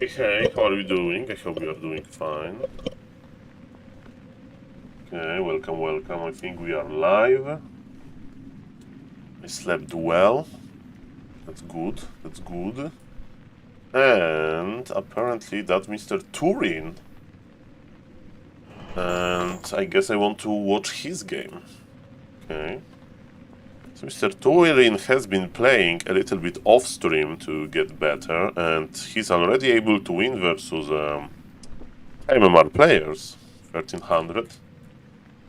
Hey, how are you doing? I hope you are doing fine. Okay, welcome. I think we are live. I slept well. That's good. And apparently that's Mr. Turin. And I guess I want to watch his game. Okay. So Mr. Turin has been playing a little bit off stream to get better, and he's already able to win versus MMR players, 1300.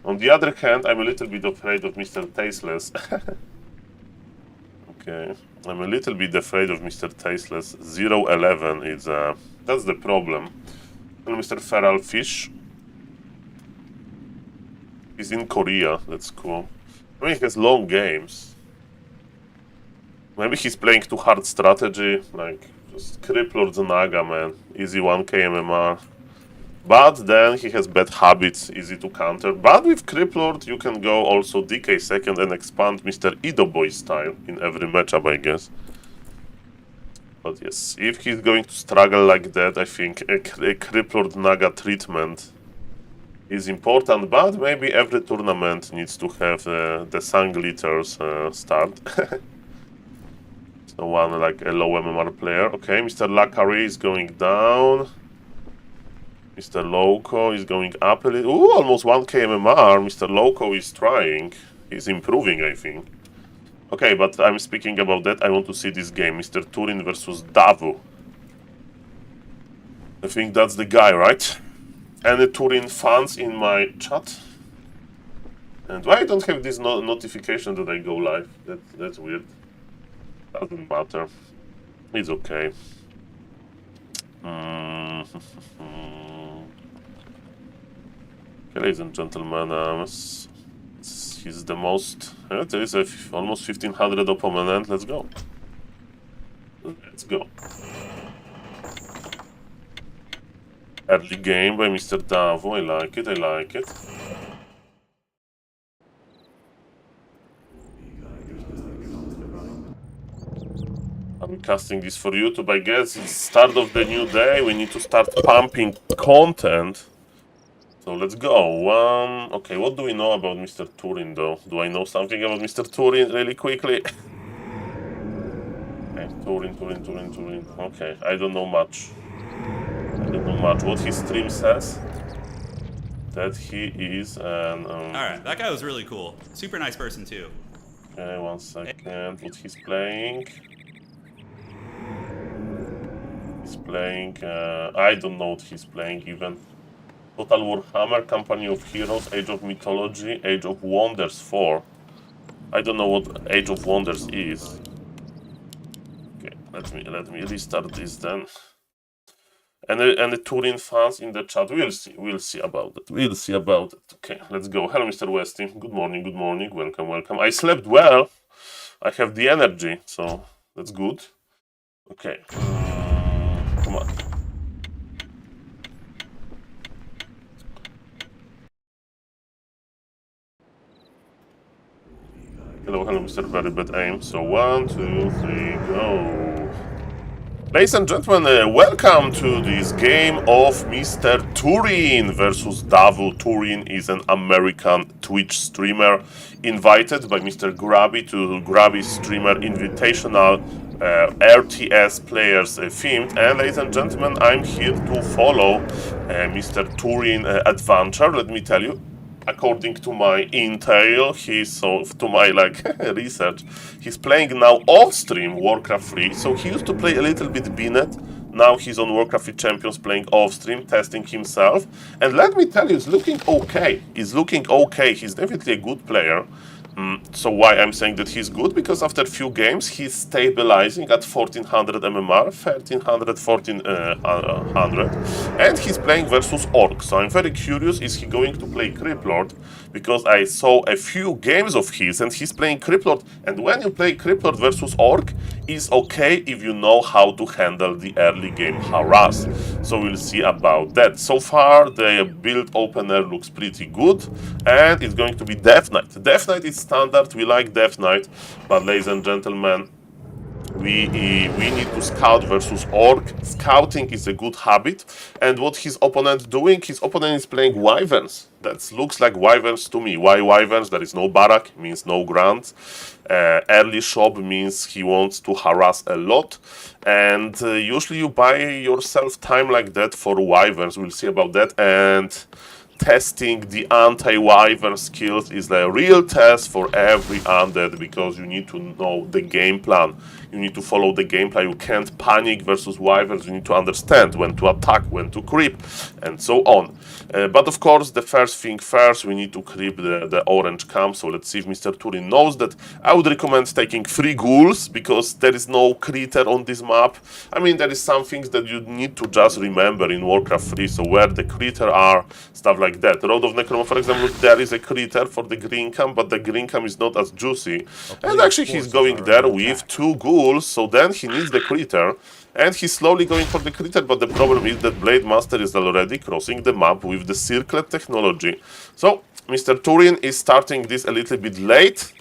On the other hand, I'm a little bit afraid of Mr. Tasteless. Okay, I'm a little bit afraid of Mr. Tasteless. 011 is that's the problem. And Mr. Feral Fish. He's in Korea, that's cool. I mean, he has long games. Maybe he's playing too hard strategy, like just Criplord Naga, man. Easy 1k MMR. But then he has bad habits, easy to counter. But with Criplord, you can go also DK second and expand Mr. Ido Boy style in every matchup, I guess. But yes, if he's going to struggle like that, I think a Criplord Naga treatment is important. But maybe every tournament needs to have the Sun Glitters start. So one like a low MMR player. Okay, Mr. Lakari is going down. Mr. Loco is going up a little. Ooh, almost 1k MMR. Mr. Loco is trying. He's improving, I think. Okay, but I'm speaking about that. I want to see this game. Mr. Turin versus Davu. I think that's the guy, right? Any Turin fans in my chat? And why I don't have this notification that I go live? That's weird. Doesn't matter. It's okay. Okay, ladies and gentlemen, he's the most. There is almost 1500 opponent. Let's go. Early game by Mr. Davo. I like it. I'm casting this for YouTube. I guess it's start of the new day. We need to start pumping content. So let's go. Okay, what do we know about Mr. Turin, though? Do I know something about Mr. Turin really quickly? Okay, Turin. Okay, I don't know much. What his stream says, that he is an... Alright, that guy was really cool. Super nice person, too. Okay, 1 second. What he's playing? He's playing... I don't know what he's playing, even. Total Warhammer, Company of Heroes, Age of Mythology, Age of Wonders 4. I don't know what Age of Wonders is. Okay, let me restart this then. And the Turin fans in the chat, we'll see about it. Okay, let's go. Hello, Mr. Westy. Good morning. Welcome. I slept well. I have the energy, so that's good. Okay, come on. Hello, Mr. Very Bad Aim. So 1, 2, 3, go. Ladies and gentlemen, welcome to this game of Mr. Turin versus Davu. Turin is an American Twitch streamer invited by Mr. Grubby to Grubby's Streamer Invitational RTS players themed. And ladies and gentlemen, I'm here to follow Mr. Turin adventure. Let me tell you, according to my intel, to my research, he's playing now off stream Warcraft 3. So he used to play a little bit Binet. Now he's on Warcraft 3 Champions playing off stream, testing himself. And let me tell you, it's looking okay. He's definitely a good player. So why I'm saying that he's good? Because after a few games, he's stabilizing at 1400 MMR, 1300, 1400, and he's playing versus Orc. So I'm very curious, is he going to play Criplord? Because I saw a few games of his, and he's playing Criplord. And when you play Criplord versus Orc, it's okay if you know how to handle the early game harass. So we'll see about that. So far, the build opener looks pretty good, and it's going to be Death Knight. Death Knight is standard, we like Death Knight, but ladies and gentlemen, We need to scout versus orc. Scouting is a good habit. And what his opponent doing? His opponent is playing wyverns. That looks like wyverns to me. Why wyverns? There is no barrack, means no grants. Early shop means he wants to harass a lot. And usually you buy yourself time like that for wyverns. We'll see about that. And testing the anti-wyvern skills is a real test for every undead, because you need to know the game plan. You need to follow the game plan. You can't panic versus wyverns. You need to understand when to attack, when to creep, and so on. But of course, the first thing first, we need to creep the orange camp. So let's see if Mr. Turin knows that. I would recommend taking 3 ghouls, because there is no critter on this map. I mean, there is some things that you need to just remember in Warcraft 3. So where the critter are, stuff like that. Road of Necromorph, for example, there is a critter for the green camp, but the green camp is not as juicy. And actually, he's going there with 2 ghouls, so then he needs the critter. And he's slowly going for the critter, but the problem is that Blade Master is already crossing the map with the circlet technology. So, Mr. Turin is starting this a little bit late,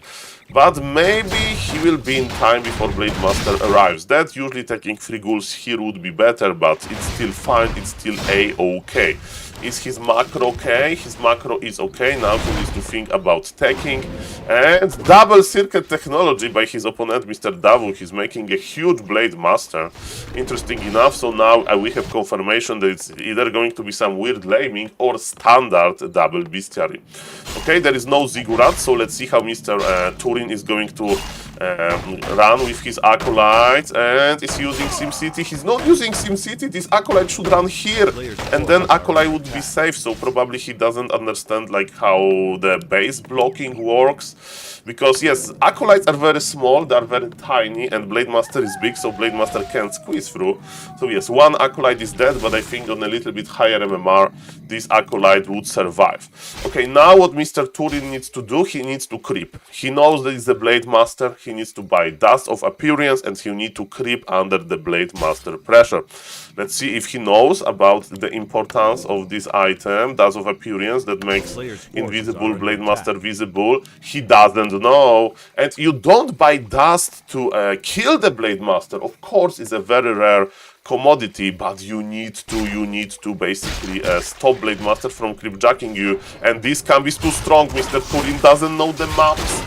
but maybe he will be in time before Blade Master arrives. That usually taking 3 ghouls here would be better, but it's still fine, it's still a-okay. Is his macro okay? His macro is okay. Now he needs to think about taking. And double circuit technology by his opponent, Mr. Davu. He's making a huge Blade Master. Interesting enough. So now we have confirmation that it's either going to be some weird laming or standard double bestiary. Okay, there is no ziggurat. So let's see how Mr. Turin is going to run with his acolytes, and is using SimCity. He's not using SimCity. This acolyte should run here, and then acolyte would be safe. So probably he doesn't understand like how the base blocking works, because yes, acolytes are very small, they are very tiny, and Blade Master is big, so Blade Master can't squeeze through. So yes, one acolyte is dead, but I think on a little bit higher MMR, this acolyte would survive. Okay, now what Mr. Turin needs to do, he needs to creep. He knows that it's the Blade Master. He needs to buy Dust of Appearance, and he needs to creep under the Blade Master pressure. Let's see if he knows about the importance of this item, Dust of Appearance, that makes invisible Blade Master visible. He doesn't know. And you don't buy Dust to kill the Blade Master. Of course, it's a very rare commodity, but you need to basically stop Blade Master from creepjacking you. And this camp is too strong. Mr. Turin doesn't know the maps.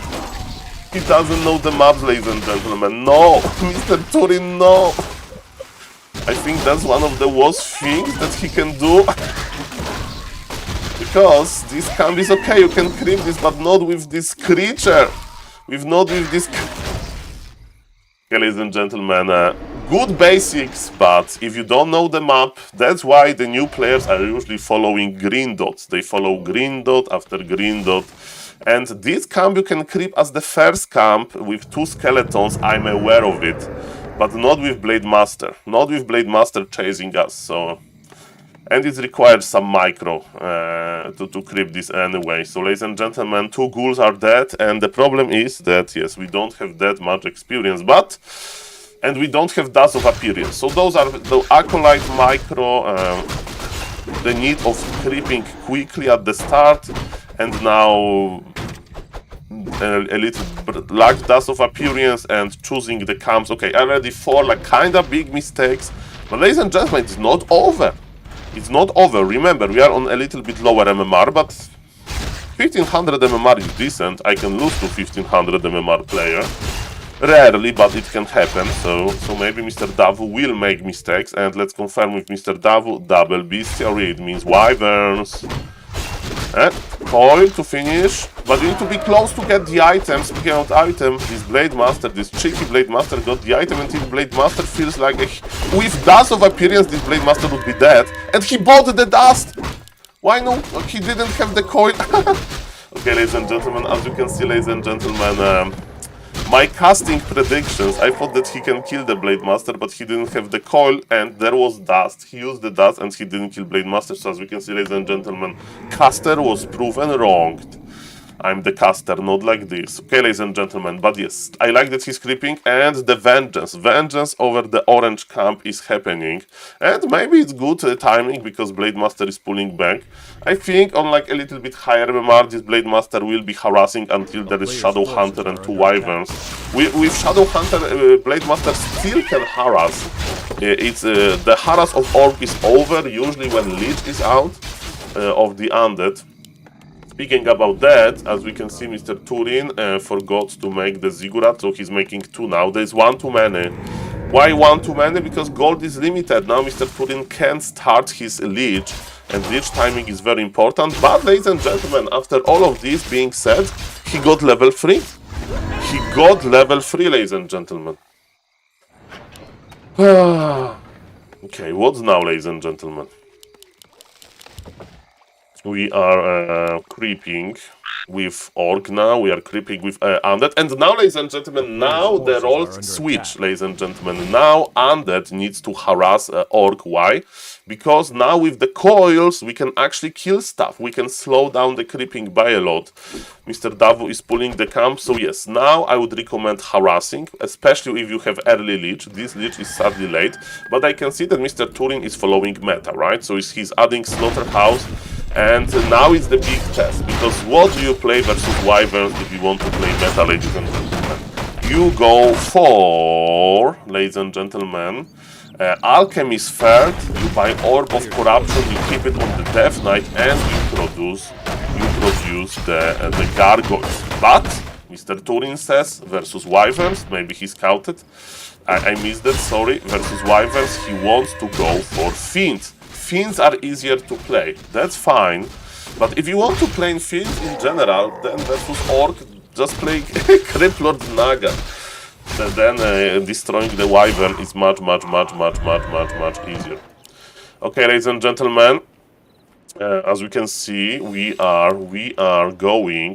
He doesn't know the maps, ladies and gentlemen. No, Mr. Turin, no. I think that's one of the worst things that he can do. Because this camp is okay, you can creep this, but not with this creature. Not with this... Okay, ladies and gentlemen, good basics, but if you don't know the map, that's why the new players are usually following green dots. They follow green dot after green dot. And this camp you can creep as the first camp with 2 skeletons, I'm aware of it. But not with Blade Master. Not with Blade Master chasing us, so... And it requires some micro to creep this anyway. So, ladies and gentlemen, 2 ghouls are dead, and the problem is that, yes, we don't have that much experience, but... And we don't have Dust of Appearance. So those are the Acolyte micro, the need of creeping quickly at the start, and now a little lack Dust of Appearance and choosing the camps. Okay, already 4 like kinda big mistakes, but ladies and gentlemen, it's not over. It's not over. Remember, we are on a little bit lower MMR, but 1500 MMR is decent. I can lose to 1500 MMR player. Rarely, but it can happen, so maybe Mr. Davu will make mistakes, and let's confirm with Mr. Davu, double bestiary, it means wyverns. And coil to finish, but you need to be close to get the item. Speaking of item, this Blade Master, this cheeky Blade Master got the item, and this Blade Master feels like with Dust of Appearance, this Blade Master would be dead, and he bought the dust! Why no? He didn't have the coil. Okay, ladies and gentlemen, as you can see, ladies and gentlemen, my casting predictions, I thought that he can kill the Blade Master, but he didn't have the coil, and there was dust. He used the dust, and he didn't kill Blade Master, so as we can see, ladies and gentlemen, caster was proven wrong. I'm the caster, not like this. Okay, ladies and gentlemen, but yes, I like that he's creeping, and the vengeance over the orange camp is happening. And maybe it's good timing, because Blade Master is pulling back. I think on like a little bit higher MMR, this Blade Master will be harassing until there is Shadow Hunter and 2 Wyverns. With Shadow Hunter, Blade Master still can harass. The harass of Orc is over, usually when Lich is out of the Undead. Speaking about that, as we can see, Mr. Turin forgot to make the Ziggurat, so he's making 2 now. There's 1 too many. Why 1 too many? Because gold is limited. Now Mr. Turin can start his Lich, and Lich timing is very important. But, ladies and gentlemen, after all of this being said, he got level 3. He got level 3, ladies and gentlemen. Okay, what's now, ladies and gentlemen? We are creeping with Orc now, we are creeping with Undead. And now, ladies and gentlemen, now the roles switch, ladies and gentlemen. Now Undead needs to harass Orc. Why? Because now with the coils, we can actually kill stuff. We can slow down the creeping by a lot. Mr. Davu is pulling the camp. So yes, now I would recommend harassing, especially if you have early Lich. This Lich is sadly late. But I can see that Mr. Turin is following meta, right? So he's adding Slaughterhouse. And now it's the big test, because what do you play versus Wyverns if you want to play meta, ladies and gentlemen? You go for, ladies and gentlemen, Alchemist third, you buy Orb of Corruption, you keep it on the Death Knight, and you produce the Gargoyles. But, Mr. Turin says, versus Wyverns, maybe he scouted, I missed that, sorry, versus Wyverns, he wants to go for Fiends. Fiends are easier to play, that's fine, but if you want to play Fiends in general, then versus Orc, just play Criplord Naga. Then destroying the Wyvern is much easier. Okay, ladies and gentlemen, as we can see, we are going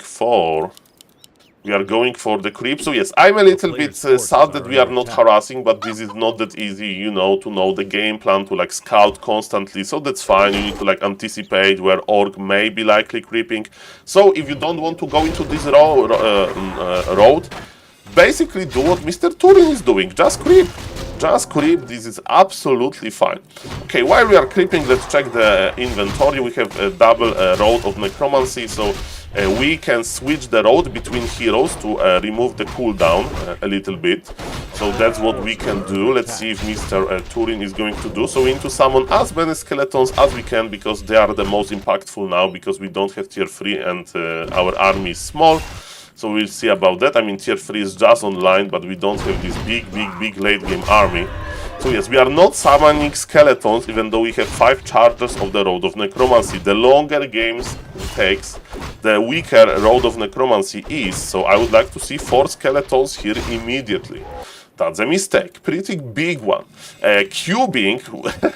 for the creep. So yes, I'm a little bit sad that we are not harassing, but this is not that easy, you know, to know the game plan, to like scout constantly. So that's fine. You need to like anticipate where Orc may be likely creeping. So if you don't want to go into this road, basically do what Mr. Turin is doing. Just creep. Just creep, this is absolutely fine. Okay, while we are creeping, let's check the inventory. We have a double road of necromancy, so we can switch the road between heroes to remove the cooldown a little bit. So that's what we can do. Let's see if Mr. Turin is going to do. So we need to summon as many skeletons as we can, because they are the most impactful now, because we don't have tier 3 and our army is small. So we'll see about that. I mean, tier 3 is just online, but we don't have this big late game army. So yes, we are not summoning skeletons, even though we have 5 charges of the Road of Necromancy. The longer games takes, the weaker Road of Necromancy is. So I would like to see 4 skeletons here immediately. That's a mistake, pretty big one. Cubing,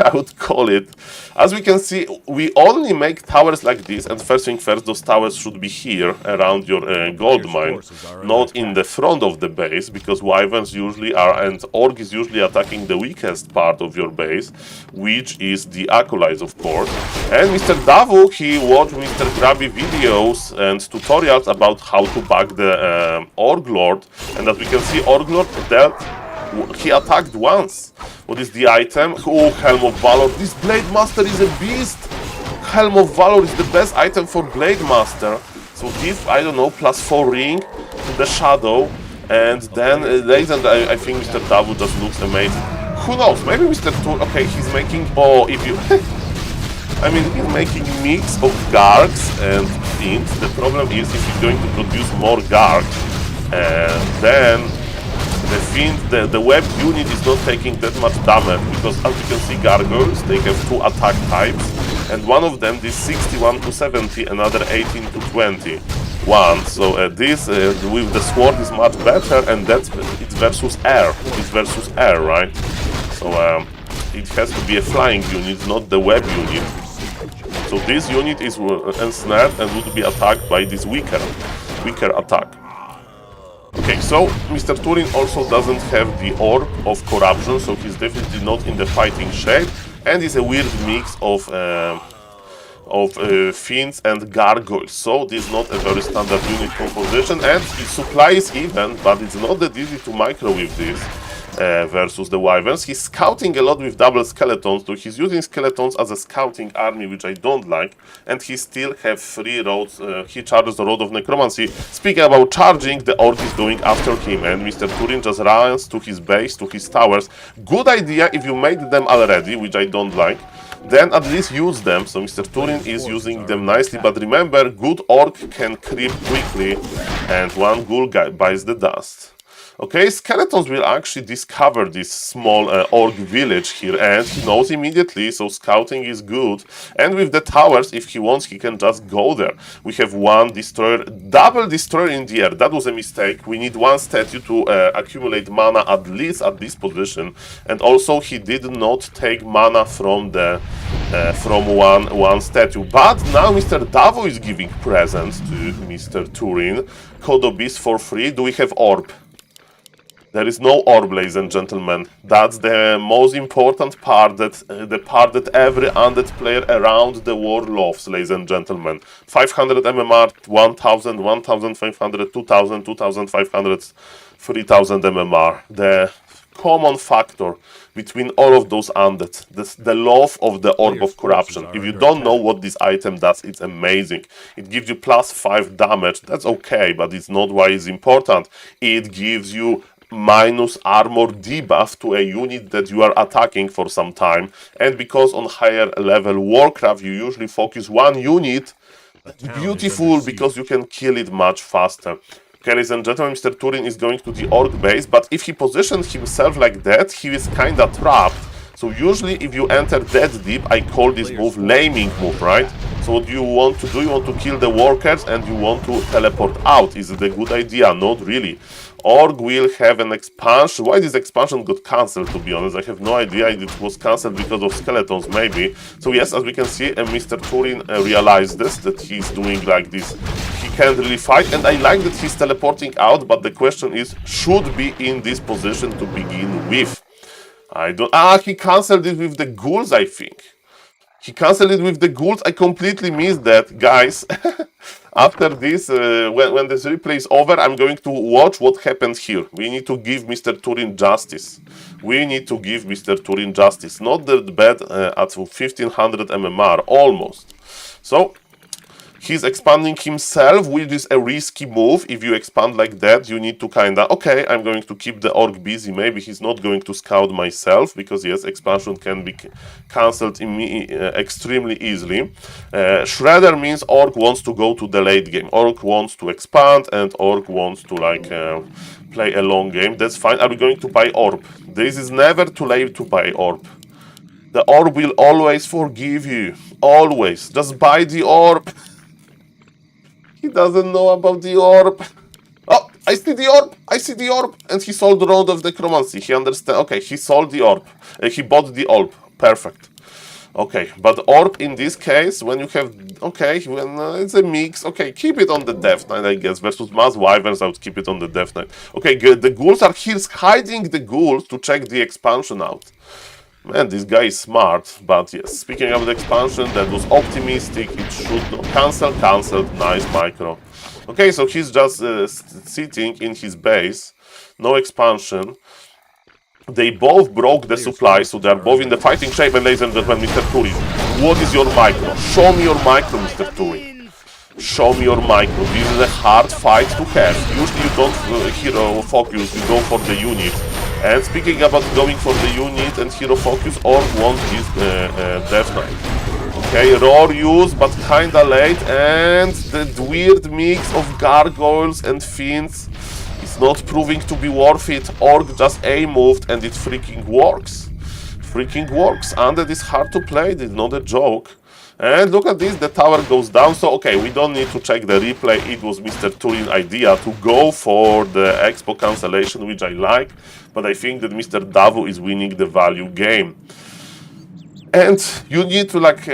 I would call it. As we can see, we only make towers like this, and first thing first, those towers should be here, around your gold mine, not in the front of the base, because Wyverns usually are, and Orc is usually attacking the weakest part of your base, which is the Acolytes, of course. And Mr. Davu, he watched Mr. Grubby videos and tutorials about how to back the Orc Lord, and as we can see, Orc Lord dealt. He attacked once. What is the item? Oh, Helm of Valor. This Blade Master is a beast. Helm of Valor is the best item for Blade Master. So give, I don't know, +4 ring to the Shadow. And then, ladies and I think Mr. Davu just looks amazing. Who knows? Maybe Mr. Tur... Okay, he's making... Oh, if you... I mean, he's making mix of Gargs and Fiends. The problem is if he's going to produce more Gargs, then... The Fiend, the web unit is not taking that much damage, because as you can see, Gargoyles, they have 2 attack types, and one of them is 61 to 70, another 18 to 21. So this with the sword is much better, and it's versus air. It's versus air, right? So it has to be a flying unit, not the web unit. So this unit is ensnared and would be attacked by this weaker attack. Okay, so Mr. Turin also doesn't have the Orb of Corruption, so he's definitely not in the fighting shape, and is a weird mix of fiends and gargoyles. So this is not a very standard unit composition, and its supply is even, but it's not that easy to micro with this. Versus the wyverns. He's scouting a lot with double skeletons, so he's using skeletons as a scouting army, which I don't like, and he still have 3 roads. He charges the Road of Necromancy. Speaking about charging, the orc is going after him, and Mr. Turin just runs to his base, to his towers. Good idea if you made them already, which I don't like. Then at least use them, so Mr. Turin is using them nicely, but remember, good orc can creep quickly, and one ghoul guy bites the dust. Okay, skeletons will actually discover this small orc village here, and he knows immediately, so scouting is good. And with the towers, if he wants, he can just go there. We have one destroyer, double destroyer in the air. That was a mistake. We need one statue to accumulate mana at least at this position. And also, he did not take mana from the from one statue. But now Mr. Davo is giving presents to Mr. Turin. Kodo Beast for free. Do we have orb? There is no orb, ladies and gentlemen. That's the most important part, the part that every undead player around the world loves, ladies and gentlemen. 500 MMR, 1000, 1500, 2000, 2500, 3000 MMR. The common factor between all of those undead, the love of the Orb of Corruption. If you don't know what this item does, it's amazing. It gives you +5 damage. That's okay, but it's not why it's important. It gives you minus armor debuff to a unit that you are attacking for some time, and because on higher level Warcraft you usually focus one unit, beautiful, because you can kill it much faster. Okay, ladies and gentlemen, Mr. Turin is going to the orc base, but if he positions himself like that, he is kinda trapped. So usually if you enter that deep, I call this move laming move, right? So what you want to do, you want to kill the workers and you want to teleport out. Is it a good idea? Not really. Orc will have an expansion. Why this expansion got cancelled, to be honest? I have no idea. It was cancelled because of skeletons, maybe. So yes, as we can see, Mr. Turin realized this, that he's doing like this. He can't really fight, and I like that he's teleporting out, but the question is, should be in this position to begin with. I don't... he cancelled it with the ghouls, I think. He cancelled it with the ghouls. I completely missed that, guys. After this, when this replay is over, I'm going to watch what happens here. We need to give Mr. Turin justice. We need to give Mr. Turin justice. Not that bad at 1500 MMR, almost. So, he's expanding himself, which is a risky move. If you expand like that, you need to kinda, okay, I'm going to keep the orc busy. Maybe he's not going to scout myself, because yes, expansion can be cancelled extremely easily. Shredder means orc wants to go to the late game. Orc wants to expand, and orc wants to like play a long game. That's fine. Are we going to buy orb? This is never too late to buy orb. The orb will always forgive you. Always. Just buy the orb. He doesn't know about the orb. Oh, I see the orb. I see the orb. And he sold the Road of Necromancy. He understands. Okay, he sold the orb. He bought the orb. Perfect. Okay, but orb in this case, when you have... Okay, when it's a mix. Okay, keep it on the Death Knight, I guess. Versus Mass Wyverns, I would keep it on the Death Knight. Okay, good. The ghouls are here, hiding the ghouls to check the expansion out. Man, this guy is smart, but yes, speaking of the expansion, that was optimistic, it should not cancelled, nice micro. Okay, so he's just sitting in his base, no expansion. They both broke the supply, so they are both in the fighting shape, and ladies and gentlemen, Mr. Turin, what is your micro? Show me your micro, Mr. Turin. Show me your micro. This is a hard fight to have. Usually you don't hero focus, you go for the unit. And speaking about going for the unit and hero focus, Orc wants this Death Knight. Okay, roar use, but kinda late, and the weird mix of gargoyles and fiends is not proving to be worth it. Orc just A-moved and it freaking works. Freaking works. Undead is hard to play, it's not a joke. And look at this, the tower goes down, so okay, we don't need to check the replay. It was Mr. Turin's idea to go for the expo cancellation, which I like, but I think that Mr. Davo is winning the value game. And you need to like,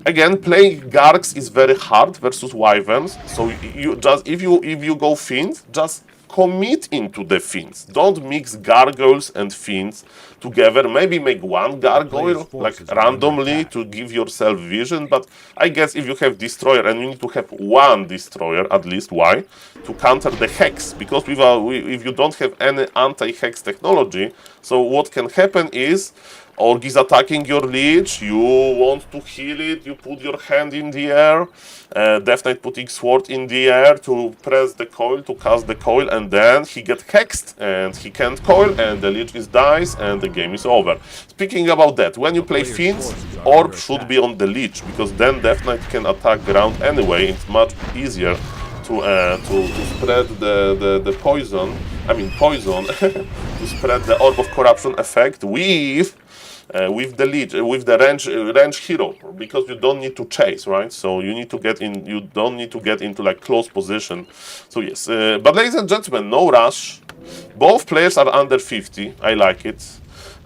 again, playing Gargs is very hard versus Wyverns, so you just, if you go Fiend, just commit into the fiends. Don't mix gargoyles and fiends together. Maybe make one gargoyle, like randomly, to give yourself vision. But I guess if you have destroyer, and you need to have one destroyer at least, why? To counter the hex. Because if you don't have any anti-hex technology, so what can happen is Org is attacking your Lich, you want to heal it, you put your hand in the air, Death Knight putting sword in the air to press the coil, to cast the coil, and then he gets hexed, and he can't coil, and the Lich is dies, and the game is over. Speaking about that, when you play Fiends, Org should be on the Lich, because then Death Knight can attack ground anyway, it's much easier to spread the poison, to spread the Orb of Corruption effect with the lead, with the range hero, because you don't need to chase, right? So you need to get in. You don't need to get into like close position. So yes, but ladies and gentlemen, no rush. Both players are under 50. I like it.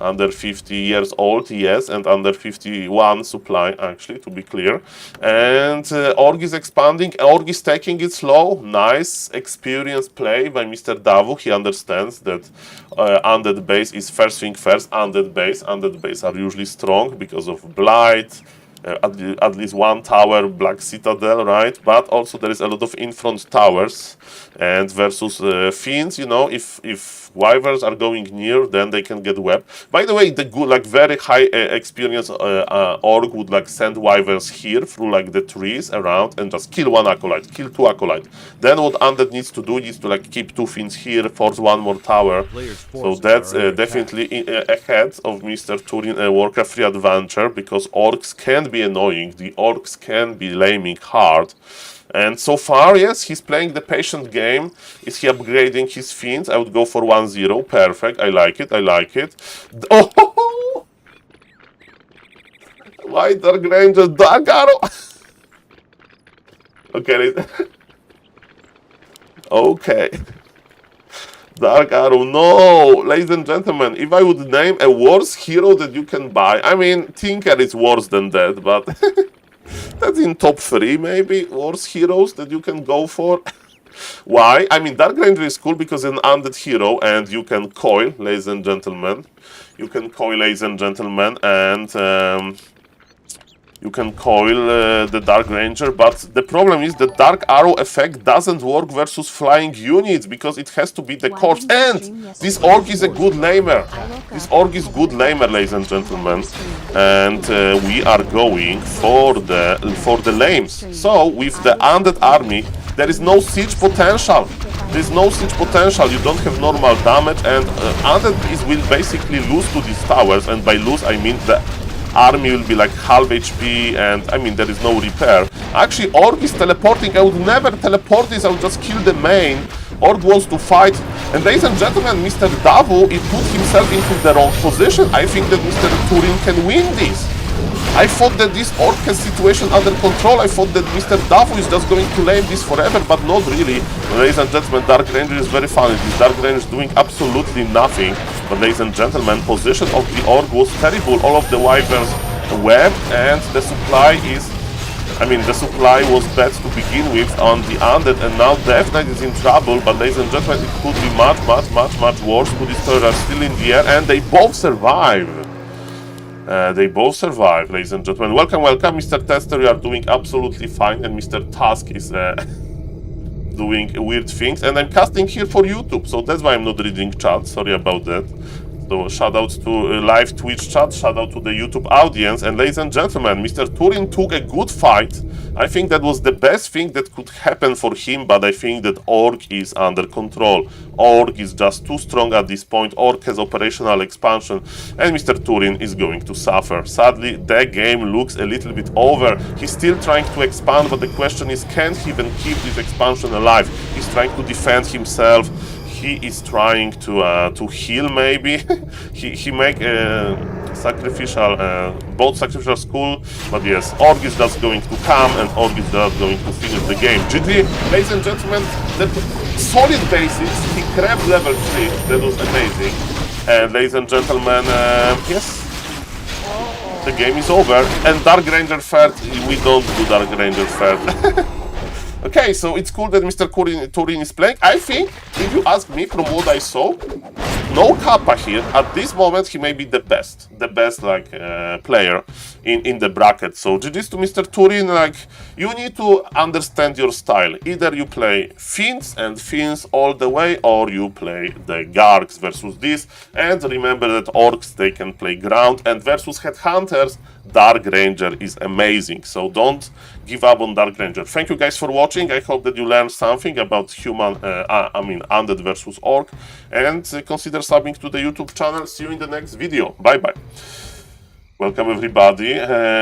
Under 50 years old, yes, and under 51 supply, actually, to be clear. And Org is expanding, Org is taking it slow. Nice, experienced play by Mr. Davu. He understands that undead base is first thing first. Undead base are usually strong because of Blight, at least one tower, Black Citadel, right? But also there is a lot of in-front towers, and versus Fiends, you know, if Wyverns are going near, then they can get web. By the way, the good, like very high experience Org would like send Wyverns here through like the trees around and just kill one Acolyte, kill two Acolyte. Then what Undead needs to do is to like keep two Fiends here, force one more tower. So that's definitely ahead of Mr. Turin Warcraft 3 Adventure, because Orcs can be annoying, the Orcs can be laming hard. And so far, yes, he's playing the patient game. Is he upgrading his Fiends? I would go for 1-0. Perfect. I like it. I like it. Oh! Why Dark Ranger? Dark Arrow? Okay. Okay. Dark Arrow. No! Ladies and gentlemen, if I would name a worse hero that you can buy, I mean, Tinker is worse than that, but that's in top 3 maybe, worse heroes that you can go for. Why? I mean, Dark Ranger is cool because it's an undead hero and you can coil, ladies and gentlemen. You can coil, ladies and gentlemen, and you can coil the Dark Ranger, but the problem is the Dark Arrow effect doesn't work versus flying units because it has to be the corpse. And this Orc is a good lamer. This Orc is good lamer, ladies and gentlemen. And we are going for the lames. So with the undead army, there is no siege potential. There is no siege potential. You don't have normal damage, and undead will basically lose to these towers. And by lose, I mean the army will be like half HP, and I mean there is no repair. Actually, Orc is teleporting. I would never teleport this. I would just kill the main. Orc wants to fight, and ladies and gentlemen, Mr. Davu, he put himself into the wrong position. I think that Mr. Turin can win this. I thought that this Orc has situation under control. I thought that Mr. Davu is just going to lame this forever, but not really. Ladies and gentlemen, Dark Ranger is very funny. This Dark Ranger is doing absolutely nothing. But ladies and gentlemen, position of the Orc was terrible. All of the Wyverns webbed, and the supply is... I mean, the supply was bad to begin with on the Undead, and now Death Knight is in trouble. But ladies and gentlemen, it could be much worse. Two destroyers are still in the air, and they both survive. They both survive, ladies and gentlemen. Welcome, welcome, Mr. Tester. You are doing absolutely fine, and Mr. Tusk is doing weird things. And I'm casting here for YouTube, so that's why I'm not reading chat. Sorry about that. So shout out to live Twitch chat, shout out to the YouTube audience. And ladies and gentlemen, Mr. Turin took a good fight. I think that was the best thing that could happen for him, but I think that Orc is under control. Orc is just too strong at this point. Orc has operational expansion, and Mr. Turin is going to suffer. Sadly, the game looks a little bit over. He's still trying to expand, but the question is, can he even keep this expansion alive? He's trying to defend himself. He is trying to heal, maybe. he make sacrificial, both sacrificial school, but yes, Orc is just going to come, and Orc is just going to finish the game. GG, ladies and gentlemen, the solid basics, he grabbed level 3, that was amazing. And ladies and gentlemen, yes, the game is over. And Dark Ranger third, we don't do Dark Ranger third. Okay, so it's cool that Mr. Turin is playing. I think, if you ask me from what I saw, no Kappa here. At this moment, he may be the best like player in the bracket. So GG's to Mr. Turin. Like, you need to understand your style. Either you play Fins and Fins all the way, or you play the Gargs versus this. And remember that Orcs, they can play ground, and versus Headhunters, Dark Ranger is amazing. So don't give up on Dark Ranger. Thank you guys for watching. I hope that you learned something about human, undead versus orc, and consider subbing to the YouTube channel. See you in the next video. Bye bye. Welcome everybody.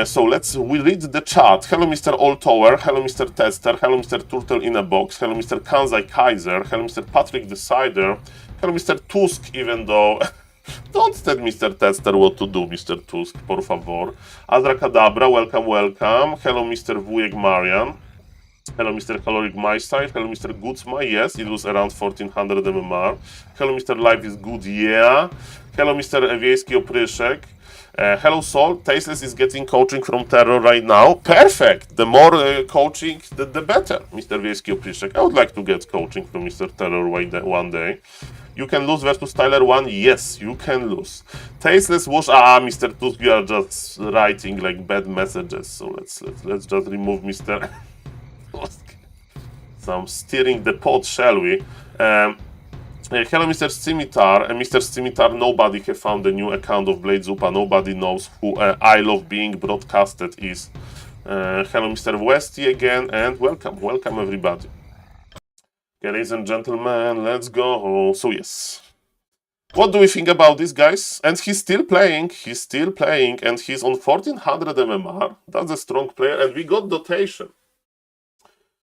So we read the chat. Hello Mr. Old Tower. Hello Mr. Tester. Hello Mr. Turtle in a Box. Hello Mr. Kanzai Kaiser. Hello Mr. Patrick Decider. Hello Mr. Tusk, even though don't tell Mr. Tester what to do, Mr. Tusk, por favor. Abracadabra, welcome, welcome. Hello Mr. Wujek Marian. Hello Mr. Caloric My Side. Hello Mr. Goodsma. Yes, it was around 1400 MMR. Hello Mr. Life is good, yeah. Hello Mr. Wiejski Opryszek. Hello Saul, Tasteless is getting coaching from Terror right now. Perfect! The more coaching, the better, Mr. Wiejski Opryszek. I would like to get coaching from Mr. Terror one day. You can lose versus Tyler 1? Yes, you can lose. Tasteless wash. Mr. Tusk, you are just writing like bad messages. So let's just remove Mr. Tusk. Some stirring the pot, shall we? Hello, Mr. Scimitar. Mr. Scimitar, nobody have found a new account of Blade Zupa. Nobody knows who I Love Being Broadcasted is. Hello, Mr. Westy again, and welcome everybody. Okay, ladies and gentlemen, let's go. So yes, what do we think about this, guys? And he's still playing, and he's on 1400 MMR. That's a strong player, and we got dotation.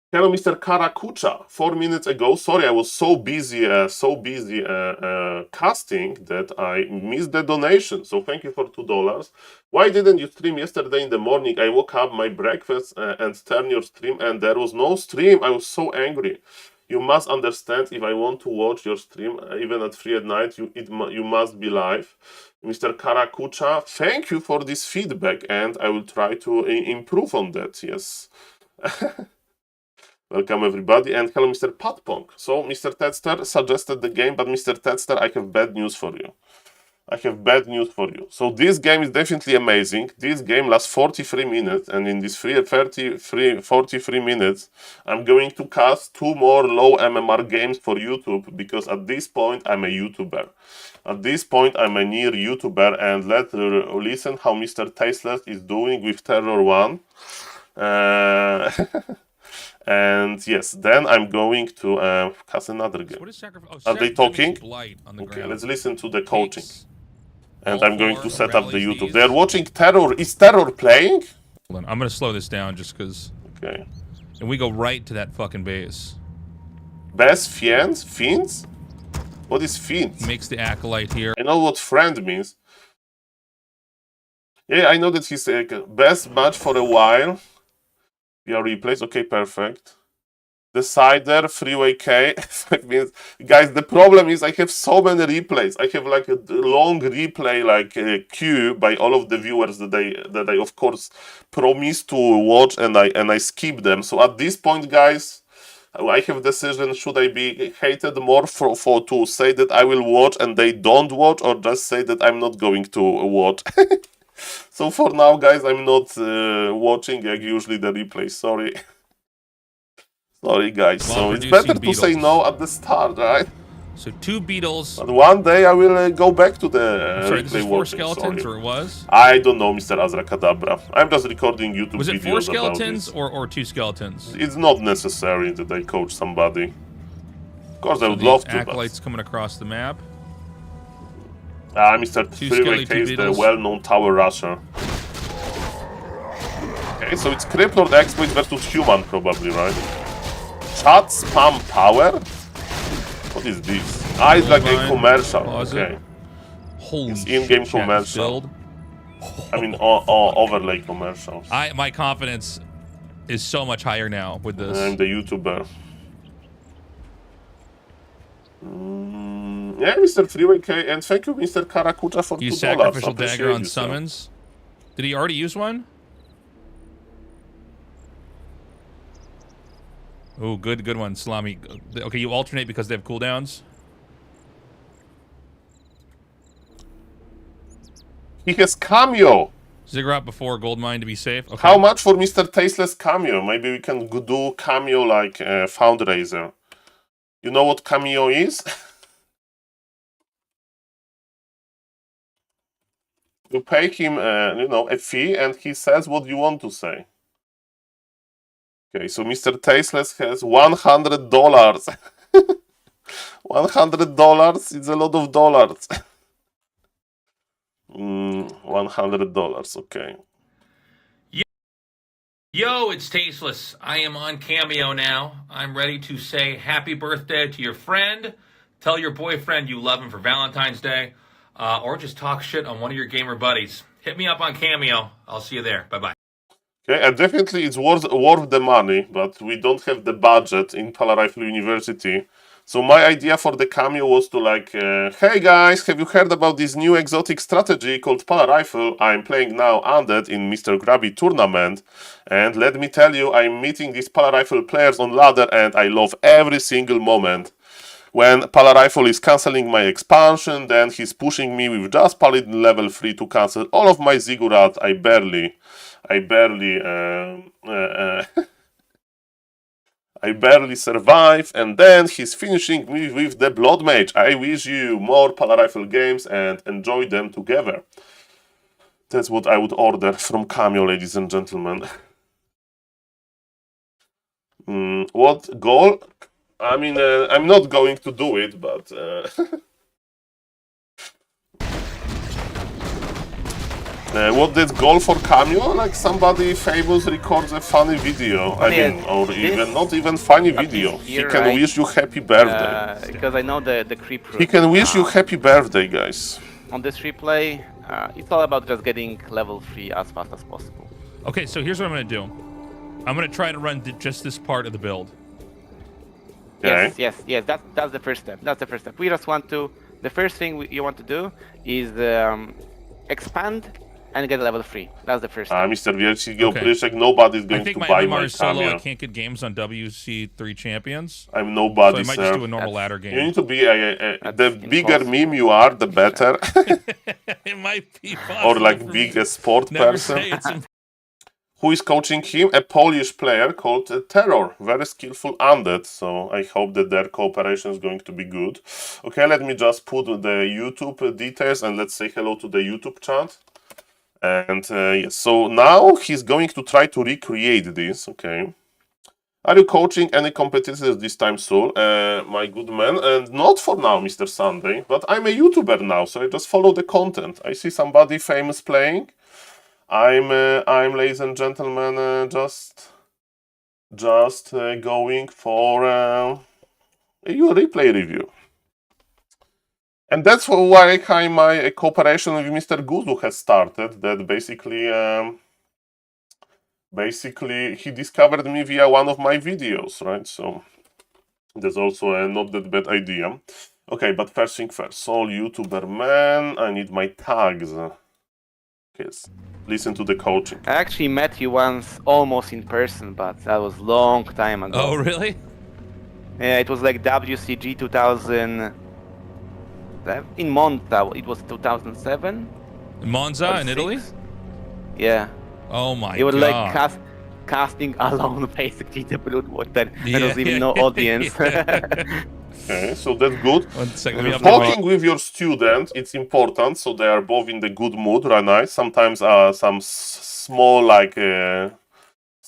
Hello, Mr. Karakucha. 4 minutes ago, sorry, I was so busy casting that I missed the donation. So thank you for $2. Why didn't you stream yesterday in the morning? I woke up, my breakfast, and turned your stream, and there was no stream. I was so angry. You must understand, if I want to watch your stream, even at 3 at night, you must be live. Mr. Karakucha, thank you for this feedback, and I will try to improve on that, yes. Welcome everybody, and hello Mr. Patpong. So Mr. Tedster suggested the game, but Mr. Tedster, I have bad news for you. So this game is definitely amazing. This game lasts 43 minutes, and in this 43 minutes, I'm going to cast 2 more low MMR games for YouTube, because at this point, I'm a YouTuber. At this point, I'm a near YouTuber, and let's listen how Mr. Tasteless is doing with Terror 1. And yes, then I'm going to cast another game. Are they talking? Okay, let's listen to the coaching. And I'm going to set up the YouTube. They're watching Terror. Is Terror playing? Hold on, I'm gonna slow this down just because. Okay. And we go right to that fucking base. Best fiends? Fiends? What is fiends? Makes the acolyte here. I know what friend means. Yeah, I know that he's best match for a while. We are replaced. Okay, perfect. Decider, Freeway K. Guys, the problem is I have so many replays. I have like a long replay like queue by all of the viewers that I of course promised to watch, and I skip them. So at this point, guys, I have decision: should I be hated more for to say that I will watch and they don't watch, or just say that I'm not going to watch? So for now, guys, I'm not watching like usually the replay. Sorry. Sorry, guys. So it's better to say no at the start, right? So 2 beetles. But one day I will go back to the Sorry, replay this is 4 watching. skeletons, Sorry. or it was? I don't know, Mr. Azrakadabra. I'm just recording YouTube videos. Was it 4 skeletons about or 2 skeletons? It's not necessary that I coach somebody. Of course, I would love to. Acolytes coming across the map. Mr. Freeway K is the well-known tower rusher. Okay, so it's Crypt Lord Exploit versus Human, probably, right? Chat spam power? What is this? It's like a commercial. Okay. Holy it's in-game shit, commercial. I mean, overlay commercials. My confidence is so much higher now with this. I'm the YouTuber. Yeah, Mr. Freeway K, and thank you, Mr. Karakucha, for $2. Use sacrificial dagger on summons. Did he already use one? Oh, good one, Salami. Okay, you alternate because they have cooldowns. He has cameo. Ziggurat before Goldmine to be safe. Okay. How much for Mr. Tasteless cameo? Maybe we can do cameo like Foundraiser. You know what cameo is? You pay him, a fee, and he says what you want to say. Okay, so Mr. Tasteless has $100. $100 is a lot of dollars. $100, okay. Yo, it's Tasteless. I am on Cameo now. I'm ready to say happy birthday to your friend. Tell your boyfriend you love him for Valentine's Day. Or just talk shit on one of your gamer buddies. Hit me up on Cameo. I'll see you there. Bye-bye. Okay, and definitely it's worth the money, but we don't have the budget in Pala Rifle University. So my idea for the cameo was to hey guys, have you heard about this new exotic strategy called Pala Rifle? I'm playing now Undead in Mr. Grubby tournament, and let me tell you, I'm meeting these Pala Rifle players on ladder, and I love every single moment. When Pala Rifle is cancelling my expansion, then he's pushing me with just Paladin level 3 to cancel all of my Ziggurat. I barely survive, and then he's finishing me with the Blood Mage. I wish you more Pala Rifle games and enjoy them together. That's what I would order from Cameo, ladies and gentlemen. What goal? I mean, I'm not going to do it, but... what did goal for Cameo? Like somebody famous records a funny video. Not even funny video. He can wish you happy birthday. Because I know the creep room. He can wish you happy birthday, guys. On this replay, it's all about just getting level 3 as fast as possible. Okay, so here's what I'm going to do. I'm going to try to run just this part of the build. Okay. Yes. That's the first step. We just want to. The first thing you want to do is expand and get level 3. That's the first step. Mr. Wiercik, Pryszek, nobody's going to buy my solo. cameo. I can't get games on WC3 champions. I'm nobody, so I might just do a normal ladder game. You need to be the bigger meme you are, the better. It might be possible. Or like biggest sport person. Who is coaching him? A Polish player called Terror. Very skillful undead, so I hope that their cooperation is going to be good. Okay, let me just put the YouTube details and let's say hello to the YouTube chat. And yes, so now he's going to try to recreate this, okay. Are you coaching any competitors this time, Saul? My good man, and not for now, Mr. Sunday, but I'm a YouTuber now, so I just follow the content. I see somebody famous playing. I'm, ladies and gentlemen, just going for a replay review. And that's why my cooperation with Mr. Guzu has started. That basically he discovered me via one of my videos, right? So that's also a not that bad idea. Okay, but first thing first. Saul YouTuberman. I need my tags. Yes. Listen to the coaching. I actually met you once almost in person, but that was long time ago. Oh, really? Yeah, it was like WCG 2000... in Monza, it was 2007? Monza in Italy? Yeah. Oh my god. You were like casting alone basically the Blood Water. There was even no audience. Okay, so that's good. Talking with your student, it's important, so they are both in the good mood, right? Nice. Sometimes some small,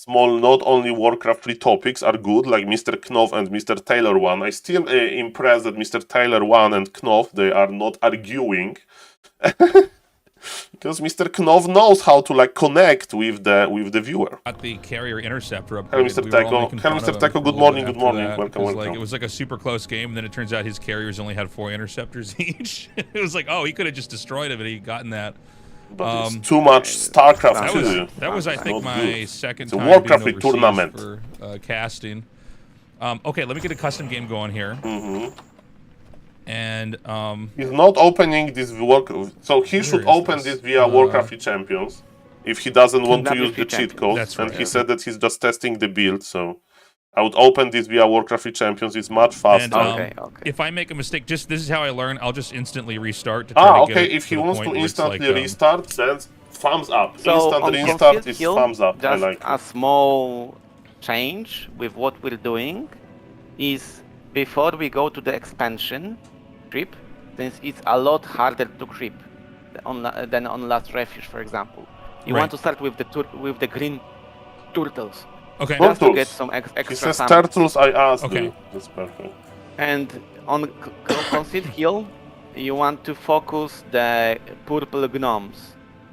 not only Warcraft 3 topics are good, like Mr. Knopf and Mr. Taylor 1. I still impressed that Mr. Taylor 1 and Knopf, they are not arguing. Because Mr. Knopf knows how to connect with the viewer. Got the carrier interceptor up. Hello, Mr. Teco. Hello, Mr. Teco. Good morning. Good morning. Welcome. It was like a super close game, and then it turns out his carriers only had 4 interceptors each. It was like, oh, he could have just destroyed him, and he'd gotten that. But it's too much StarCraft. That was I think, my second time Warcraft being tournament for casting. Okay, let me get a custom game going here. And he's not opening this so he should open this via Warcraft 3 Champions if he doesn't want to use the cheat code. That's right, and he said that he's just testing the build, so I would open this via Warcraft 3 Champions. It's much faster. And Okay. if I make a mistake, this is how I learn. I'll just instantly restart to try to get okay. it If he the wants point to where it's instantly like, restart, then thumbs up. So Instant on restart Concealed is Kill, thumbs up. I just like a it. small change with what we're doing is before we go to the expansion creep, since it's a lot harder to creep than on Last Refuge, for example. You want to start with the green turtles. Okay. Just to get Turtles. some He extra says summons. turtles. I asked Okay. you. That's perfect. And on Concealed Kill, you want to focus the purple gnomes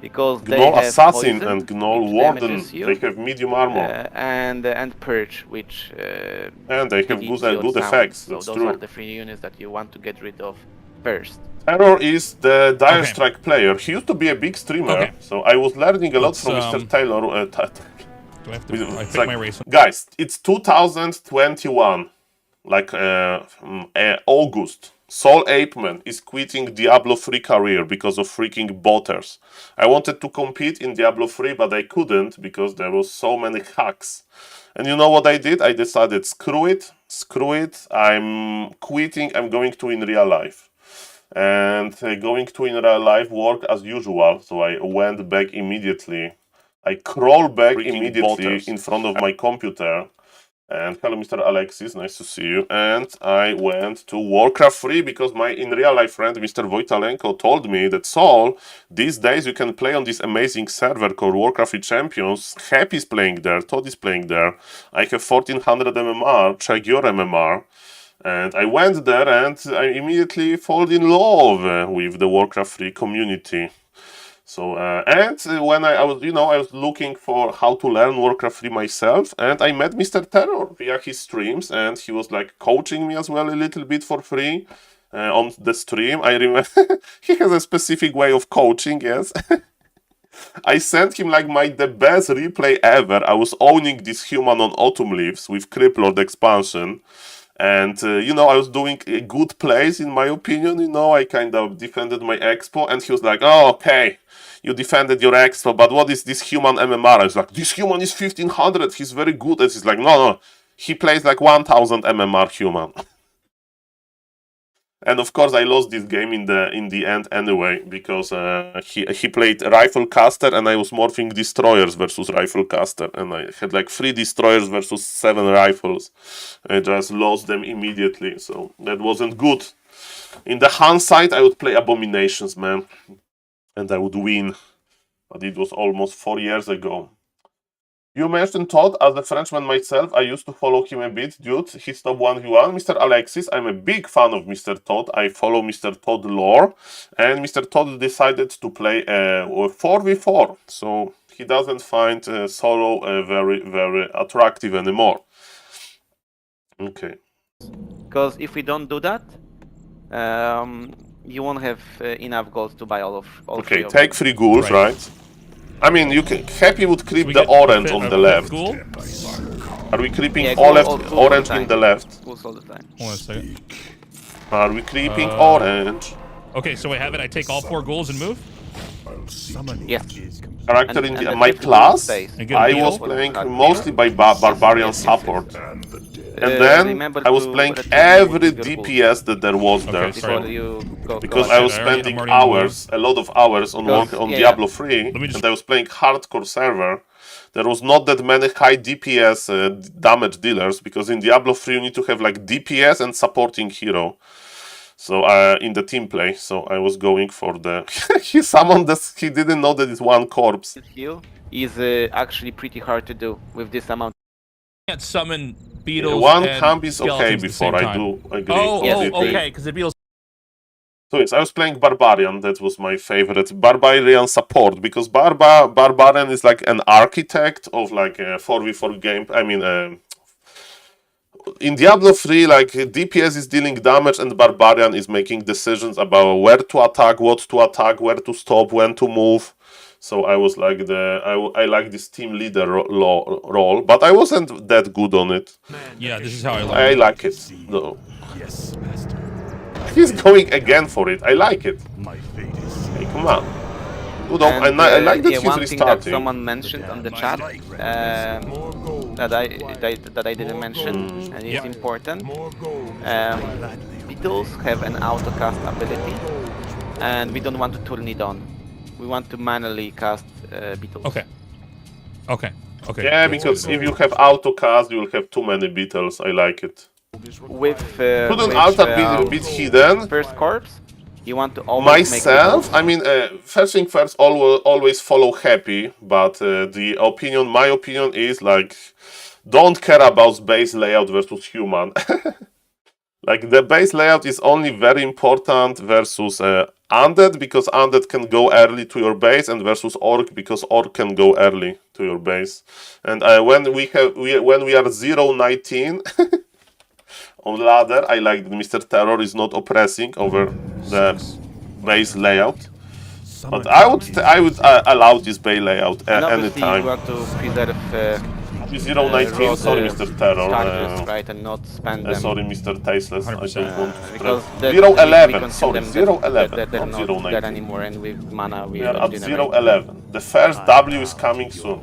because they Gnoll have Assassin poison, and Gnoll which Warden, damages you, they have medium armor. and Purge, which And they have deletes good your sound. effects, So that's those true. are the 3 units that you want to get rid of first. Terror is the Dire Okay. Strike player. He used to be a big streamer, Okay. so I was learning a lot Let's, from Mr. Taylor. Do I have to? I It's pick my race. guys, it's 2021, like August. SaulApeMan is quitting Diablo 3 career because of freaking botters. I wanted to compete in Diablo 3, but I couldn't because there was so many hacks. And you know what I did? I decided, screw it, I'm quitting, I'm going to in real life. And going to in real life work as usual, so I went back immediately. I crawled back immediately in front of my computer. And hello, Mr. Alexis, nice to see you. And I went to Warcraft 3 because my in real life friend, Mr. Wojtalenko, told me that Saul, these days you can play on this amazing server called Warcraft 3 Champions. Happy is playing there, Todd is playing there. I have 1400 MMR, check your MMR. And I went there and I immediately fall in love with the Warcraft 3 community. So when I was looking for how to learn Warcraft 3 myself, and I met Mr. Terror via his streams, and he was like coaching me as well a little bit for free on the stream. I remember he has a specific way of coaching, yes. I sent him like the best replay ever. I was owning this human on Autumn Leaves with Criplord expansion. And, I was doing a good plays, in my opinion, I kind of defended my expo, and he was like, oh, okay, you defended your expo, but what is this human MMR? I was like, this human is 1500, he's very good. And he's like, no, he plays like 1000 MMR human. And of course, I lost this game in the end anyway, because he played Rifle Caster, and I was morphing Destroyers versus Rifle Caster, and I had like 3 Destroyers versus 7 Rifles. I just lost them immediately, so that wasn't good. In the hindsight, I would play Abominations, man, and I would win, but it was almost 4 years ago. You mentioned Todd. As a Frenchman myself, I used to follow him a bit, dude. He's top 1v1. Mr. Alexis, I'm a big fan of Mr. Todd. I follow Mr. Todd lore. And Mr. Todd decided to play 4v4. So he doesn't find solo very, very attractive anymore. Okay. Because if we don't do that, you won't have enough gold to buy all Okay, three of take them. 3 ghouls, right? I mean, you can Happy would creep We the get orange fit- on a the fifth left. Ghoul? Are we creeping Yeah, all ghouls left, all the orange time. in the left? Ghouls all the time. Hold on a second. Are we creeping orange? Okay, so I have it. I take all 4 ghouls and move. Yes. Character And- in and the my fifth ghoul class, stays. And get a I beetle? was playing mostly by Barbarian support. And then Remember I was to playing retrieve every your ghouls DPS that there was Okay, there. sorry. before you go. Because go I ahead. was I already- spending I'm already in the hours, a lot of hours on Because- work on yeah, Diablo 3, Let me just- and I was playing hardcore server. There was not that many high DPS damage dealers, because in Diablo 3 you need to have like DPS and supporting hero. So in the team play, so I was going for the. He summoned this. He didn't know that it's 1 corpse. Heal is actually pretty hard to do with this amount. Can't summon beetles. 1 and camp is okay skeletons at the before same I time. do agree. Oh, Yes, completely. okay, because the beetles. So yes, I was playing Barbarian. That was my favorite Barbarian support, because Barbarian is like an architect of like a 4v4 game. I mean, in Diablo 3, like DPS is dealing damage and Barbarian is making decisions about where to attack, what to attack, where to stop, when to move. So I was like I like this team leader role, but I wasn't that good on it. Yeah, this is how I I learned. like it though. He's going again for it. I like it. Hey, come on. Good. I like that yeah, he's one thing that restarting. someone mentioned on the chat, that I didn't mention, and it's important. Beetles have an auto-cast ability, and we don't want to turn it on. We want to manually cast beetles. Okay. Okay. Okay. Yeah, That's because good. if you have auto cast, you will have too many beetles. I like it. With Couldn't auto be hidden. first corpse, you want to always Myself, make I mean, first thing first, always follow happy, but my opinion is like, don't care about base layout versus human. Like the base layout is only very important versus undead, because undead can go early to your base, and versus orc because orc can go early to your base. And when we are 0-19 on ladder, I like that Mr. Terror is not oppressing over the base layout. But I would allow this base layout and obviously anytime. you want to preserve 0-19, sorry Mr. Terror. charges, right, and not spend them. Sorry Mr. Tasteless, I 100%. don't want to Because stress. 0-11, sorry, they're 0-11, not not there 0-19. anymore, and with mana we We are at generate. 0-11. The first W is coming soon.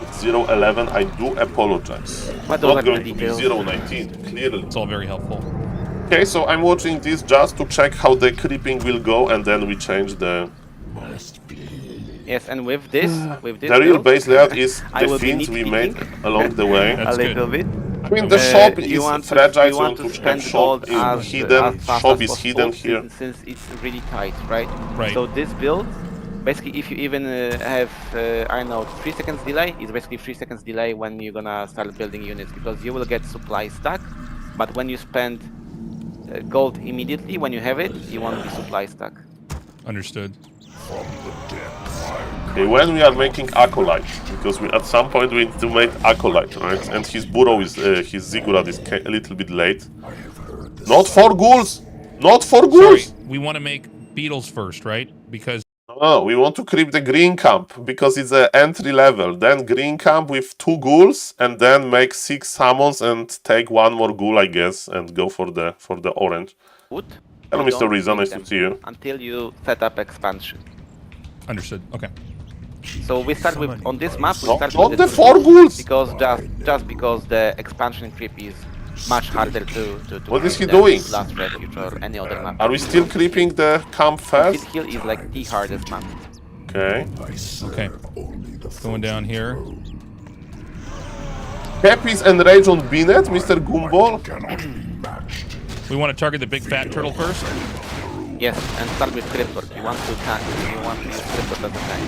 It's 0-11, I do apologize. But those are Not going the to be details. 0-19, clearly. It's all very helpful. Okay, so I'm watching this just to check how the creeping will go, and then we change the... Yes, and with this The real build, base layout is I the will be things we made nitpicking along the way. a That's little good. bit. I mean, the shop You is want fragile, you so want to to spend check gold shop as is hidden. fast Shop as is possible hidden here. since it's really tight, right? Right. So this build, basically, if you even have I don't know 3 seconds delay, it's basically 3 seconds delay when you're gonna start building units, because you will get supply stuck, but when you spend gold immediately when you have it, you won't be supply stuck. Understood. Okay, when we are making Acolyte, because at some point we need to make Acolyte, right? And his burrow is, his ziggurat is a little bit late. Not for ghouls! Not for Sorry, ghouls! we want to make beetles first, right? Because No, we want to creep the green camp, because it's an entry level. Then green camp with 2 ghouls, and then make 6 summons and take 1 more ghoul, I guess, and go for the orange. Wood. Hello, you Mr. don't Riza, make nice to them see you. until you set up expansion. understood. Okay. So we start with on this map. We No, start not with the this 4 ghouls! because just because the expansion creep is much harder to What is he than doing? Last Refuge or any other map. Are we still creeping the camp first? Hill is like the hardest map. Okay. Okay. Going down here. Happy's enraged on Binet, Mr. Gumball. We want to target the big fat turtle first. Yes, and start with Cryptor. You want to tank. You want to use Cryptor as a tank.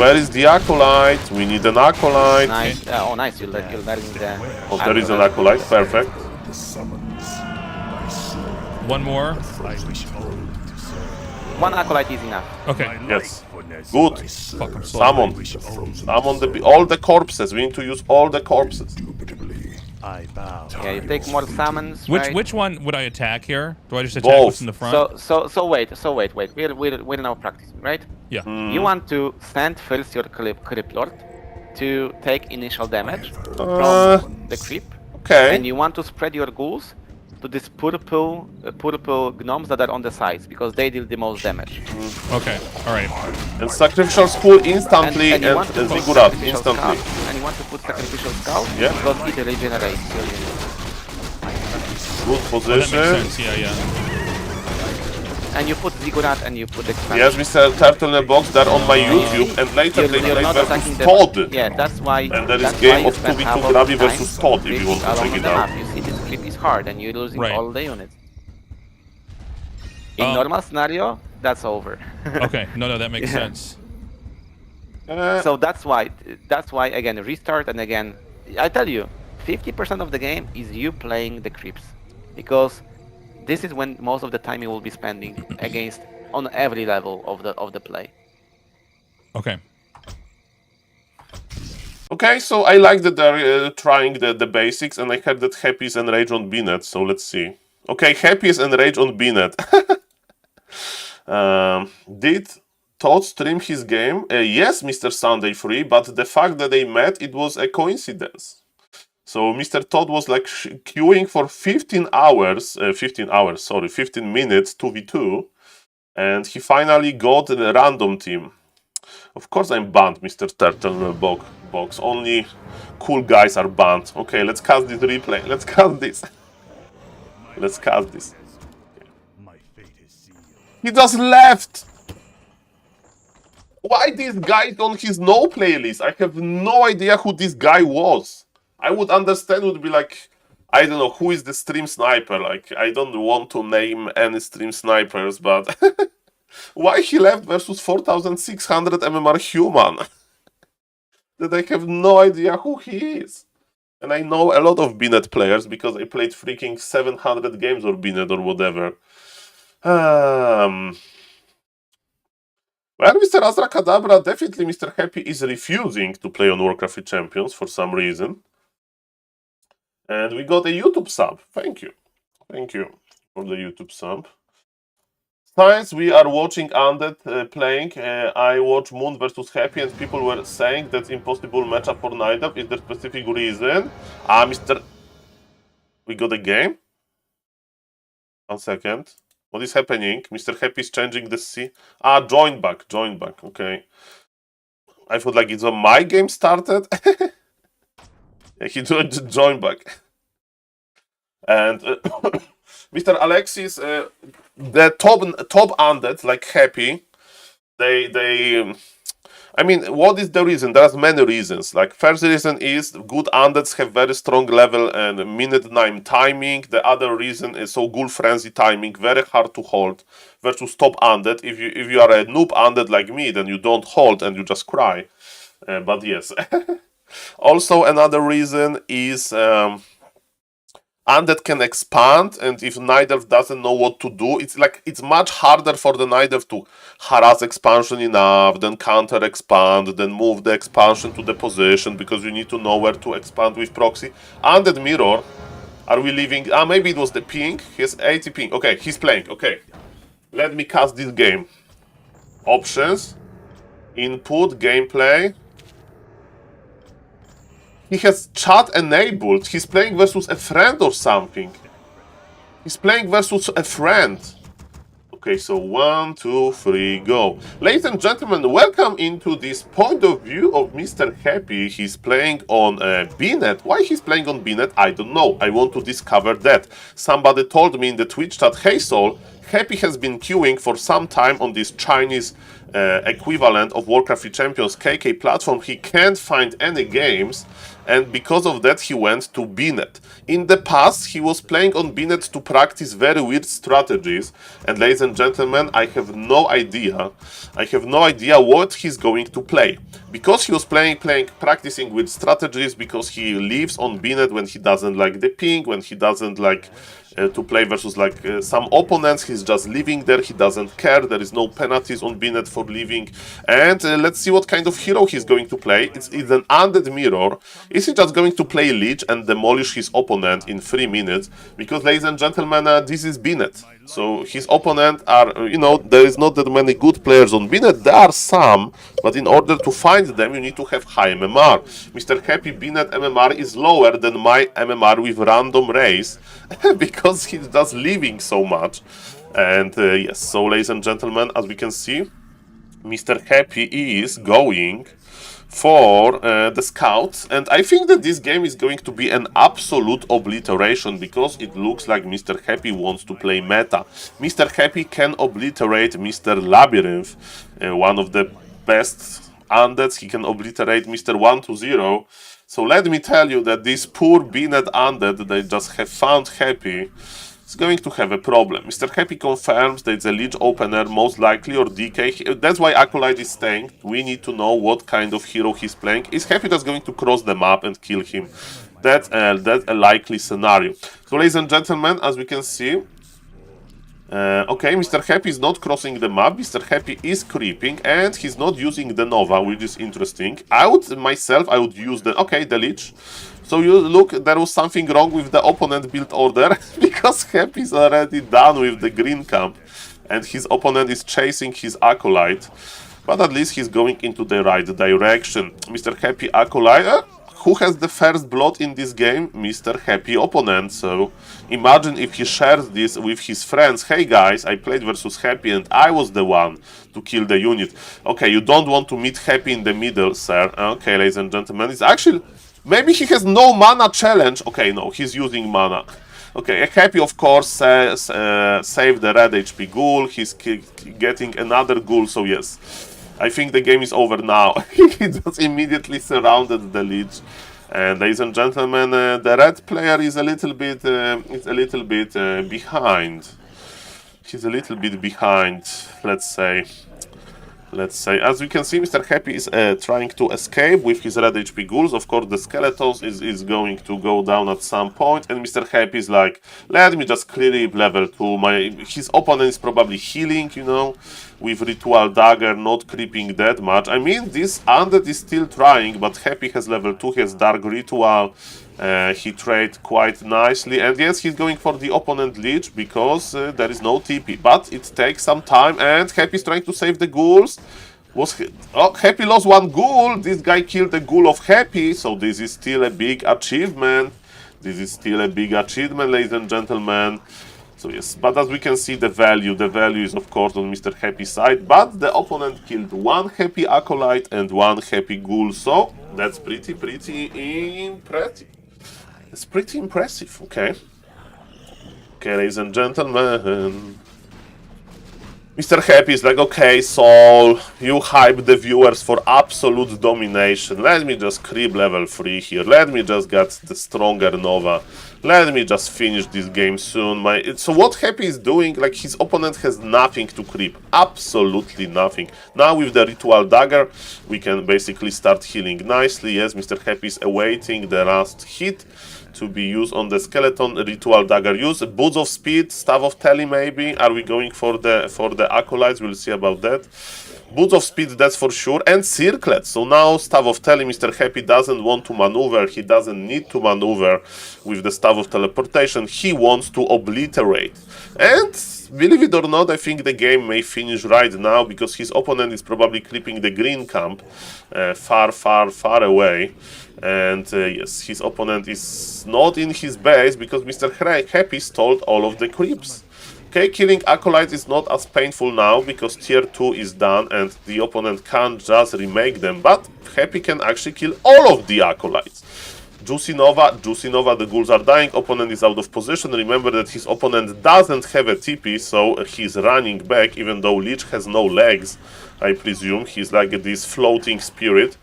Where is the Acolyte? We need an Acolyte. Nice. Oh, nice. You're learning the. Oh, there is an Acolyte. Perfect. One more. One acolyte is enough. Okay. Yes. Good. Fuck, I'm slow. Summon. Summon all the corpses. We need to use all the corpses. Yeah, you take more summons. Which right? which one would I attack here? Do I just attack Both. what's in the front? So wait. We're now practicing, right? Yeah. You want to send first your Crypt Lord to take initial damage Uh, from the creep, Okay. and you want to spread your ghouls to these purple gnomes that are on the sides, because they deal the most damage. Okay. All right. And Sacrificial School instantly and you want to put Ziggurat sacrificial instantly. skull, and you want to put sacrificial skull Yeah. because it regenerates your units. Good That makes position. sense. Yeah. And you put Ziggurat and you put expansion. Yes, Mr. Turtle in a Box, they're on my YouTube, and later they You're play not attacking versus the Todd. Yeah, that's why. And there is that's game why you of spend 2v2 half of Grubby the versus time Todd, if you creeping want to along check it the out. map. You see, this creep is hard, and you're losing Right. all the units. In Um, normal scenario, that's over. Okay. No, that makes Yeah. sense. So that's why again restart, and again I tell you, 50% of the game is you playing the creeps, because this is when most of the time you will be spending against on every level of the play. Okay. Okay, so I like that they're trying the basics, and I heard that Happy is enraged on Binet, so let's see. Okay, Happy is enraged on Binet. Did Todd stream his game? Yes, Mr. Sunday Free, but the fact that they met, it was a coincidence. So Mr. Todd was like queuing for 15 minutes 2v2, and he finally got a random team. Of course I'm banned, Mr. Turtle box. Only cool guys are banned. Okay, let's cast this replay. Let's cast this. Let's cast this. He just left! Why this guy is on his no playlist? I have no idea who this guy was. I would understand, would be like, I don't know, who is the stream sniper? Like, I don't want to name any stream snipers, but why he left versus 4600 MMR human? That I have no idea who he is. And I know a lot of Binet players because I played freaking 700 games or Binet or whatever. Well, Mr. Azrakadabra, definitely Mr. Happy is refusing to play on Warcraft 3 Champions for some reason. And we got a YouTube sub. Thank you. Thank you for the YouTube sub. Since we are watching Undead playing, I watch Moon versus Happy and people were saying that's impossible matchup for neither. Is there specific reason? Mr. We got a game? 1 second. What is happening? Mr. Happy is changing the C. Join back, okay. I thought like it's when my game started. He joined join back. And Mr. Alexis, the top undead, like Happy, I mean, what is the reason? There's many reasons. Like, first reason is good undeads have very strong level and minute 9 timing. The other reason is so Ghoul Frenzy timing, very hard to hold versus top undead. If you are a noob undead like me, then you don't hold and you just cry. But yes. Also, another reason is Undead can expand, and if Nidelf doesn't know what to do, it's much harder for the Nidelf to harass expansion enough, then counter expand, then move the expansion to the position, because you need to know where to expand with proxy. Undead Mirror, are we leaving? Maybe it was the ping. He has 80 ping. Okay, he's playing. Okay, let me cast this game. Options, input, gameplay. He has chat enabled. He's playing versus a friend or something. He's playing versus a friend. Okay, so 1, 2, 3, go. Ladies and gentlemen, welcome into this point of view of Mr. Happy. He's playing on Binet. Why he's playing on Binet, I don't know. I want to discover that. Somebody told me in the Twitch chat, hey Saul, Happy has been queuing for some time on this Chinese equivalent of Warcraft 3 Champions KK platform. He can't find any games, and because of that he went to Binet. In the past he was playing on Binet to practice very weird strategies, and ladies and gentlemen, I have no idea what he's going to play. Because he was practicing with strategies, because he lives on Binet when he doesn't like the ping, when he doesn't like to play versus like some opponents, he's just living there, he doesn't care, there is no penalties on Binet for leaving. And let's see what kind of hero he's going to play. It's an Undead Mirror. Is he just going to play Lich and demolish his opponent in 3 minutes? Because, ladies and gentlemen, this is Binet. So his opponent are, there is not that many good players on Binet. There are some, but in order to find them, you need to have high MMR. Mr. Happy Binet MMR is lower than my MMR with random race, because he's just leaving so much. And yes, so ladies and gentlemen, as we can see, Mr. Happy is going for the scouts, and I think that this game is going to be an absolute obliteration, because it looks like Mr. Happy wants to play meta. Mr. Happy can obliterate Mr. Labyrinth, one of the best undeads. He can obliterate Mr. 120. So let me tell you that this poor Binet undead they just have found Happy is going to have a problem. Mr. Happy confirms that it's a Lich opener, most likely, or DK. That's why Acolyte is staying. We need to know what kind of hero he's playing. Is Happy just going to cross the map and kill him? That's a likely scenario. So, ladies and gentlemen, as we can see, okay, Mr. Happy is not crossing the map. Mr. Happy is creeping, and he's not using the Nova, which is interesting. I would use the Lich. So you look, there was something wrong with the opponent build order, because Happy is already done with the green camp, and his opponent is chasing his Acolyte. But at least he's going into the right direction. Mr. Happy Acolyte, who has the first blood in this game? Mr. Happy opponent. So imagine if he shares this with his friends. Hey guys, I played versus Happy and I was the one to kill the unit. Okay, you don't want to meet Happy in the middle, sir. Okay, ladies and gentlemen, it's actually... Maybe he has no mana challenge. Okay, no, he's using mana. Okay, Happy, of course, saved the red HP ghoul. He's getting another ghoul, so yes. I think the game is over now. He just immediately surrounded the Lich. And ladies and gentlemen, the red player is a little bit, behind. He's a little bit behind, let's say. As we can see, Mr. Happy is trying to escape with his red HP ghouls. Of course, the skeletons is going to go down at some point, and Mr. Happy is like, let me just clear level 2. His opponent is probably healing, you know, with Ritual Dagger, not creeping that much. I mean, this Undead is still trying, but Happy has level 2, he has Dark Ritual. He traded quite nicely, and yes, he's going for the opponent Lich because there is no TP, but it takes some time, and Happy is trying to save the ghouls. Happy lost one ghoul. This guy killed the ghoul of Happy, so this is still a big achievement. Ladies and gentlemen. So yes, but as we can see, the value is of course on Mr. Happy's side, but the opponent killed one Happy Acolyte and one Happy Ghoul, so that's pretty impressive. It's pretty impressive, okay. Okay, ladies and gentlemen. Mr. Happy is like, okay, Saul, you hype the viewers for absolute domination. Let me just creep level 3 here. Let me just get the stronger Nova. Let me just finish this game soon. So what Happy is doing, like his opponent has nothing to creep. Absolutely nothing. Now with the Ritual Dagger, we can basically start healing nicely. Yes, Mr. Happy is awaiting the last hit to be used on the skeleton. Ritual Dagger use. Boots of Speed, Staff of Tele maybe. Are we going for the Acolytes? We'll see about that. Boots of Speed, that's for sure. And Circlet. So now Staff of Tele, Mr. Happy doesn't want to maneuver. He doesn't need to maneuver with the Staff of Teleportation. He wants to obliterate. And believe it or not, I think the game may finish right now because his opponent is probably creeping the green camp far away. And yes, his opponent is not in his base because Mr. Happy stole all of the creeps. Okay, killing Acolytes is not as painful now because tier 2 is done and the opponent can't just remake them, but Happy can actually kill all of the Acolytes. Juicy Nova, the ghouls are dying, opponent is out of position. Remember that his opponent doesn't have a TP, so he's running back, even though Lich has no legs, I presume. He's like this floating spirit.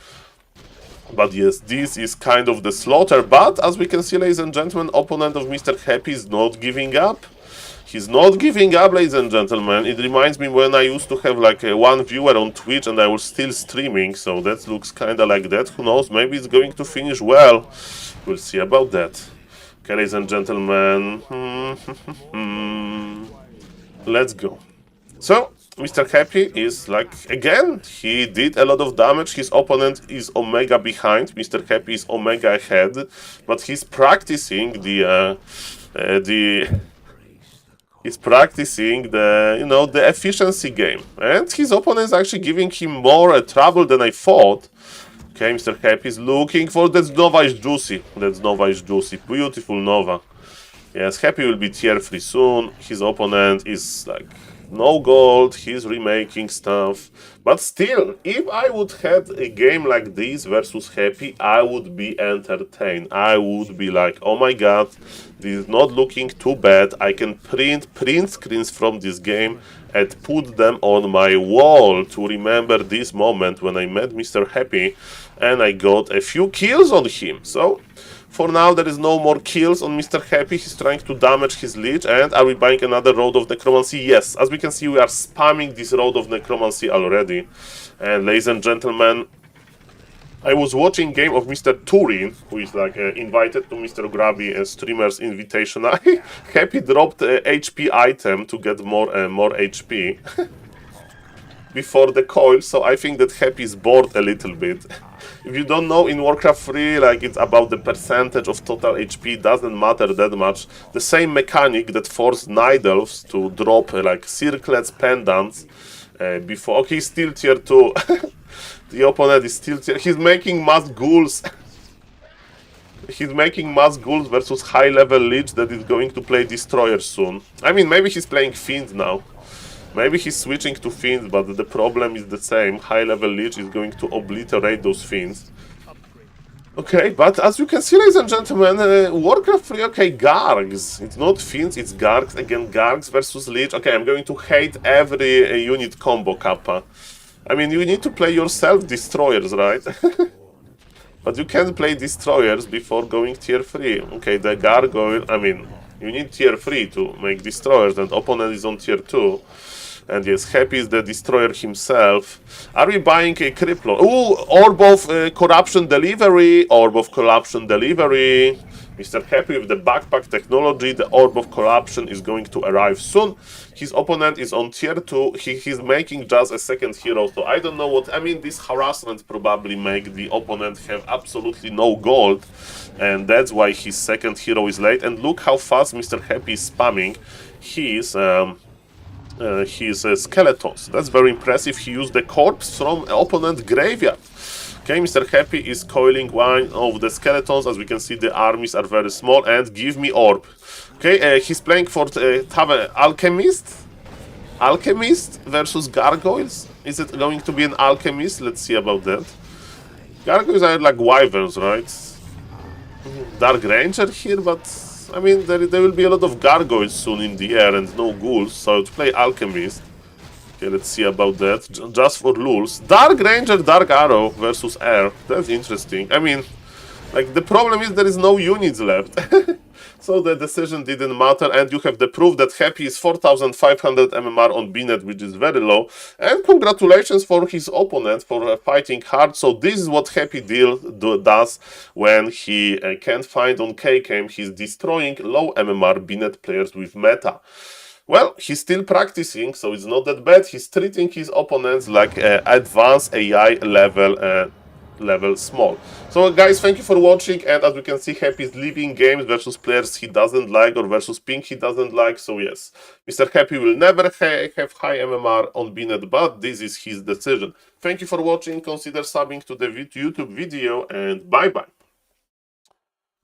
But yes, this is kind of the slaughter, but as we can see, ladies and gentlemen, opponent of Mr. Happy is not giving up. He's not giving up, ladies and gentlemen. It reminds me when I used to have like one viewer on Twitch and I was still streaming, so that looks kind of like that. Who knows, maybe it's going to finish well. We'll see about that. Okay, ladies and gentlemen. Let's go. So, Mr. Happy is like, again, he did a lot of damage. His opponent is Omega behind. Mr. Happy is Omega ahead. But he's practicing the efficiency game. And his opponent is actually giving him more trouble than I thought. Okay, Mr. Happy is looking for... That Nova is juicy. Beautiful Nova. Yes, Happy will be tier 3 soon. His opponent is like... no gold, he's remaking stuff. But still, if I would have a game like this versus Happy, I would be entertained. I would be like, oh my god, this is not looking too bad. I can print screens from this game and put them on my wall to remember this moment when I met Mr. Happy and I got a few kills on him. So, for now, there is no more kills on Mr. Happy. He's trying to damage his Lich. And are we buying another Road of Necromancy? Yes. As we can see, we are spamming this Road of Necromancy already. And ladies and gentlemen, I was watching game of Mr. Turin, who is like invited to Mr. Grubby and streamers invitation. Happy dropped HP item to get more HP before the coil. So I think that Happy is bored a little bit. If you don't know, in Warcraft 3, like it's about the percentage of total HP, doesn't matter that much. The same mechanic that forced Night Elves to drop like circlets, pendants before. Okay, he's still tier 2. The opponent is still tier. He's making mass ghouls. He's making mass ghouls versus high-level lich that is going to play destroyer soon. I mean, maybe he's playing fiend now. Maybe he's switching to fiends, but the problem is the same. High-level lich is going to obliterate those fiends. Okay, but as you can see, ladies and gentlemen, Warcraft 3, okay, Gargs. It's not fiends, it's Gargs. Again, Gargs versus lich. Okay, I'm going to hate every unit combo, Kappa. I mean, you need to play yourself destroyers, right? But you can't play destroyers before going tier 3. Okay, the gargoyle, I mean, you need tier 3 to make destroyers, and opponent is on tier 2. And yes, Happy is the destroyer himself. Are we buying a Crippler? Ooh, Orb of Corruption Delivery, Orb of Corruption Delivery. Mr. Happy with the backpack technology, the Orb of Corruption is going to arrive soon. His opponent is on tier 2, he's making just a second hero, so I don't know what, I mean, this harassment probably make the opponent have absolutely no gold, and that's why his second hero is late, and look how fast Mr. Happy is spamming his skeletons. That's very impressive. He used the corpse from opponent graveyard. Okay, Mr. Happy is coiling one of the skeletons. As we can see, the armies are very small. And give me orb. Okay, he's playing for Alchemist. Alchemist versus Gargoyles. Is it going to be an Alchemist? Let's see about that. Gargoyles are like wyverns, right? Dark Ranger here, but I mean, there will be a lot of Gargoyles soon in the air and no ghouls, so to play Alchemist. Okay, let's see about that. Just for lulz. Dark Ranger, Dark Arrow versus Air. That's interesting. I mean, like, the problem is there is no units left. So the decision didn't matter, and you have the proof that Happy is 4500 MMR on BNet, which is very low. And congratulations for his opponent for fighting hard. So this is what Happy does when he can't find on K-Cam. He's destroying low MMR BNet players with meta. Well, he's still practicing, so it's not that bad. He's treating his opponents like advanced AI level small. So guys, thank you for watching, and as we can see, Happy is leaving games versus players he doesn't like or versus ping he doesn't like. So yes, Mr. Happy will never have high MMR on BNet, but this is his decision. Thank you for watching. Consider subbing to the YouTube video, and bye bye.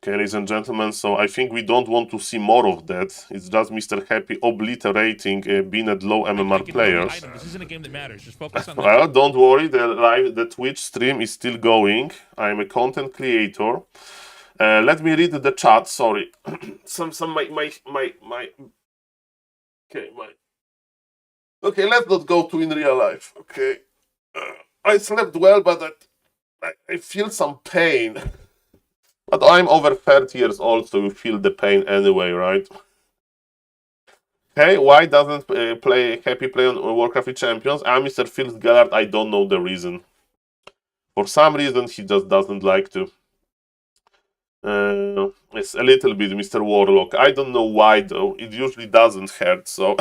Okay, ladies and gentlemen, so I think we don't want to see more of that. It's just Mr. Happy obliterating BNet low MMR players. This isn't a game that matters. Just focus on that. Well, don't worry, the Twitch stream is still going. I'm a content creator. Let me read the chat. Sorry, Okay, let's not go to in real life. Okay, I slept well, but I feel some pain. But I'm over 30 years old, so you feel the pain anyway, right? Okay, why doesn't Happy play on Warcraft Champions? Mr. Phil Gallard, I don't know the reason. For some reason, he just doesn't like to. It's a little bit Mr. Warlock. I don't know why, though. It usually doesn't hurt, so...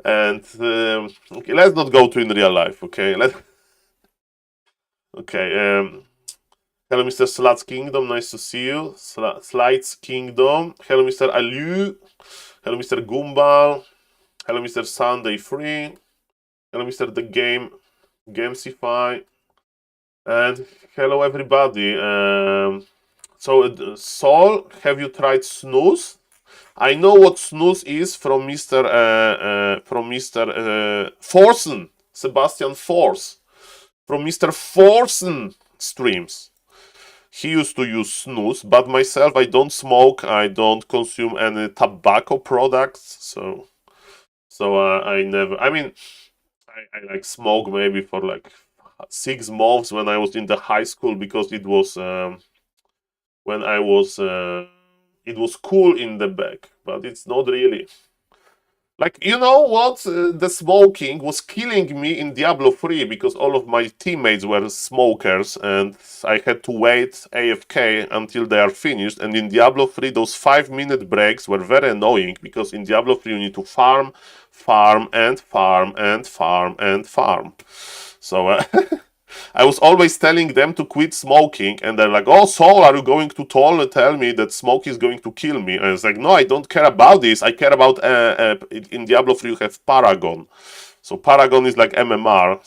And, okay, let's not go to in real life, okay? Okay, hello, Mr. Slats Kingdom, nice to see you. Slides Kingdom. Hello, Mr. Alu. Hello, Mr. Gumball. Hello, Mr. Sunday Free. Hello, Mr. The Gamesify. And hello, everybody. So, Saul, have you tried snooze? I know what snooze is from Mr. Forsen, Sebastian Force. From Mr. Forsen streams. He used to use snooze, but myself, I don't smoke, I don't consume any tobacco products, so I never, I mean, I like smoke maybe for like 6 months when I was in the high school, because it was, when I was, it was cool in the back, but it's not really. Like, you know what? The smoking was killing me in Diablo 3 because all of my teammates were smokers and I had to wait AFK until they are finished. And in Diablo 3, those 5-minute breaks were very annoying because in Diablo 3 you need to farm, and farm, and farm, and farm. So I was always telling them to quit smoking, and they're like, oh, Saul, are you going to tell me that smoke is going to kill me? And I was like, no, I don't care about this. I care about, in Diablo 3 you have Paragon. So Paragon is like MMR.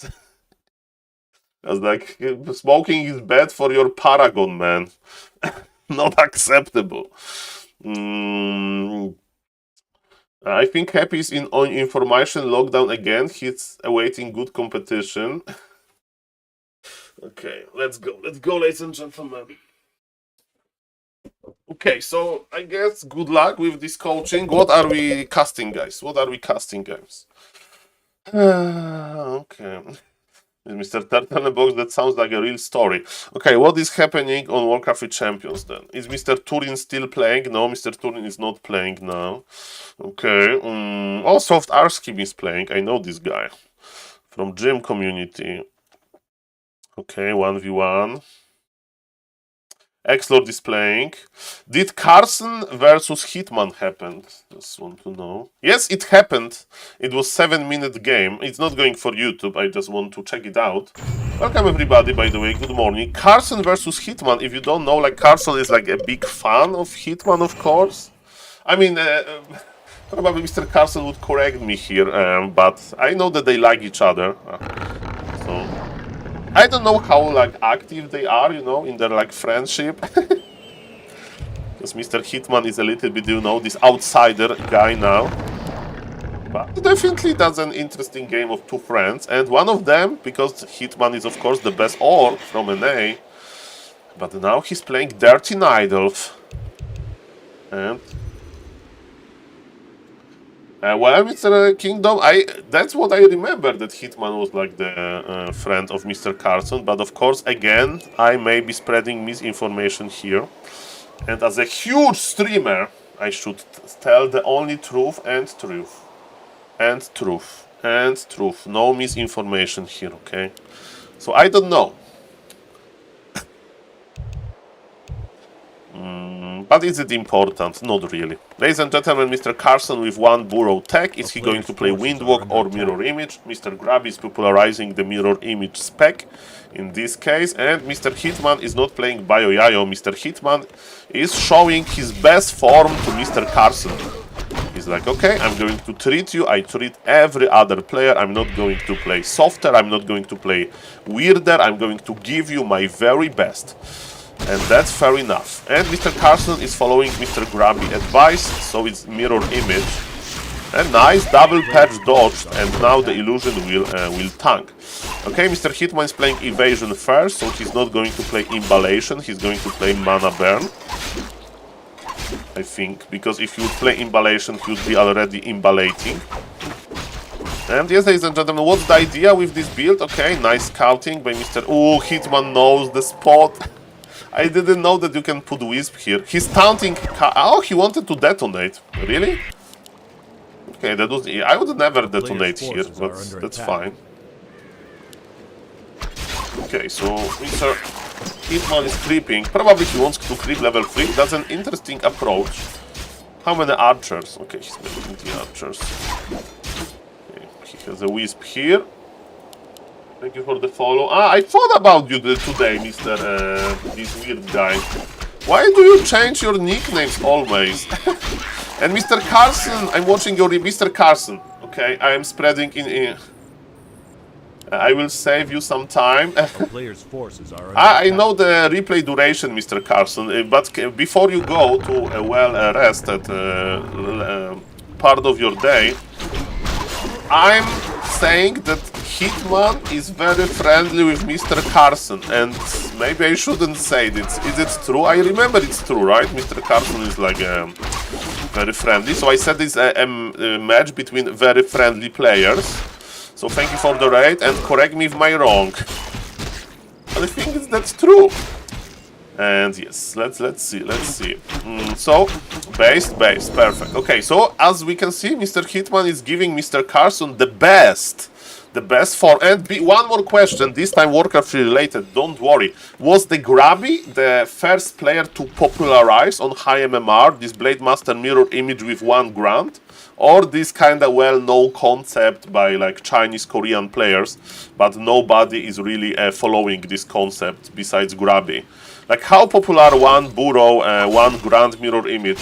I was like, smoking is bad for your paragon, man. Not acceptable. I think Happy is on information lockdown again. He's awaiting good competition. Okay, let's go. Let's go, ladies and gentlemen. Okay, so I guess good luck with this coaching. What are we casting, guys? What are we casting, guys? Okay. Mr. Turtle Box, that sounds like a real story. Okay, what is happening on Warcraft 3 Champions then? Is Mr. Turin still playing? No, Mr. Turin is not playing now. Okay. Oh, Soft Arskim is playing. I know this guy. From Gym Community. Okay, 1v1. X-Lord is playing. Did Carson versus Hitman happen? Just want to know. Yes, it happened. It was 7-minute game. It's not going for YouTube. I just want to check it out. Welcome everybody, by the way. Good morning. Carson versus Hitman. If you don't know, like Carson is like a big fan of Hitman, of course. I mean, probably Mr. Carson would correct me here, but I know that they like each other. So I don't know how like active they are, you know, in their like friendship. Because Mr. Hitman is a little bit, you know, this outsider guy now. But definitely that's an interesting game of two friends. And one of them, because Hitman is of course the best orc from NA. But now he's playing Dirty Nightolf. And well, Mr. Kingdom, that's what I remember, that Hitman was like the friend of Mr. Carson, but of course, again, I may be spreading misinformation here. And as a huge streamer, I should tell the only truth and truth. And truth. And truth. No misinformation here, okay? So I don't know. But is it important? Not really. Ladies and gentlemen, Mr. Carson with one burrow tech. Is he going to play Windwalk or Mirror Image? Mr. Grubby is popularizing the Mirror Image spec in this case. And Mr. Hitman is not playing Bayo-Yayo. Mr. Hitman is showing his best form to Mr. Carson. He's like, okay, I'm going to treat you. I treat every other player. I'm not going to play softer. I'm not going to play weirder. I'm going to give you my very best. And that's fair enough. And Mr. Carson is following Mr. Grubby advice, so it's mirror image. And nice double patch dodged, and now the illusion will tank. Okay, Mr. Hitman is playing evasion first, so he's not going to play imballation, he's going to play mana burn. I think, because if you would play imballation, he would be already imballating. And yes, ladies and gentlemen, what's the idea with this build? Okay, nice scouting by Mr. Oh, Hitman knows the spot. I didn't know that you can put Wisp here. He's taunting... Oh, he wanted to detonate. Really? Okay, that was... I would never detonate here, but that's fine. Okay, so Mr. Hitman is creeping. Probably he wants to creep level 3. That's an interesting approach. How many archers? Okay, he's making the archers. Okay, he has a Wisp here. Thank you for the follow. I thought about you today, Mr. This weird guy. Why do you change your nicknames always? And Mr. Carson, I'm watching your... Mr. Carson, okay, I am spreading in... I will save you some time. Player's forces are I know the replay duration, Mr. Carson, but before you go to a well-rested part of your day, I'm saying that Hitman is very friendly with Mr. Carson, and maybe I shouldn't say it. Is it true? I remember it's true, right? Mr. Carson is like very friendly, so I said it's a match between very friendly players. So thank you for the raid, and correct me if I'm wrong. But I think that's true. And yes, let's see. So, base, perfect. Okay, so as we can see, Mr. Hitman is giving Mr. Carson the best form. And one more question, this time Warcraft related, don't worry. Was the Grubby the first player to popularize on high MMR this Blade Master mirror image with 1 grand? Or this kind of well-known concept by like Chinese, Korean players, but nobody is really following this concept besides Grubby? Like, how popular 1 burrow, 1 grand mirror image?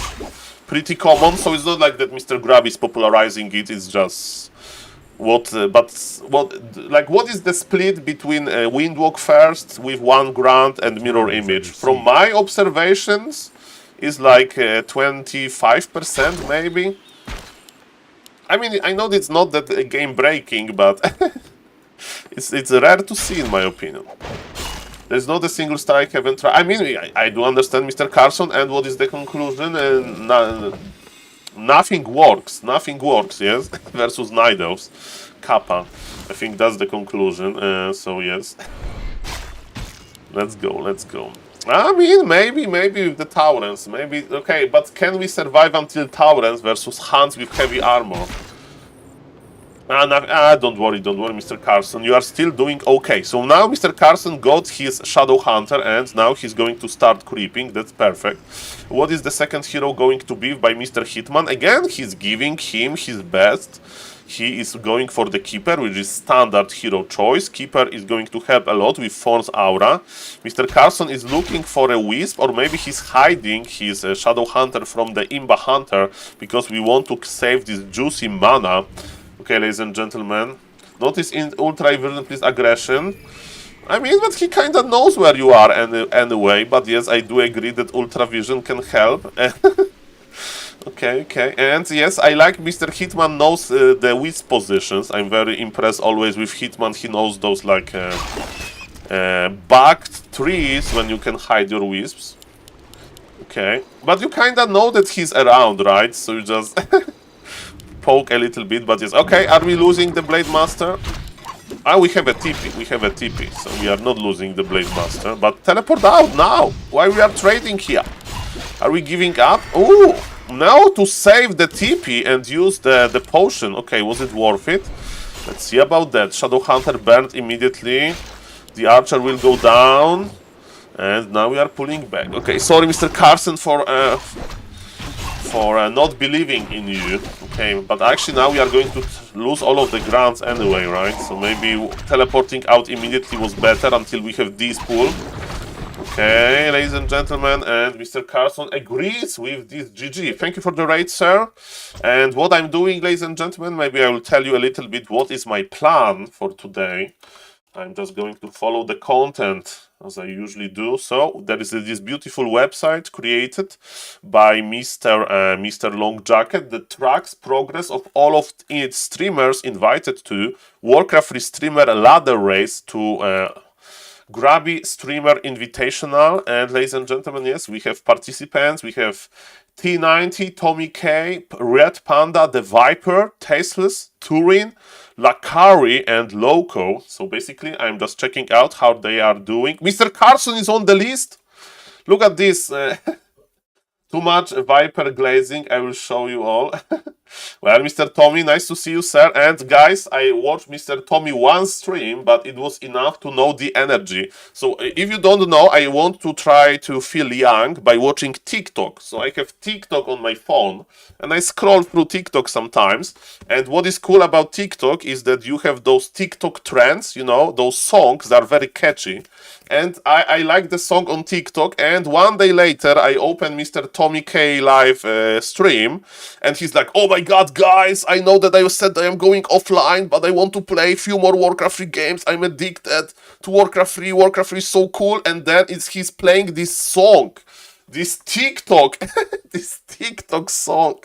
Pretty common, so it's not like that Mr. Grubby is popularizing it, it's just what is the split between Windwalk first with 1 grant and mirror image? From my observations, is like 25% maybe. I mean, I know it's not that game breaking, but it's rare to see in my opinion. There's not a single star I haven't tried. I mean, I do understand Mr. Carson, and what is the conclusion? Nothing works. Nothing works, yes? Versus Nidos. Kappa. I think that's the conclusion. So, yes. Let's go, let's go. I mean, maybe with the Taurens. Maybe, okay, but can we survive until Taurens versus Hunts with heavy armor? Don't worry, Mr. Carson. You are still doing okay. So now Mr. Carson got his Shadow Hunter, and now he's going to start creeping. That's perfect. What is the second hero going to be by Mr. Hitman? Again, he's giving him his best. He is going for the Keeper, which is standard hero choice. Keeper is going to help a lot with Thorn's Aura. Mr. Carson is looking for a Wisp, or maybe he's hiding his Shadow Hunter from the Imba Hunter, because we want to save this juicy mana. Okay, ladies and gentlemen. Notice in Ultra Vision, please, aggression. I mean, but he kind of knows where you are anyway. But yes, I do agree that Ultra Vision can help. Okay. And yes, I like Mr. Hitman knows the Wisp positions. I'm very impressed always with Hitman. He knows those like backed trees when you can hide your Wisps. Okay. But you kind of know that he's around, right? So you just... poke a little bit, but yes. Okay, are we losing the Blade Master? We have a TP, so we are not losing the Blade Master. But teleport out now! Why we are trading here? Are we giving up? Ooh! Now to save the TP and use the potion. Okay, was it worth it? Let's see about that. Shadow Hunter burned immediately. The Archer will go down. And now we are pulling back. Okay, sorry Mr. Carson for not believing in you. Okay, but actually now we are going to lose all of the grants anyway, right? So maybe teleporting out immediately was better until we have this pool. Okay, ladies and gentlemen, and Mr. Carson agrees with this GG. Thank you for the raid, sir. And what I'm doing, ladies and gentlemen, maybe I will tell you a little bit what is my plan for today. I'm just going to follow the content as I usually do. So there is this beautiful website created by Mr. Long Jacket that tracks progress of all of its streamers invited to Warcraft 3 streamer ladder race to Grubby streamer invitational. And ladies and gentlemen, yes, we have participants. We have T90, Tommy K, Red Panda, The Viper, Tasteless, Turin, Lakari, and Loco. So basically, I'm just checking out how they are doing. Mr. Carson is on the list. Look at this. Too much Viper glazing. I will show you all. Well, Mr. Tommy, nice to see you, sir. And guys, I watched Mr. Tommy one stream, but it was enough to know the energy. So if you don't know, I want to try to feel young by watching TikTok. So I have TikTok on my phone, and I scroll through TikTok sometimes. And what is cool about TikTok is that you have those TikTok trends, you know, those songs that are very catchy. And I like the song on TikTok, and one day later I open Mr. Tommy K live stream, and he's like, oh my god, guys, I know that I said I am going offline, but I want to play a few more Warcraft 3 games. I'm addicted to Warcraft 3. Warcraft 3 is so cool. And then he's playing this song, this TikTok, this TikTok song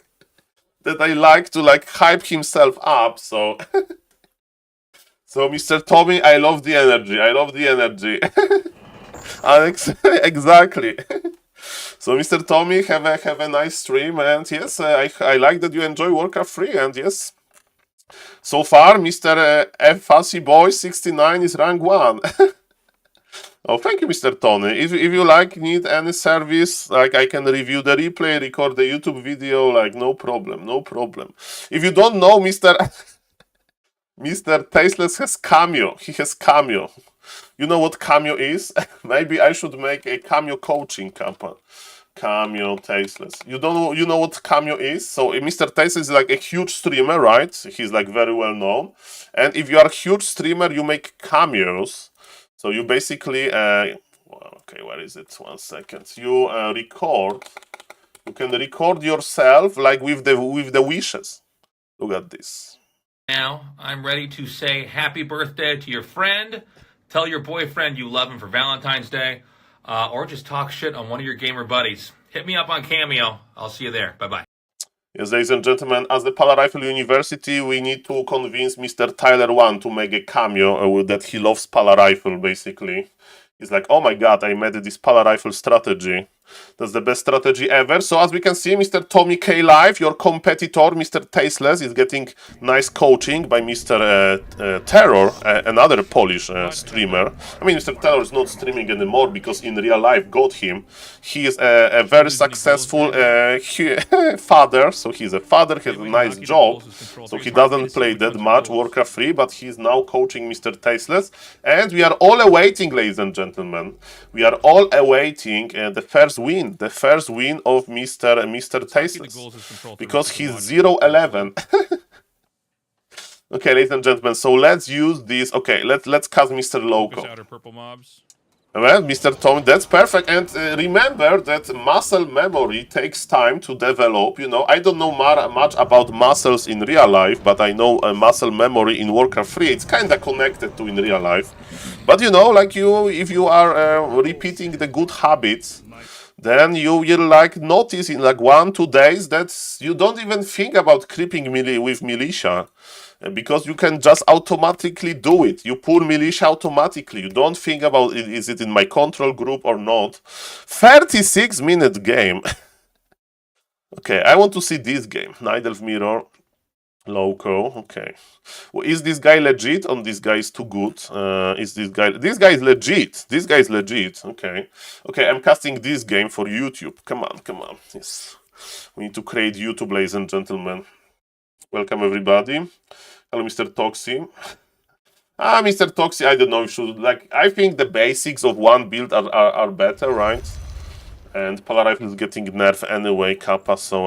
that I like to like hype himself up. So... So, Mr. Tommy, I love the energy. I love the energy. Alex, exactly. So, Mr. Tommy, have a nice stream, and yes, I like that you enjoy Warcraft 3, and yes. So far, Mr. F Fussy Boy 69 is rank 1. Oh, thank you, Mr. Tony. If you need any service, like I can review the replay, record the YouTube video, like no problem. If you don't know, Mr. Tasteless has Cameo. He has Cameo. You know what Cameo is? Maybe I should make a Cameo coaching company. Cameo Tasteless. You know what Cameo is? So Mr. Tasteless is like a huge streamer, right? He's like very well known. And if you are a huge streamer, you make cameos. So you basically okay, where is it? 1 second. You record. You can record yourself like with the wishes. Look at this. Now, I'm ready to say happy birthday to your friend, tell your boyfriend you love him for Valentine's Day, or just talk shit on one of your gamer buddies. Hit me up on Cameo. I'll see you there. Bye-bye. Yes, ladies and gentlemen, as the Pala Rifle University, we need to convince Mr. Tyler 1 to make a cameo that he loves Pala Rifle, basically. He's like, oh my god, I made this Pala Rifle strategy. That's the best strategy ever. So as we can see, Mr. Tommy K Live, your competitor, Mr. Tasteless, is getting nice coaching by Mr. Terror, another Polish streamer. I mean, Mr. Terror is not streaming anymore because in real life got him. He is a very successful father, so he's a father, has a nice job, so he doesn't play that much Warcraft 3, but he's now coaching Mr. Tasteless. And we are all awaiting, ladies and gentlemen, we are all awaiting the first win of Mr. Tasteless, because he's 0-11. Okay, ladies and gentlemen, so let's use this. Okay, let's cast Mr. Loco. Well, Mr. Tommy, that's perfect. And remember that muscle memory takes time to develop. You know, I don't know much about muscles in real life, but I know muscle memory in Warcraft 3. It's kind of connected to in real life. But you know, like if you are repeating the good habits, then you will like notice in like 1-2 days that you don't even think about creeping with militia, because you can just automatically do it. You pull militia automatically. You don't think about is it in my control group or not. 36-minute game. Okay, I want to see this game. Night Elf Mirror. Loco, okay. Well, is this guy legit? Or this guy is too good? Is this guy is legit. This guy is legit. Okay. Okay, I'm casting this game for YouTube. Come on. Yes. We need to create YouTube, ladies and gentlemen. Welcome everybody. Hello, Mr. Toxi. Mr. Toxi, I don't know if should like I think the basics of one build are better, right? And Pala Rifle is getting nerfed anyway, Kappa, so,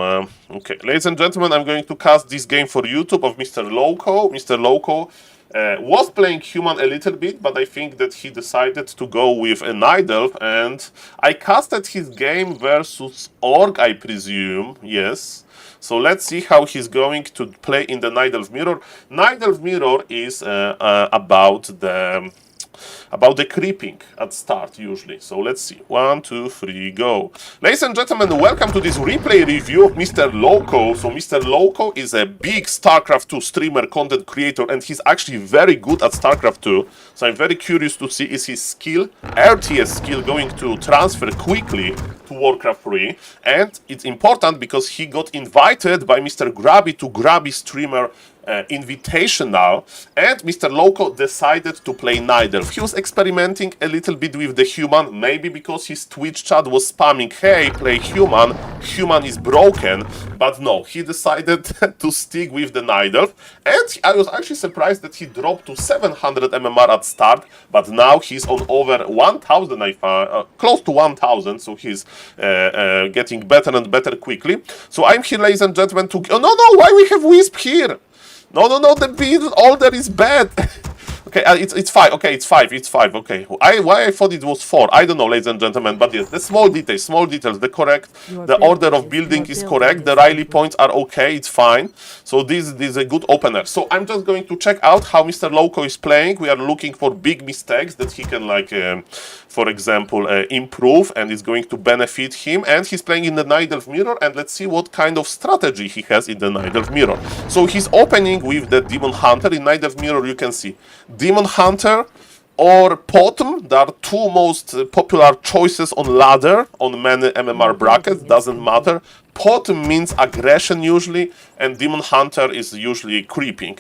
okay. Ladies and gentlemen, I'm going to cast this game for YouTube of Mr. Loco. Mr. Loco was playing human a little bit, but I think that he decided to go with a Night Elf, and I casted his game versus Orc, I presume, yes. So let's see how he's going to play in the Night Elf Mirror. Night Elf Mirror is about the creeping at start usually. So let's see. 1, 2, 3, go. Ladies and gentlemen, welcome to this replay review of Mr. Loco. So Mr. Loco is a big StarCraft 2 streamer, content creator, and he's actually very good at StarCraft 2. So I'm very curious to see is his skill, RTS skill, going to transfer quickly to Warcraft 3. And it's important because he got invited by Mr. Grubby to Grubby streamer Invitational, and Mr. Loco decided to play Night Elf. He was experimenting a little bit with the human, maybe because his Twitch chat was spamming, hey, play human is broken, but no, he decided to stick with the Night Elf, and I was actually surprised that he dropped to 700 MMR at start, but now he's on over 1000, I found, close to 1000, so he's getting better and better quickly. So I'm here, ladies and gentlemen, to... Oh, no, why we have Wisp here? No, the build order is bad. Okay, it's 5. Okay, it's 5. Okay, why I thought it was 4? I don't know, ladies and gentlemen. But yes, the small details. The order of building is correct. The rally points are okay. It's fine. So this is a good opener. So I'm just going to check out how Mr. Loco is playing. We are looking for big mistakes that he can, like, for example, improve, and it's going to benefit him. And he's playing in the Night Elf Mirror, and let's see what kind of strategy he has in the Night Elf Mirror. So he's opening with the Demon Hunter. In Night Elf Mirror, you can see Demon Hunter or Potom. There are two most popular choices on ladder, on many MMR brackets, doesn't matter. Potom means aggression usually, and Demon Hunter is usually creeping.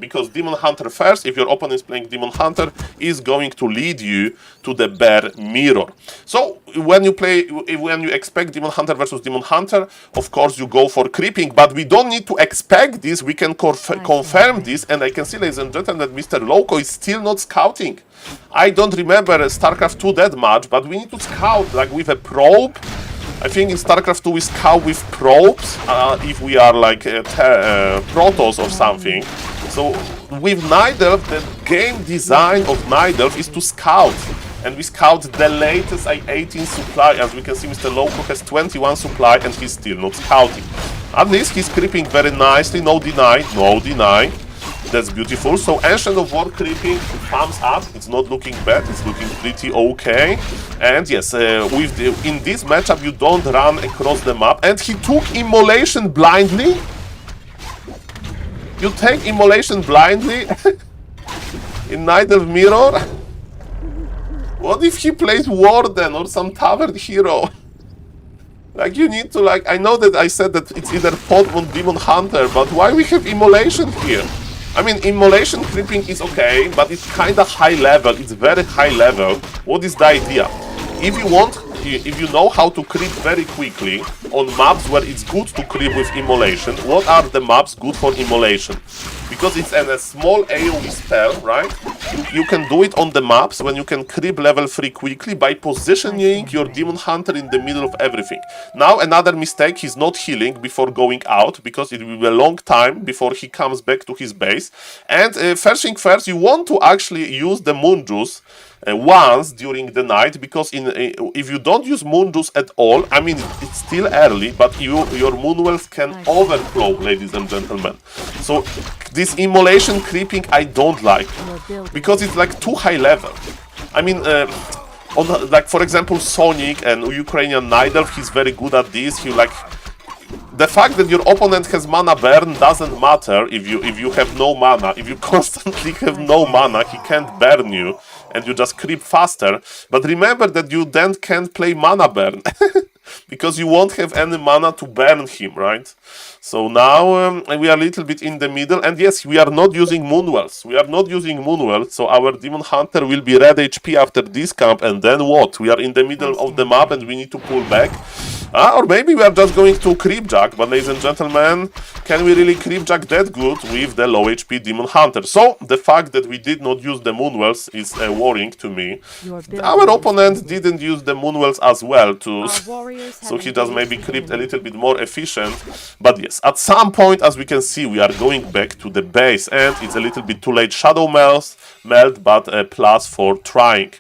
Because Demon Hunter first, if your opponent is playing Demon Hunter, is going to lead you to the Bear Mirror. So when you expect Demon Hunter versus Demon Hunter, of course you go for creeping, but we don't need to expect this, we can confirm this, and I can see, ladies and gentlemen, that Mr. Loco is still not scouting. I don't remember StarCraft 2 that much, but we need to scout, like with a probe. I think in StarCraft 2 we scout with probes, if we are like Protoss or something. So with Night Elf, the game design of Night Elf is to scout. And we scout the latest 18 supply. As we can see, Mr. Loco has 21 supply and he's still not scouting. At least he's creeping very nicely, no deny. That's beautiful. So Ancient of War creeping, thumbs up. It's not looking bad. It's looking pretty okay. And yes, in this matchup, you don't run across the map. And he took Immolation blindly. You take Immolation blindly in Night of Mirror. What if he plays Warden or some Tavern Hero? Like, you need to, like, I know that I said that it's either Pod or Demon Hunter, but why we have Immolation here? I mean, Immolation creeping is okay, but it's kinda high level, it's very high level. What is the idea? If you know how to creep very quickly on maps where it's good to creep with Immolation, what are the maps good for Immolation? Because it's a small AoE spell, right? You can do it on the maps when you can creep level 3 quickly by positioning your Demon Hunter in the middle of everything. Now, another mistake, he's not healing before going out, because it will be a long time before he comes back to his base. And first thing first, you want to actually use the Moon Juice once during the night, because if you don't use Moon Juice at all, I mean, it's still early, but your Moon Wells can overflow, ladies and gentlemen. So this Immolation creeping I don't like, because it's like too high level. I mean, like for example Sonic and Ukrainian Nidelf, he's very good at this. The fact that your opponent has mana burn doesn't matter if you have no mana. If you constantly have no mana, he can't burn you, and you just creep faster. But remember that you then can't play mana burn, because you won't have any mana to burn him, right? So now we are a little bit in the middle, and yes, we are not using Moonwells. We are not using Moonwells, so our Demon Hunter will be red HP after this camp, and then what? We are in the middle of the map and we need to pull back. Or maybe we are just going to creepjack, but ladies and gentlemen, can we really creepjack that good with the low HP Demon Hunter? So, the fact that we did not use the Moonwells is worrying to me. Our opponent didn't use the Moonwells as well, so he just maybe creeped a little bit more efficient. But yes, at some point, as we can see, we are going back to the base, and it's a little bit too late. Shadow melt, but a plus for trying.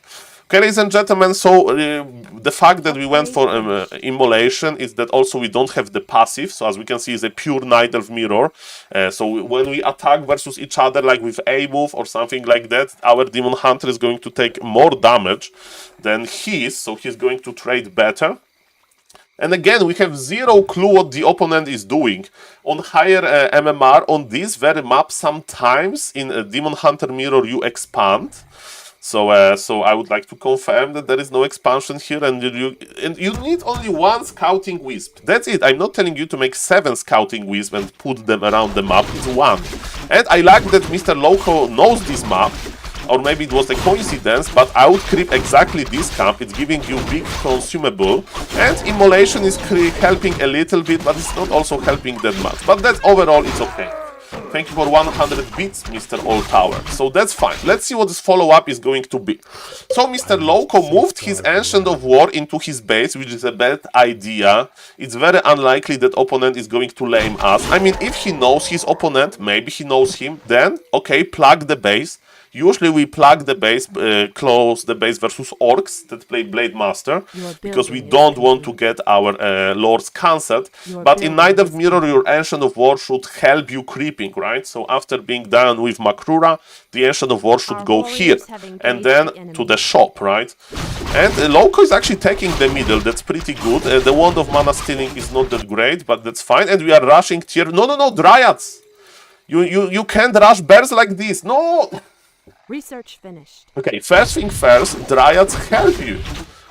Okay, ladies and gentlemen, so the fact that we went for Immolation is that also we don't have the passive. So as we can see, it's a pure Night of Mirror. So when we attack versus each other, like with A move or something like that, our Demon Hunter is going to take more damage than his, so he's going to trade better. And again, we have zero clue what the opponent is doing. On higher MMR, on this very map, sometimes in Demon Hunter Mirror you expand. So I would like to confirm that there is no expansion here, and you need only one Scouting Wisp. That's it. I'm not telling you to make 7 Scouting Wisp and put them around the map. It's 1. And I like that Mr. Loco knows this map, or maybe it was a coincidence, but I would creep exactly this camp. It's giving you big consumable, and Immolation is helping a little bit, but it's not also helping that much. But that overall, it's okay. Thank you for 100 bits, Mr. Old Tower. So that's fine. Let's see what this follow-up is going to be. So Mr. Loco moved his Ancient of War into his base, which is a bad idea. It's very unlikely that opponent is going to lame us. I mean, if he knows his opponent, maybe he knows him, then, okay, plug the base. Usually we plug the base, close the base versus orcs that play Blade Master, because we don't want to get our lords cancelled. But in Night of Mirror, your Ancient of War should help you creeping, right? So after being done with Makrura, the Ancient of War should go here, and then to the shop, right? And Loco is actually taking the middle, that's pretty good. The Wand of Mana Stealing is not that great, but that's fine. And we are rushing tier... No, Dryads! You can't rush bears like this, no! Research finished. Okay, first thing first, Dryads help you.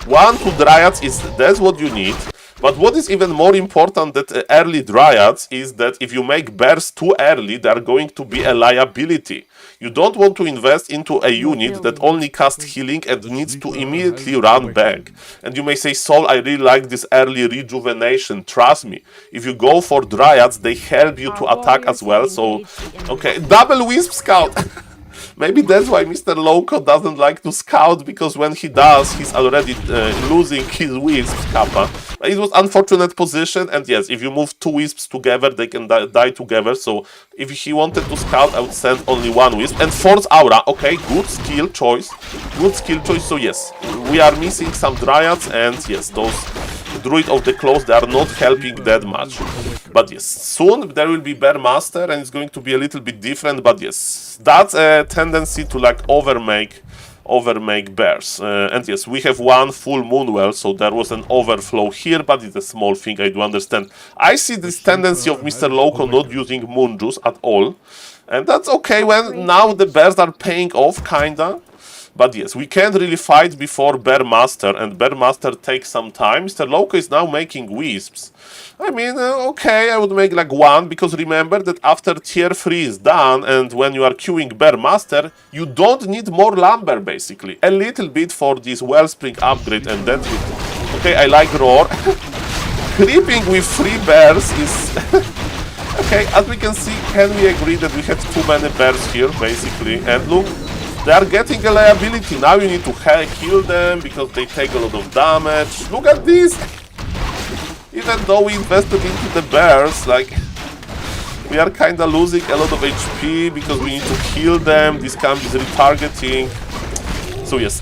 2 Dryads that's what you need. But what is even more important than early Dryads is that if you make bears too early, they are going to be a liability. You don't want to invest into a unit that only casts healing and needs to immediately run back. And you may say, Saul, I really like this early rejuvenation. Trust me, if you go for Dryads, they help you to attack as well. So, okay, double Wisp Scout. Maybe that's why Mr. Loco doesn't like to scout, because when he does, he's already losing his Wisp Kappa. It was unfortunate position, and yes, if you move 2 Wisps together, they can die together. So if he wanted to scout, I would send only 1 Wisp. And Force Aura, okay, good skill choice. Good skill choice, so yes, we are missing some Dryads, and yes, those Druid of the Close, they are not helping that much. But yes, soon there will be Bear Master and it's going to be a little bit different, but yes, that's a tendency to like overmake bears. And yes, we have one full Moonwell, so there was an overflow here, but it's a small thing, I do understand. I see this tendency of Mr. Loco not using Moon Juice at all, and that's okay when now the bears are paying off, kinda. But yes, we can't really fight before Bear Master, and Bear Master takes some time. Mr. Loco is now making Wisps. I mean, okay, I would make like one, because remember that after tier 3 is done, and when you are queuing Bear Master, you don't need more lumber, basically. A little bit for this Wellspring upgrade, and that's it. Okay, I like Roar. Creeping with 3 bears is... okay, as we can see, can we agree that we have too many bears here, basically? And look, they are getting a liability. Now you need to kill them because they take a lot of damage. Look at this! Even though we invested into the bears, like, we are kinda losing a lot of HP because we need to kill them. This camp is retargeting. So yes,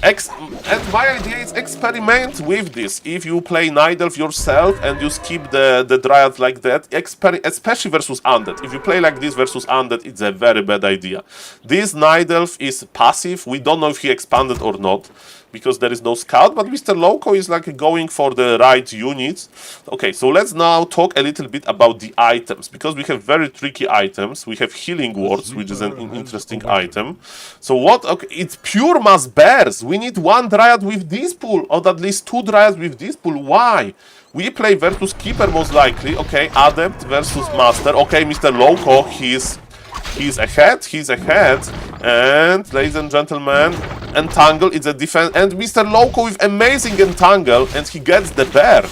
and my idea is experiment with this. If you play Night Elf yourself and you skip the Dryad like that, especially versus Undead. If you play like this versus Undead, it's a very bad idea. This Night Elf is passive. We don't know if he expanded or not, because there is no scout, but Mr. Loco is like going for the right units. Okay, so let's now talk a little bit about the items, because we have very tricky items. We have Healing Wards, which is an interesting item. So what? Okay, it's pure mass bears. We need 1 Dryad with this pool, or at least 2 Dryads with this pool. Why? We play versus Keeper most likely. Okay, Adept versus Master. Okay, Mr. Loco, he's ahead, and ladies and gentlemen, Entangle is a defense, and Mr. Loco with amazing Entangle, and he gets the bear.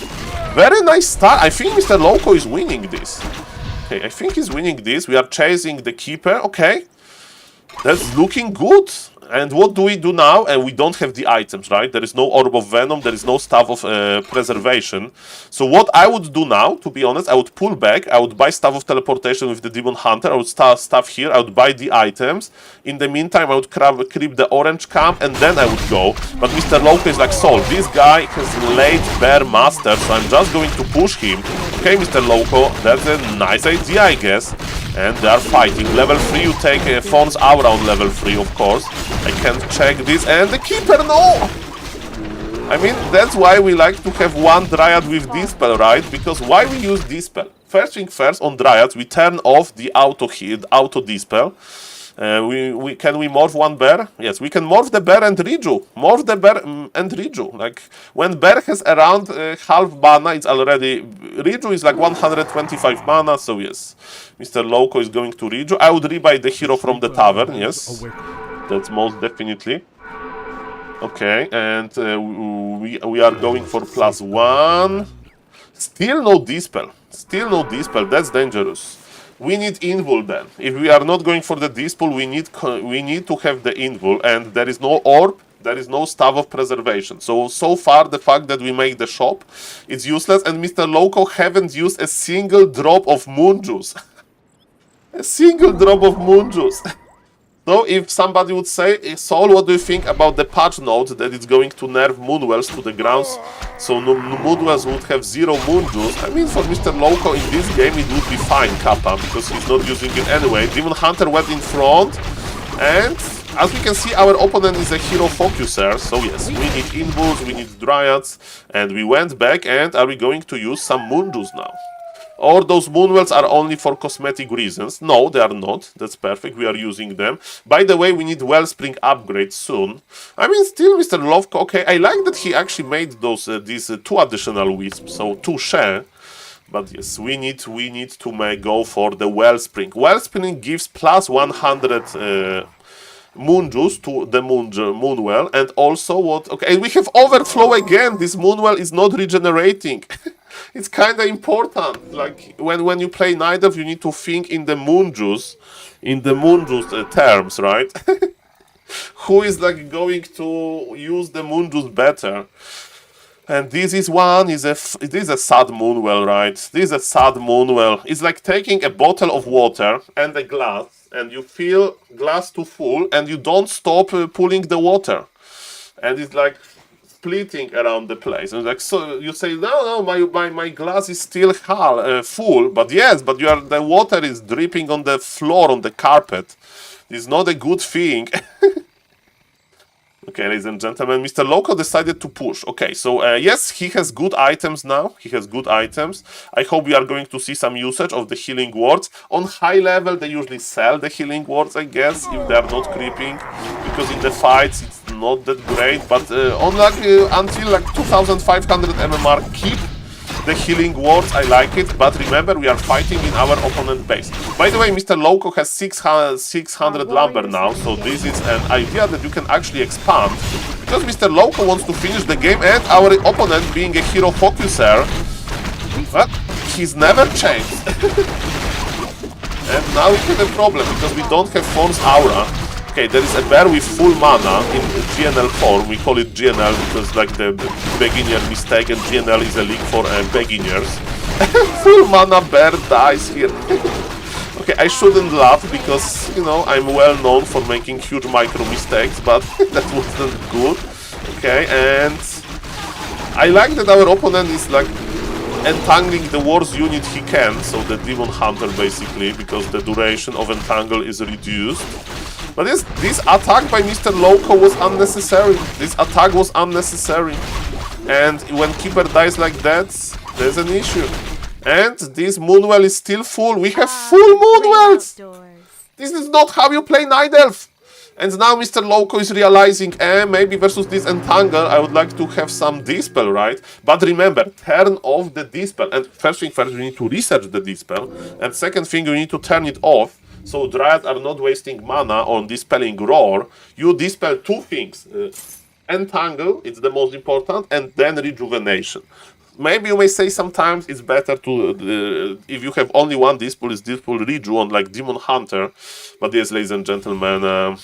Very nice start. I think Mr. Loco is winning this. Okay, I think he's winning this. We are chasing the Keeper. Okay, that's looking good. And what do we do now? And we don't have the items, right? There is no Orb of Venom, there is no Staff of Preservation. So what I would do now, to be honest, I would pull back, I would buy Staff of Teleportation with the Demon Hunter, I would stuff here, I would buy the items. In the meantime, I would creep the orange camp, and then I would go. But Mr. Loco is like, Saul, this guy has late Bear Master, so I'm just going to push him. Okay, Mr. Loco, that's a nice idea, I guess. And they are fighting. Level 3, you take Fawn's Aura on level 3, of course. I can't check this, and the Keeper, no! I mean, that's why we like to have 1 Dryad with Dispel, right? Because why we use Dispel? First thing first, on Dryads, we turn off the auto Dispel. Can we morph 1 bear? Yes, we can morph the bear and reju. Morph the bear and reju. Like, when bear has around half mana, it's already... Reju is like 125 mana, so yes. Mr. Loco is going to reju. I would rebuy the hero from the tavern, yes. That's most definitely. Okay, and we are going for +1. Still no Dispel. Still no Dispel. That's dangerous. We need Invul then. If we are not going for the Dispel, we need to have the Invul, and there is no Orb, there is no Staff of Preservation. So far, the fact that we make the shop is useless, and Mr. Loco haven't used a single drop of Moon Juice. A single drop of Moon Juice. So if somebody would say, Saul, what do you think about the patch note that it's going to nerf Moonwells to the grounds, so Moonwells would have 0 Moon Juice? I mean, for Mr. Loco in this game it would be fine, Kappa, because he's not using it anyway. Demon Hunter went in front, and as we can see, our opponent is a hero focuser, so yes, we need Invulls, we need Dryads, and we went back, and are we going to use some Moon Juice now? Or those Moonwells are only for cosmetic reasons? No, they are not. That's perfect. We are using them. By the way, we need Wellspring upgrade soon. I mean, still, Mr. Lovko, okay, I like that he actually made those these 2 additional Wisps, so 2 share. But yes, we need to go for the Wellspring. Wellspring gives +100 Moon Juice to the Moonwell, and also what... Okay, and we have Overflow again. This Moonwell is not regenerating. It's kind of important. Like when you play Night Elf, you need to think in the Moon Juice, terms, right? Who is like going to use the Moon Juice better? And this is it is a sad Moonwell, right? This is a sad Moonwell. It's like taking a bottle of water and a glass, and you fill glass to full, and you don't stop pulling the water. And it's like splitting around the place. And like, so you say, no, my glass is still full. But yes, but the water is dripping on the floor, on the carpet. It's not a good thing. Okay, ladies and gentlemen, Mr. Loco decided to push. Okay, so yes, he has good items now. He has good items. I hope we are going to see some usage of the healing wards. On high level, they usually sell the healing wards, I guess, if they are not creeping. Because in the fights, it's not that great. But on until like 2500 MMR, keep the healing wards, I like it, but remember, we are fighting in our opponent base. By the way, Mr. Loco has 600 lumber now, so this is an idea that you can actually expand. Because Mr. Loco wants to finish the game, and our opponent, being a hero focuser, well, he's never changed. And now we have a problem, because we don't have Force Aura. Okay, there is a bear with full mana in GNL form. We call it GNL because like the beginner mistake, and GNL is a league for beginners. Full mana bear dies here. Okay, I shouldn't laugh because, you know, I'm well known for making huge micro mistakes, but that wasn't good. Okay, and I like that our opponent is like entangling the worst unit he can, so the Demon Hunter basically, because the duration of entangle is reduced. But this attack by Mr. Loco was unnecessary. This attack was unnecessary. And when Keeper dies like that, there's an issue. And this Moonwell is still full. We have full Moonwells! This is not how you play Night Elf! And now Mr. Loco is realizing, maybe versus this Entangle, I would like to have some Dispel, right? But remember, turn off the Dispel. And first thing first, you need to research the Dispel. And second thing, you need to turn it off. So Dryads are not wasting mana on dispelling Roar. You dispel two things. Entangle, it's the most important, and then Rejuvenation. Maybe you may say sometimes it's better to, if you have only one Dispel, is Dispel Reju on like Demon Hunter. But yes, ladies and gentlemen,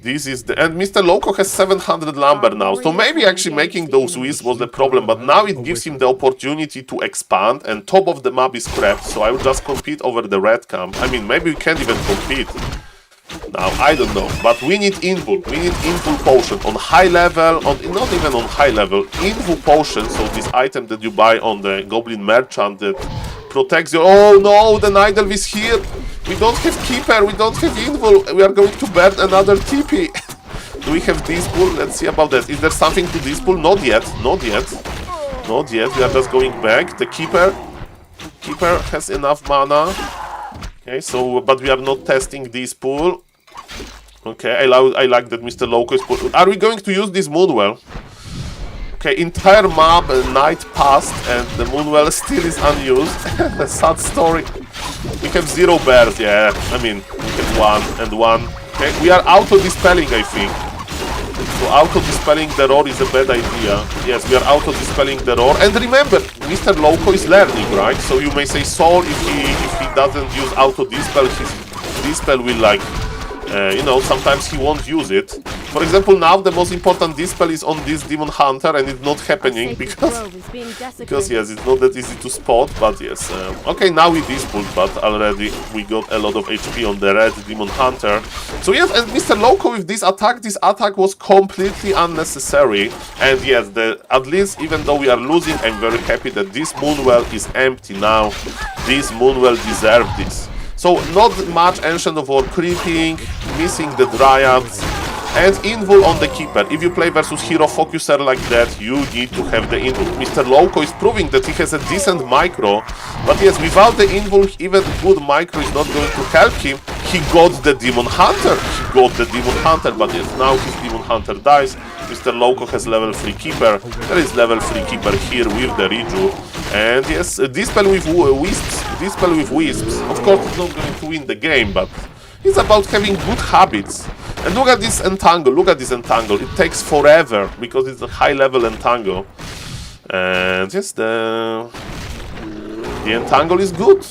this is the... And Mr. Loco has 700 lumber now, so maybe actually making those wisps was the problem, but now it gives him the opportunity to expand, and top of the map is crap, so I will just compete over the red camp. I mean, maybe we can't even compete. Now, I don't know, but we need Invul. We need Invul Potion on high level, not even on high level, Invul Potion, so this item that you buy on the Goblin Merchant that protects you. Oh no, the Night Elf is here! We don't have Keeper, we don't have Invul, we are going to burn another TP. Do we have Dispel? Let's see about that. Is there something to Dispel? Not yet, not yet. Not yet, we are just going back. The Keeper has enough mana. Okay, so, but we are not testing Dispel. Okay, I like that Mr. Loco is put. Are we going to use this Moonwell? Okay, entire map, night passed, and the Moonwell still is unused. A sad story. We have 0 bears, yeah. I mean, we have 1 and 1. Okay, we are auto-dispelling, I think. So auto-dispelling the roar is a bad idea. Yes, we are auto-dispelling the roar. And remember, Mr. Loco is learning, right? So you may say, Saul, if he doesn't use auto-dispel, his dispel will like... you know, sometimes he won't use it. For example, now the most important dispel is on this Demon Hunter, and it's not happening because yes, it's not that easy to spot. But yes, okay, now we dispelled, but already we got a lot of HP on the red Demon Hunter. So yes, and Mr. Loco with this attack was completely unnecessary. And yes, at least even though we are losing, I'm very happy that this Moonwell is empty now. This Moonwell deserved this. So not much Ancient of War creeping, missing the Dryads, and Invul on the Keeper. If you play versus Hero Focuser like that, you need to have the Invul. Mr. Loco is proving that he has a decent micro, but yes, without the Invul, even good micro is not going to help him. He got the Demon Hunter. But yes, now his Demon Hunter dies. Mr. Loco has level 3 Keeper. There is level 3 Keeper here with the Reju. And yes, Dispel with Wisps. Of course, it's not going to win the game, but it's about having good habits. And look at this Entangle. It takes forever because it's a high-level Entangle. And yes, the Entangle is good.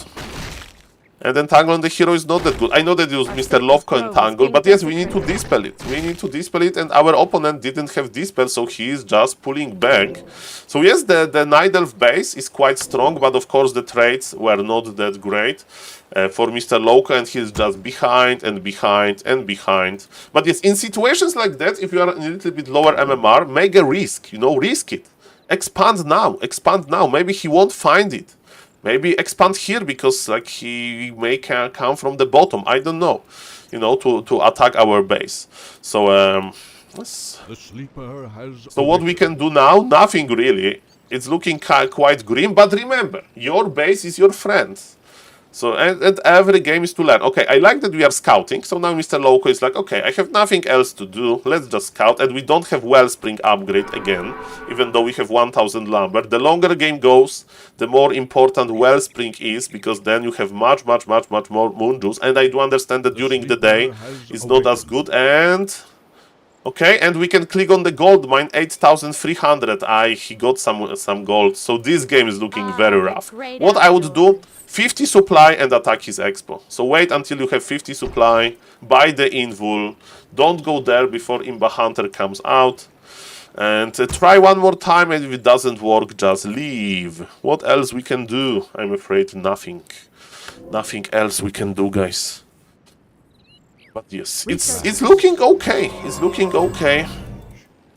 And Entangle on the hero is not that good. I know that it was Mr. Lovko Entangle, but yes, we need to dispel it. We need to dispel it, and our opponent didn't have dispel, so he is just pulling back. So yes, the Night Elf base is quite strong, but of course the trades were not that great for Mr. Lovko, and he's just behind and behind and behind. But yes, in situations like that, if you are a little bit lower MMR, make a risk, you know, risk it. Expand now, maybe he won't find it. Maybe expand here because like he may come from the bottom. I don't know, you know, to attack our base. So so what we can do now? Nothing really. It's looking quite grim. But remember, your base is your friend. So and every game is to learn. Okay, I like that we are scouting. So now Mr. Loco is like, okay, I have nothing else to do. Let's just scout. And we don't have Wellspring upgrade again, even though we have 1000 lumber. The longer the game goes, the more important Wellspring is, because then you have much more moon juice. And I do understand that during the day it's not as good. And okay, and we can click on the gold mine, 8,300. He got some gold. So this game is looking very rough. What I would do, 50 supply and attack his expo. So wait until you have 50 supply, buy the invul, don't go there before Imba Hunter comes out. And try one more time, and if it doesn't work, just leave. What else we can do? I'm afraid nothing. Nothing else we can do, guys. But yes, it's looking okay. It's looking okay.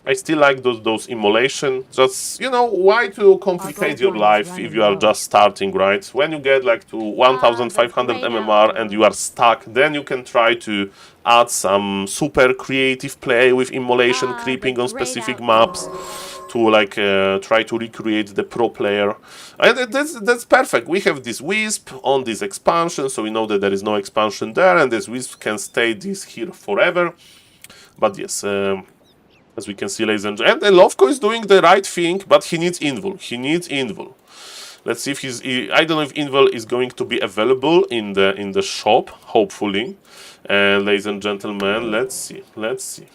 I still like those immolation. Just, you know, why to complicate your life if you are just starting, right? When you get like to 1500 MMR and you are stuck, then you can try to add some super creative play with immolation creeping on specific maps to like try to recreate the pro player. And that's perfect. We have this Wisp on this expansion, so we know that there is no expansion there, and this Wisp can stay this here forever. But yes, as we can see, ladies and gentlemen, and Lovko is doing the right thing, but he needs invul. He needs invul. Let's see if I don't know if invul is going to be available in the shop. Hopefully, ladies and gentlemen, let's see. Let's see.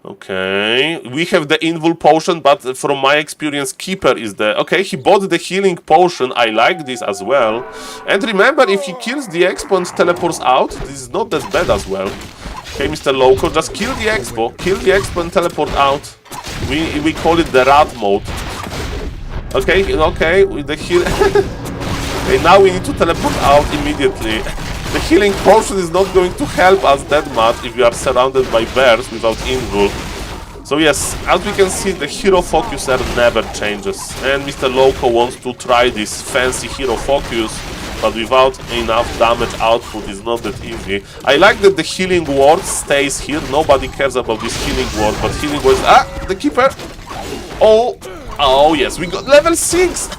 Okay, we have the invul potion, but from my experience, Keeper is the... Okay, he bought the healing potion. I like this as well. And remember, if he kills the expo and teleports out, this is not that bad as well. Okay, Mr. Loco, just kill the expo and teleport out. We call it the rat mode. Okay, with the heal. Okay, now we need to teleport out immediately. The healing potion is not going to help us that much if we are surrounded by bears without invul. So yes, as we can see, the hero focuser never changes. And Mr. Loco wants to try this fancy hero focus, but without enough damage output is not that easy. I like that the healing ward stays here. Nobody cares about this healing ward, but healing ward is... the Keeper! Oh yes, we got level 6!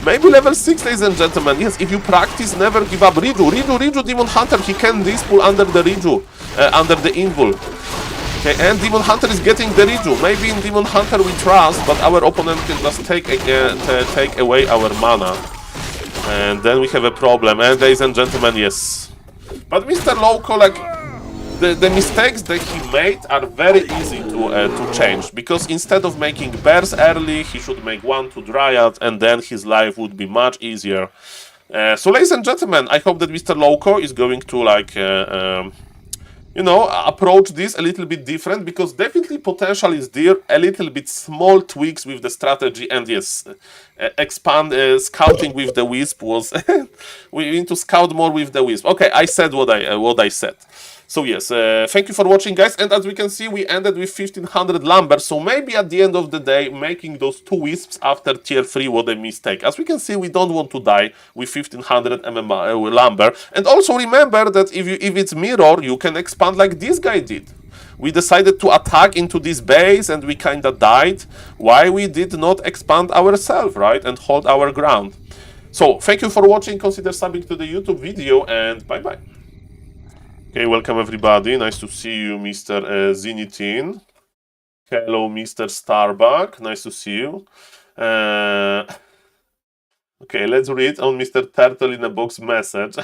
Maybe level 6, ladies and gentlemen. Yes, if you practice, never give up. Riju, Demon Hunter, he can dispull under the Riju, under the invul. Okay, and Demon Hunter is getting the Riju. Maybe in Demon Hunter we trust, but our opponent can just take away our mana. And then we have a problem. And ladies and gentlemen, yes. But Mr. Loco, like, the mistakes that he made are very easy to change. Because instead of making bears early, he should make 1-2 Dryad, and then his life would be much easier. So ladies and gentlemen, I hope that Mr. Loco is going to, like, you know, approach this a little bit different, because definitely potential is there, a little bit small tweaks with the strategy, and yes, scouting with the Wisp was... we need to scout more with the Wisp. Okay, I said what I said. So yes, thank you for watching, guys, and as we can see, we ended with 1500 lumber, so maybe at the end of the day, making those 2 Wisps after tier 3 was a mistake. As we can see, we don't want to die with 1500 lumber, and also remember that if it's mirror, you can expand like this guy did. We decided to attack into this base, and we kinda died. Why we did not expand ourselves, right, and hold our ground? So, thank you for watching, consider subbing to the YouTube video, and bye-bye. Okay, welcome everybody. Nice to see you, Mr. Zinitin. Hello, Mr. Starbuck. Nice to see you. Okay, let's read on Mr. Turtle in a Box message.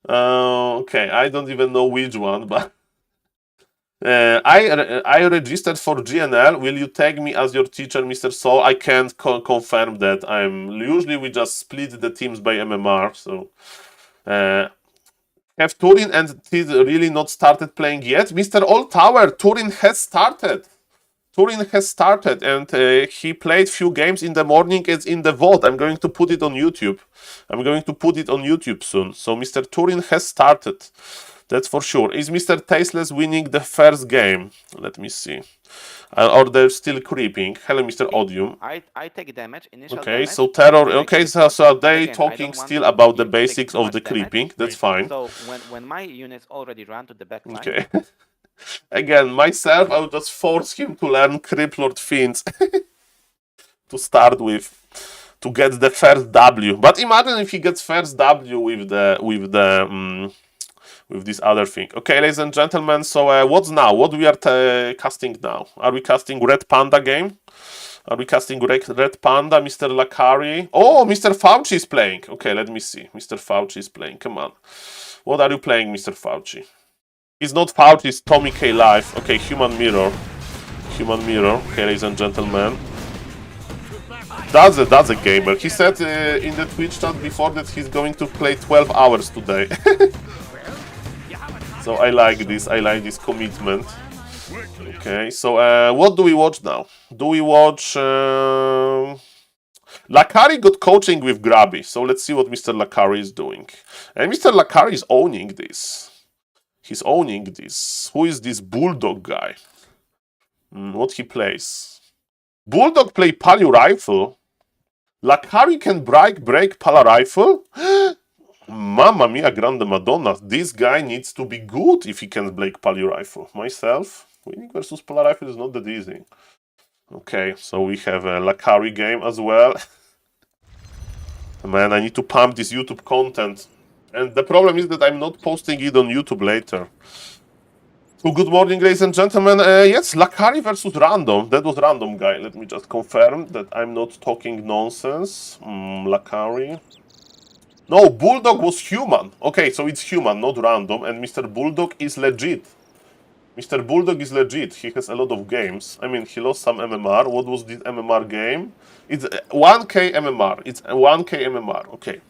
Okay, I don't even know which one, but I registered for GNL. Will you tag me as your teacher, Mr. Saul? I can't confirm that. Usually we just split the teams by MMR. So have Turin and Tid really not started playing yet? Mr. Old Tower, Turin has started. Turin has started, and he played few games in the morning. It's in the VOD. I'm going to put it on YouTube. I'm going to put it on YouTube soon. So Mr. Turin has started. That's for sure. Is Mr. Tasteless winning the first game? Let me see. Or they're still creeping. Hello, Mr. Odium. I take damage, initial Okay, damage. so terror. Okay, so are they Again, I talking don't want still about the you to take basics too of much the damage. creeping? That's fine. So when my units already run to the back line, Okay. Again, myself, I would just force him to learn Criplord Fiends to start with, to get the first W. But imagine if he gets first W with this other thing. Okay, ladies and gentlemen, so what's now? What we are casting now? Are we casting Red Panda game? Are we casting Red Panda, Mr. Lakari? Oh, Mr. Fauci is playing. Okay, let me see. Mr. Fauci is playing. Come on. What are you playing, Mr. Fauci? It's not Fauci, it's Tommy K Live. Okay, Human Mirror. Human Mirror. Okay, ladies and gentlemen. That's a gamer. He said in the Twitch chat before that he's going to play 12 hours today. So I like this commitment. Okay, so what do we watch now? Do we watch... Lakari got coaching with Grubby, so let's see what Mr. Lakari is doing. And Mr. Lakari is owning this. He's owning this. Who is this Bulldog guy? What he plays? Bulldog play Palio Rifle. Lakari can break Pala Rifle? Mamma mia, Grande Madonna. This guy needs to be good if he can break Palio Rifle. Myself, winning versus Pala Rifle is not that easy. Okay, so we have a Lakari game as well. Man, I need to pump this YouTube content. And the problem is that I'm not posting it on YouTube later. So good morning, ladies and gentlemen. Yes, Lakari versus Random. That was Random guy. Let me just confirm that I'm not talking nonsense. Lakari. No, Bulldog was human. Okay, so it's human, not random. And Mr. Bulldog is legit. Mr. Bulldog is legit. He has a lot of games. I mean, he lost some MMR. What was this MMR game? It's 1K MMR. It's 1K MMR. Okay.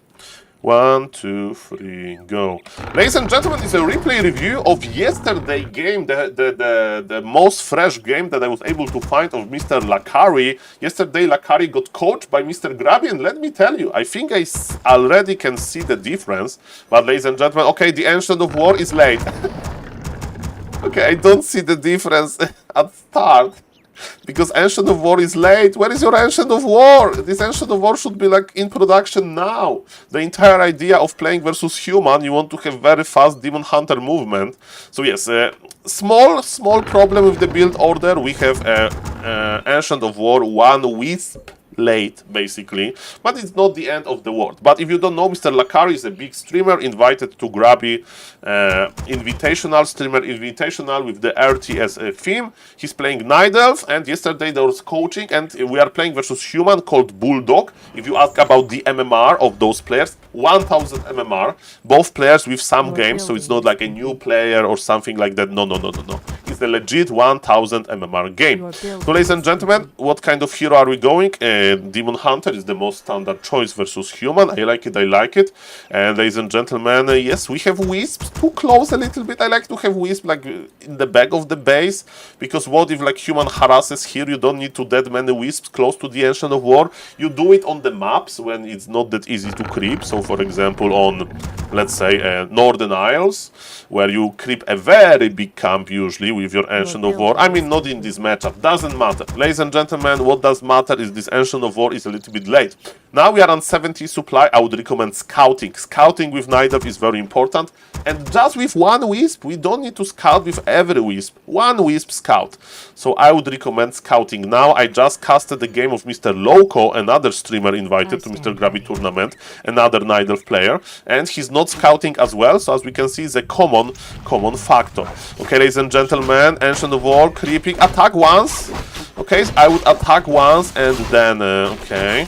1, 2, 3, go. Ladies and gentlemen, it's a replay review of yesterday game, the most fresh game that I was able to find of Mr. Lakari. Yesterday, Lakari got coached by Mr. Grubby, and let me tell you, I think I already can see the difference. But ladies and gentlemen, okay, the Ancient of War is late. Okay, I don't see the difference at start. Because Ancient of War is late. Where is your Ancient of War? This Ancient of War should be like in production now. The entire idea of playing versus human, you want to have very fast Demon Hunter movement. So yes, small problem with the build order. We have Ancient of War 1 Wisp late, basically, but it's not the end of the world. But if you don't know, Mr. Lakari is a big streamer invited to Grubby Invitational, streamer Invitational with the RTS theme. He's playing Night Elf, and yesterday there was coaching, and we are playing versus human called Bulldog. If you ask about the MMR of those players, 1000 MMR, both players with some games, so it's not like a new player or something like that. No. It's a legit 1000 MMR game. So ladies and gentlemen, what kind of hero are we going? Demon Hunter is the most standard choice versus human. I like it. And ladies and gentlemen, yes, we have Wisps. Too close a little bit. I like to have Wisp like in the back of the base, because what if like human harasses here? You don't need to that many Wisps close to the Ancient of War. You do it on the maps when it's not that easy to creep. So for example on, let's say, Northern Isles, where you creep a very big camp usually with your Ancient of War. I mean, not in this matchup. Doesn't matter. Ladies and gentlemen, what does matter is this Ancient of War is a little bit late. Now we are on 70 supply. I would recommend scouting. Scouting with Night Elf is very important. And just with one Wisp, we don't need to scout with every Wisp. One Wisp scout. So I would recommend scouting now. I just casted the game of Mr. Loco, another streamer invited to Mr. Grubby tournament, another Night Elf player. And he's not scouting as well. So as we can see, it's a common factor. Okay, ladies and gentlemen, Ancient of War, creeping, attack once. Okay, so I would attack once and then, okay,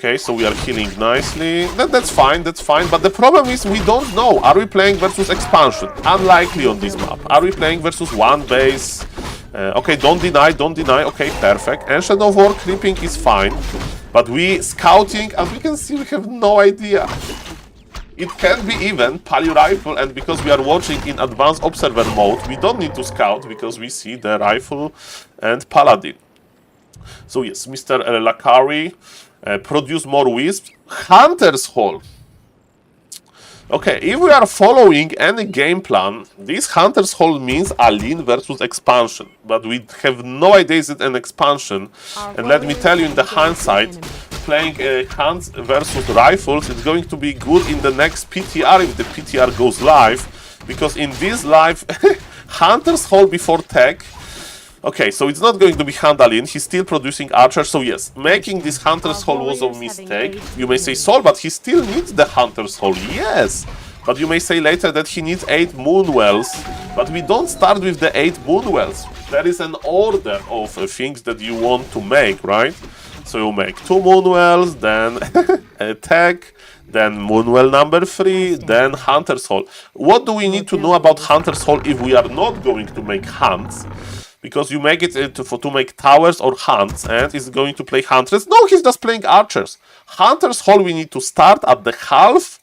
Okay, so we are healing nicely. That's fine, that's fine. But the problem is we don't know. Are we playing versus expansion? Unlikely on this map. Are we playing versus one base? Okay, don't deny, don't deny. Okay, perfect. Ancient of War creeping is fine. But we scouting, as we can see, we have no idea. It can be even Pali Rifle, and because we are watching in Advanced Observer mode, we don't need to scout because we see the Rifle and Paladin. So yes, Mr. Lakari, produce more wisps. Hunter's Hall. Okay, if we are following any game plan, this Hunter's Hall means Aline versus expansion. But we have no idea is it an expansion. And let me tell you, in the hindsight, playing Hunts versus Rifles is going to be good in the next PTR if the PTR goes live. Because in this live, Hunter's Hall before tech. Okay, so it's not going to be Handalin, he's still producing archers, so yes, making this Hunter's Hall was a mistake. You may say, Saul, but he still needs the Hunter's Hall, yes! But you may say later that he needs 8 moon wells, but we don't start with the 8 moon wells. There is an order of things that you want to make, right? So you make 2 moon wells, then tech, then Moonwell number 3, then Hunter's Hall. What do we need to know about Hunter's Hall if we are not going to make hunts? Because you make it to make towers or hunts, and is going to play hunters. No, he's just playing archers. Hunter's Hall we need to start at the half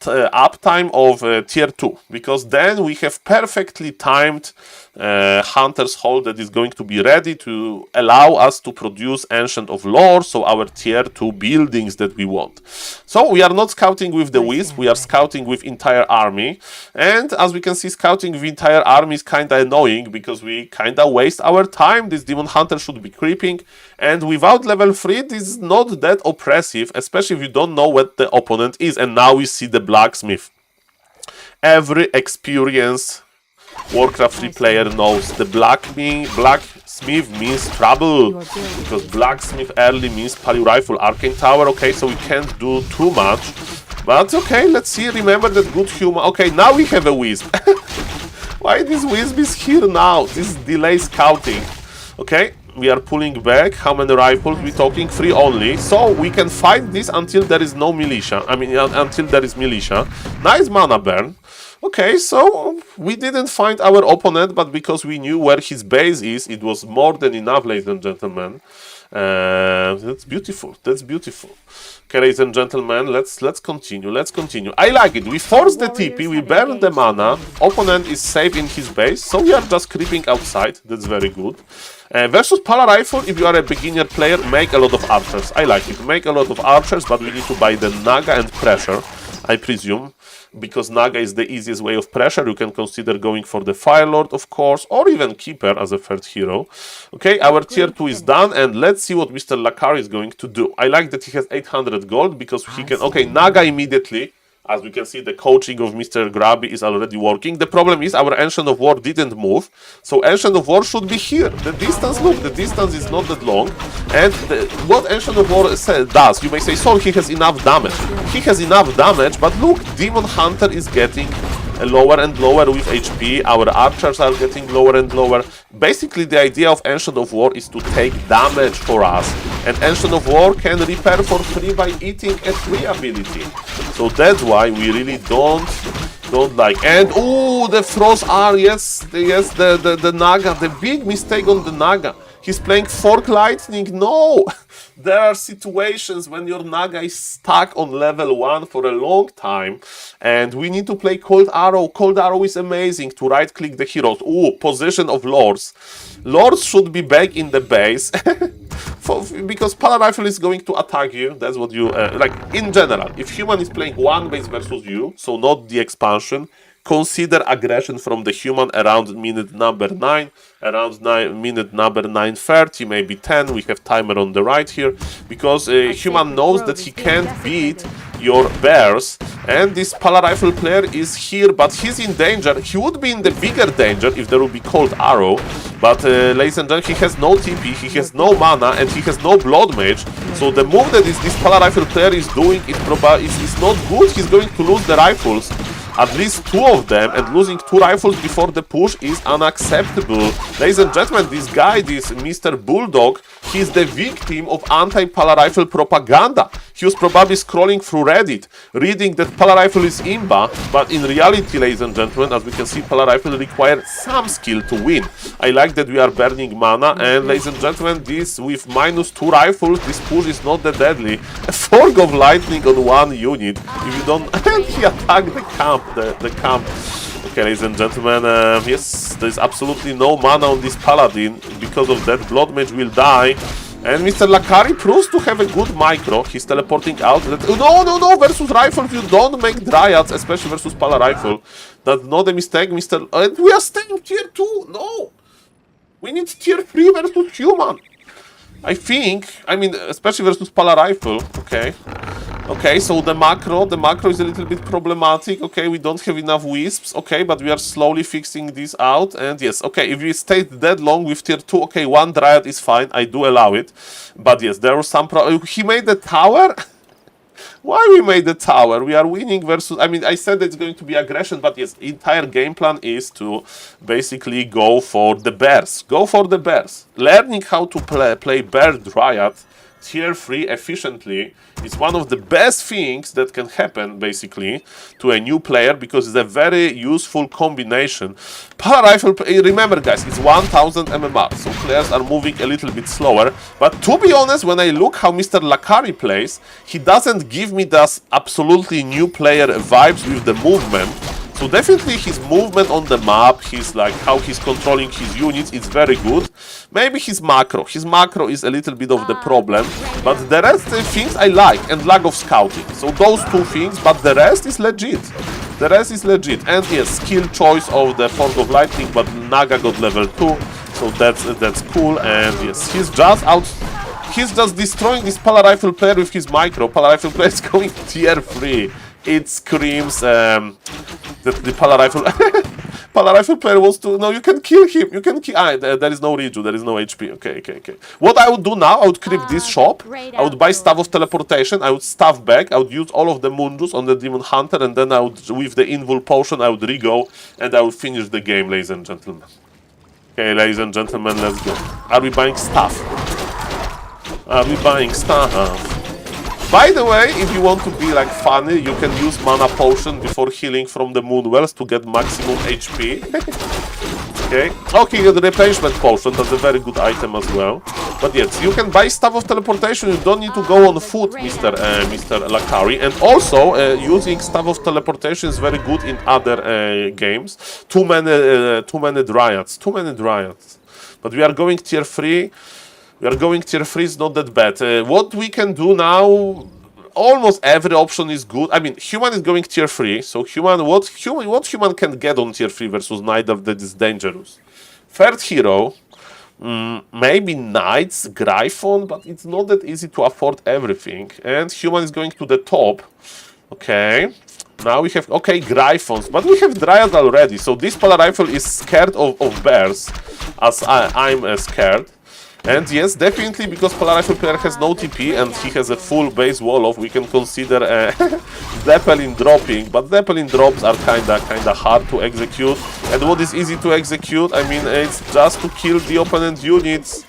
uptime of tier 2, because then we have perfectly timed Hunter's Hall that is going to be ready to allow us to produce Ancient of Lore, so our tier 2 buildings that we want. So we are not scouting with the Wisp, we are scouting with entire army, and as we can see, scouting with entire army is kinda annoying because we kinda waste our time. This Demon Hunter should be creeping, and without level 3 this is not that oppressive, especially if you don't know what the opponent is. And now we see the Blacksmith. Every experienced Warcraft 3 player knows the Blacksmith means trouble, because Blacksmith early means Pali Rifle, Arcane Tower. Okay, so we can't do too much, but okay, let's see. Remember that good human. Okay, now we have a Wisp. Why this Wisp is here now? This delay scouting. Okay, we are pulling back. How many rifles? We're talking 3 only. So we can fight this until there is no militia. I mean, until there is militia. Nice mana burn. Okay, so we didn't find our opponent, but because we knew where his base is, it was more than enough, ladies and gentlemen. That's beautiful. That's beautiful. Okay, ladies and gentlemen, let's continue. Let's continue. I like it. We force the TP, we burn the mana. Opponent is safe in his base, so we are just creeping outside. That's very good. Versus Pala Rifle, if you are a beginner player, make a lot of archers. I like it. Make a lot of archers, but we need to buy the Naga and Pressure, I presume. Because Naga is the easiest way of pressure. You can consider going for the Fire Lord, of course, or even Keeper as a third hero. Okay, our tier 2 is done, and let's see what Mr. Lakari is going to do. I like that he has 800 gold, because he can... Okay, Naga immediately. As we can see, the coaching of Mr. Grubby is already working. The problem is our Ancient of War didn't move, so Ancient of War should be here. The distance, look, the distance is not that long. And what Ancient of War does, you may say, Saul, he has enough damage. He has enough damage, but look, Demon Hunter is getting lower and lower with HP. Our archers are getting lower and lower. Basically, the idea of Ancient of War is to take damage for us. And Ancient of War can repair for free by eating a 3 ability. So that's why we really don't like. And oh, the Frost R, yes, the Naga, the big mistake on the Naga. He's playing Fork Lightning. No! There are situations when your Naga is stuck on level 1 for a long time, and we need to play Cold Arrow. Cold Arrow is amazing to right-click the heroes. Ooh, position of Lords. Lords should be back in the base, because Pala Rifle is going to attack you. That's what you... like, in general, if human is playing one base versus you, so not the expansion, consider aggression from the human around minute number 9, around minute number 9:30, maybe 10. We have timer on the right here, because human knows that he can't beat your bears, and this Pala Rifle player is here, but he's in danger. He would be in the bigger danger if there would be Cold Arrow, but ladies and gentlemen, he has no TP, he has no mana, and he has no Blood Mage, so the move that this Pala Rifle player is doing is not good. He's going to lose the rifles, at least 2 of them, and losing 2 rifles before the push is unacceptable. Ladies and gentlemen, this guy, this Mr. Bulldog, he's the victim of anti-Pala Rifle propaganda. He was probably scrolling through Reddit, reading that Pala Rifle is imba, but in reality, ladies and gentlemen, as we can see, Pala Rifle requires some skill to win. I like that we are burning mana, and ladies and gentlemen, this with -2 rifles, this push is not that deadly. A Fog of Lightning on one unit, if you don't... and he attacked the camp. Okay, ladies and gentlemen, yes, there is absolutely no mana on this Paladin. Because of that, Blood Mage will die. And Mr. Lakari proves to have a good micro. He's teleporting out. No, versus Rifle, you don't make Dryads, especially versus Pala Rifle. That's not a mistake, Mr. We are staying tier 2, no! We need tier 3 versus Human. I think, I mean, especially versus Pala Rifle, okay. Okay, so the macro is a little bit problematic, okay, we don't have enough wisps, okay, but we are slowly fixing this out, and yes, okay, if we stayed that long with tier 2, okay, one Dryad is fine, I do allow it, but yes, there was some he made the tower? Why we made the tower? We are winning versus... I mean, I said it's going to be aggression, but yes, entire game plan is to basically go for the bears. Go for the bears. Learning how to play bear Dryad tier 3 efficiently is one of the best things that can happen, basically, to a new player, because it's a very useful combination. Pala Rifle, remember guys, it's 1000 MMR, so players are moving a little bit slower, but to be honest, when I look how Mr. Lakari plays, he doesn't give me those absolutely new player vibes with the movement. So definitely his movement on the map, his like how he's controlling his units, is very good. Maybe his macro is a little bit of the problem, but the rest of things I like, and lack of scouting. So those two things, but the rest is legit. The rest is legit. And yes, skill choice of the Fog of Lightning, but Naga got level 2, so that's cool. And yes, he's just destroying this Pala Rifle player with his micro. Pala Rifle player is going tier 3. It screams that the Pala Rifle... Pala Rifle player wants to... No, you can kill him. You can kill... there is no reju. There is no HP. Okay. What I would do now, I would creep this shop. I would buy Staff of Teleportation. I would staff back. I would use all of the Munjus on the Demon Hunter. And then I would, with the Invul Potion, I would re-go. And I would finish the game, ladies and gentlemen. Okay, ladies and gentlemen, let's go. Are we buying stuff? Are we buying stuff? By the way, if you want to be like funny, you can use Mana Potion before healing from the Moonwells to get maximum HP. Okay, the Replenishment Potion, that's a very good item as well. But yes, you can buy Staff of Teleportation, you don't need to go on foot, Mr. Lakari. And also, using Staff of Teleportation is very good in other games. Too many Dryads. But we are going tier 3. Is not that bad. What we can do now, almost every option is good. I mean, Human is going tier 3, so what Human can get on tier 3 versus Night that is dangerous? Third hero, maybe Knights, Gryphon, but it's not that easy to afford everything. And Human is going to the top. Okay. Now we have, Gryphons, but we have Dryad already, so this Pala Rifle is scared of bears, as I'm scared. And yes, definitely, because Pala Rifle player has no TP and he has a full base wall off, we can consider Zeppelin dropping, but Zeppelin drops are kinda hard to execute. And what is easy to execute? I mean, it's just to kill the opponent units.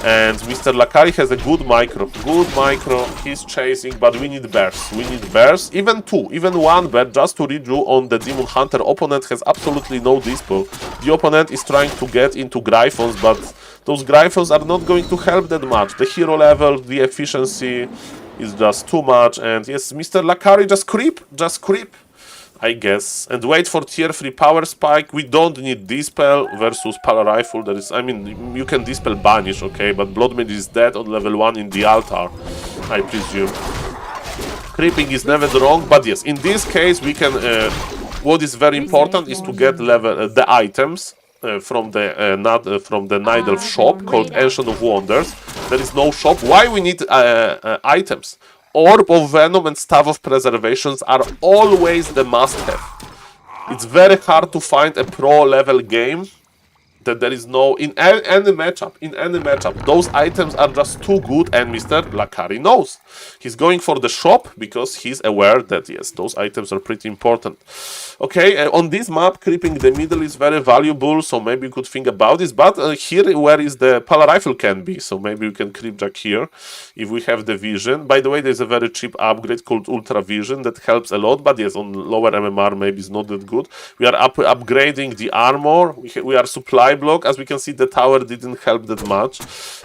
And Mr. Lakari has a good micro, he's chasing, but we need bears, even two, even one bear, just to redo on the Demon Hunter. Opponent has absolutely no dispel. The opponent is trying to get into Gryphons, but those Gryphons are not going to help that much. The hero level, the efficiency is just too much, and yes, Mr. Lakari, just creep, I guess, and wait for tier 3 power spike. We don't need Dispel versus Pala Rifle. There is, I mean, you can Dispel Banish, okay, but Blood Mage is dead on level 1 in the altar, I presume. Creeping is never wrong, but yes, in this case we can, what is very important is to get the items from the Night Elf shop called Ancient of Wonders. There is no shop. Why we need items? Orb of Venom and Staff of Preservations are always the must-have. It's very hard to find a pro-level game that there is no in any matchup. Those items are just too good, and Mr. Lakari knows. He's going for the shop because he's aware that yes, those items are pretty important. Okay, on this map, creeping the middle is very valuable, so maybe you could think about this. But here, where is the Pala rifle can be? So maybe we can creep jack here if we have the vision. By the way, there's a very cheap upgrade called Ultra Vision that helps a lot. But yes, on lower MMR, maybe it's not that good. We are upgrading the armor. We are supply block. As we can see, the tower didn't help that much.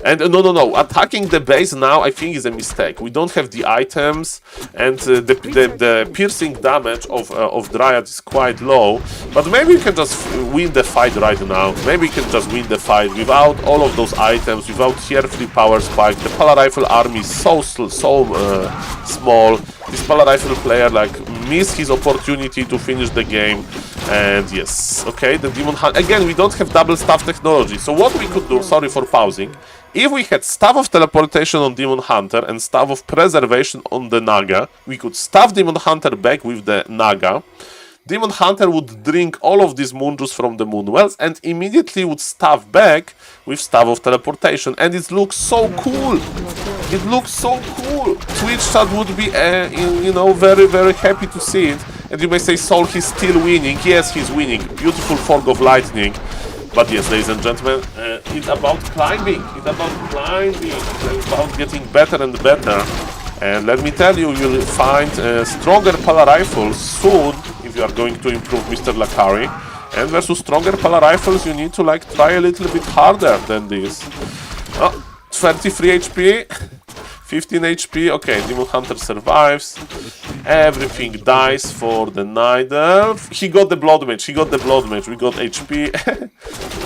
And no, attacking the base now, I think, is a mistake. We don't have the items, and the piercing damage of Dryad is quite low. But maybe we can just win the fight right now. Maybe we can just win the fight without all of those items, without tier 3 power spike. The Pala Rifle army is so small. This Pala Rifle player like missed his opportunity to finish the game. And yes, okay, the Demon Hunt. Again, we don't have double staff technology. So what we could do, sorry for pausing, if we had Staff of Teleportation on Demon Hunter and Staff of Preservation on the Naga, we could staff Demon Hunter back with the Naga. Demon Hunter would drink all of these moon juice from the moon wells and immediately would staff back with Staff of Teleportation. And it looks so cool. It looks so cool. Twitch chat would be, you know, very, very happy to see it. And you may say, Saul, he's still winning. Yes, he's winning. Beautiful Fog of Lightning. But yes, ladies and gentlemen, it's about climbing. It's about climbing. It's about getting better and better. And let me tell you, you'll find stronger Pala rifles soon if you are going to improve Mr. Lakari. And versus stronger Pala rifles, you need to like try a little bit harder than this. Oh, 33 HP, 15 HP. Okay, Demon Hunter survives. Everything dies for the Night Elf. He got the Blood Mage. He got the Blood Mage. We got HP.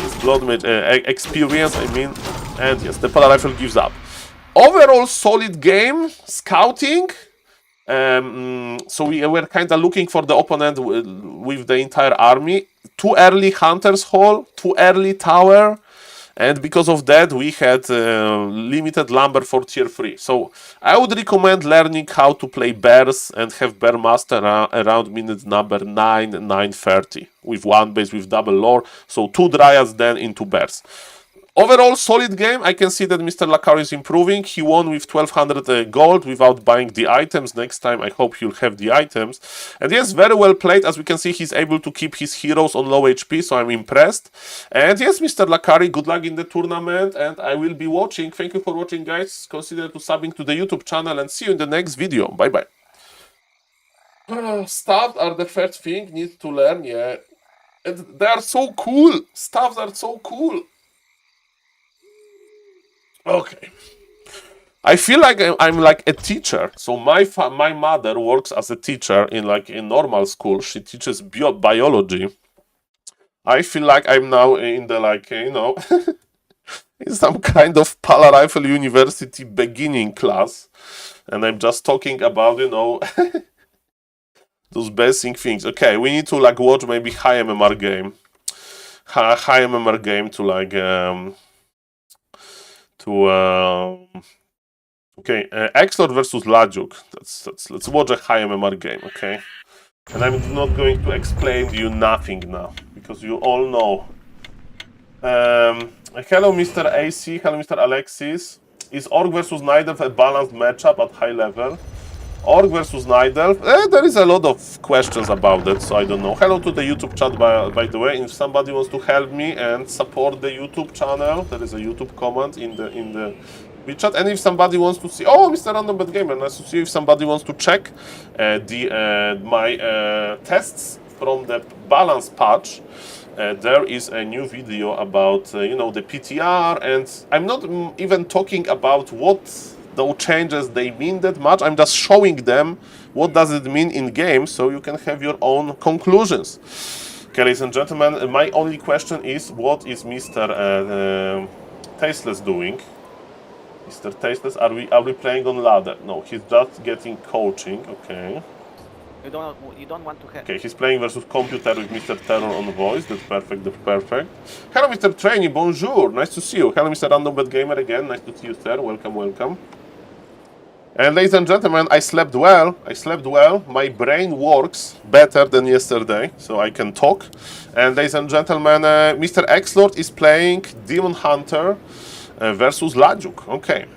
His Blood Mage experience, I mean. And yes, the Pala rifle gives up. Overall, solid game, scouting. So we were kind of looking for the opponent with the entire army. Too early Hunter's Hall, too early Tower. And because of that, we had limited lumber for tier 3. So I would recommend learning how to play bears and have bear master around minute number 9:30 with one base with double lore. So 2 dryads then into bears. Overall, solid game. I can see that Mr. Lakari is improving. He won with 1200 gold without buying the items. Next time, I hope he'll have the items. And yes, very well played. As we can see, he's able to keep his heroes on low HP, so I'm impressed. And yes, Mr. Lakari, good luck in the tournament. And I will be watching. Thank you for watching, guys. Consider to subbing to the YouTube channel and see you in the next video. Bye-bye. Staffs are the first thing need to learn, yeah. And they are so cool. Staffs are so cool. Okay, I feel like I'm like a teacher. So my mother works as a teacher in normal school. She teaches biology. I feel like I'm now in the in some kind of Pala Rifle University beginning class, and I'm just talking about those basic things. Okay, we need to watch maybe high MMR game, high MMR game to okay, Exlord versus Lajuk. Let's watch a high MMR game, okay? And I'm not going to explain to you nothing now, because you all know. Hello, Mr. AC. Hello, Mr. Alexis. Is Orc versus Night Elf a balanced matchup at high level? Orc versus Night Elf? There is a lot of questions about that, so I don't know. Hello to the YouTube chat, by the way. If somebody wants to help me and support the YouTube channel, there is a YouTube comment in the chat. And if somebody wants to see, oh, Mr. Random Bad Gamer, nice to see you. If somebody wants to check my tests from the balance patch, there is a new video about the PTR, and I'm not even talking about what those changes they mean that much. I'm just showing them what does it mean in game, so you can have your own conclusions. Okay, ladies and gentlemen, my only question is, what is Mr. Tasteless doing? Mr. Tasteless, are we playing on ladder? No, he's just getting coaching. Okay. You don't want to have. Okay, he's playing versus computer with Mr. Terror on voice. That's perfect. That's perfect. Hello, Mr. Trainee. Bonjour. Nice to see you. Hello, Mr. Random Bad Gamer again. Nice to see you, sir. Welcome, welcome. And ladies and gentlemen, I slept well. I slept well. My brain works better than yesterday, so I can talk. And ladies and gentlemen, Mr. X-Lord is playing Demon Hunter versus Ladziuk. Okay.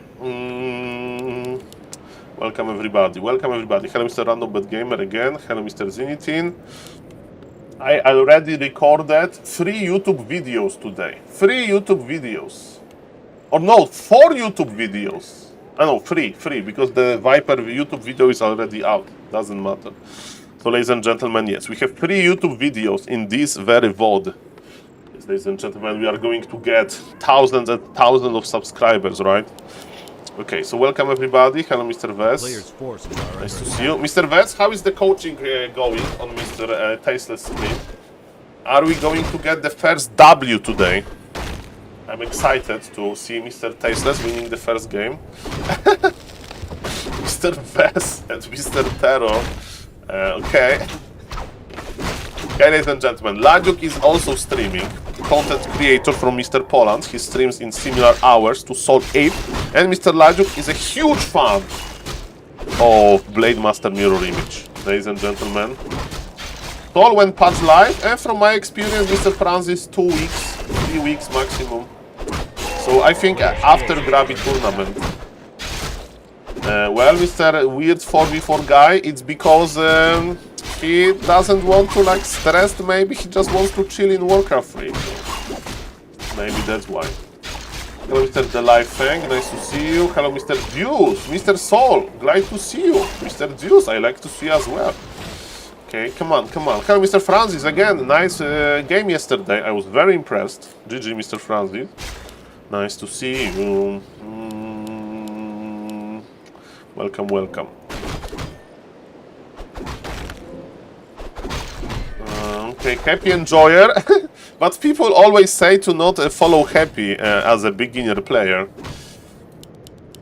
Welcome everybody. Welcome everybody. Hello, Mr. Random Bad Gamer again. Hello, Mr. Zinitin. I already recorded 3 YouTube videos today. 3 YouTube videos. Or no, 4 YouTube videos. I know, 3, because the Viper YouTube video is already out. Doesn't matter. So, ladies and gentlemen, yes, we have 3 YouTube videos in this very VOD. Yes, ladies and gentlemen, we are going to get thousands and thousands of subscribers, right? Okay, so welcome everybody. Hello, Mr. Vess. Nice to see you. Mr. Vess, how is the coaching going on Mr. Tasteless screen? Are we going to get the first W today? I'm excited to see Mr. Tasteless winning the first game. Mr. Vess and Mr. Terror. Okay. Okay, ladies and gentlemen, Ladziuk is also streaming. Content creator from Mr. Poland. He streams in similar hours to SaulApe. And Mr. Ladziuk is a huge fan of Blade Master Mirror Image. Ladies and gentlemen. Saul went patch live, and from my experience, Mr. Francis, 2 weeks, 3 weeks maximum. So I think after Grubby tournament. Well, Mr. Weird 4v4 guy, it's because he doesn't want to like stress, maybe he just wants to chill in Warcraft 3. Maybe that's why. Hello, Mr. The Life Fang, nice to see you. Hello, Mr. Deuce, Mr. Saul, glad to see you. Mr. Deuce, I like to see you as well. Okay, come on, come on. Hello, Mr. Francis, again, nice game yesterday. I was very impressed. GG, Mr. Francis. Nice to see you. Welcome, welcome. Okay, Happy Enjoyer. But people always say to not follow Happy as a beginner player.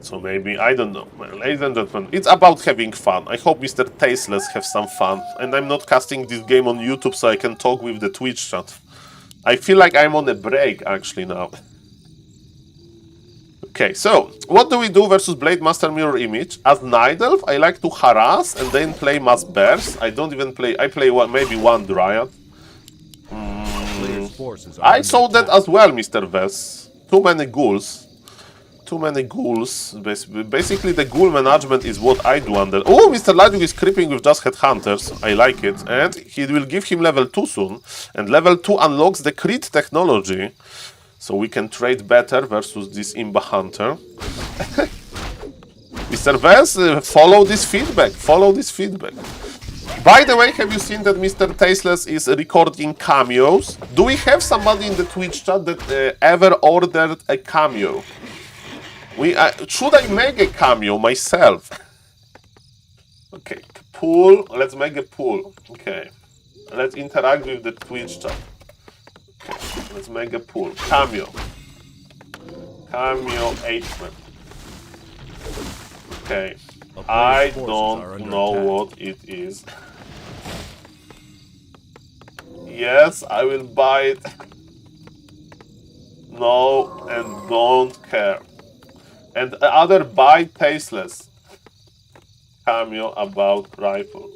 So maybe, I don't know. Well, ladies and gentlemen, it's about having fun. I hope Mr. Tasteless have some fun. And I'm not casting this game on YouTube so I can talk with the Twitch chat. I feel like I'm on a break actually now. Okay, so what do we do versus Blade Master Mirror Image? As Night Elf, I like to harass and then play Mass Bears. I don't even play, I play maybe one Dryad. I saw that as well, Mr. Vess. Too many ghouls. Too many ghouls. Basically, the ghoul management is what I do under. Oh, Mr. Ladziuk is creeping with just headhunters. I like it. And he will give him level 2 soon. And level 2 unlocks the crit technology. So we can trade better versus this Imba Hunter. Mr. Vess, follow this feedback. Follow this feedback. By the way, have you seen that Mr. Tasteless is recording cameos? Do we have somebody in the Twitch chat that ever ordered a cameo? Should I make a cameo myself? Okay, pool. Let's make a pool. Okay, let's interact with the Twitch chat. Okay, let's make a pool. Cameo. Cameo 8-man. Okay, I don't know what it is. Yes, I will buy it. No, and don't care. And other buy Tasteless. Cameo about rifle.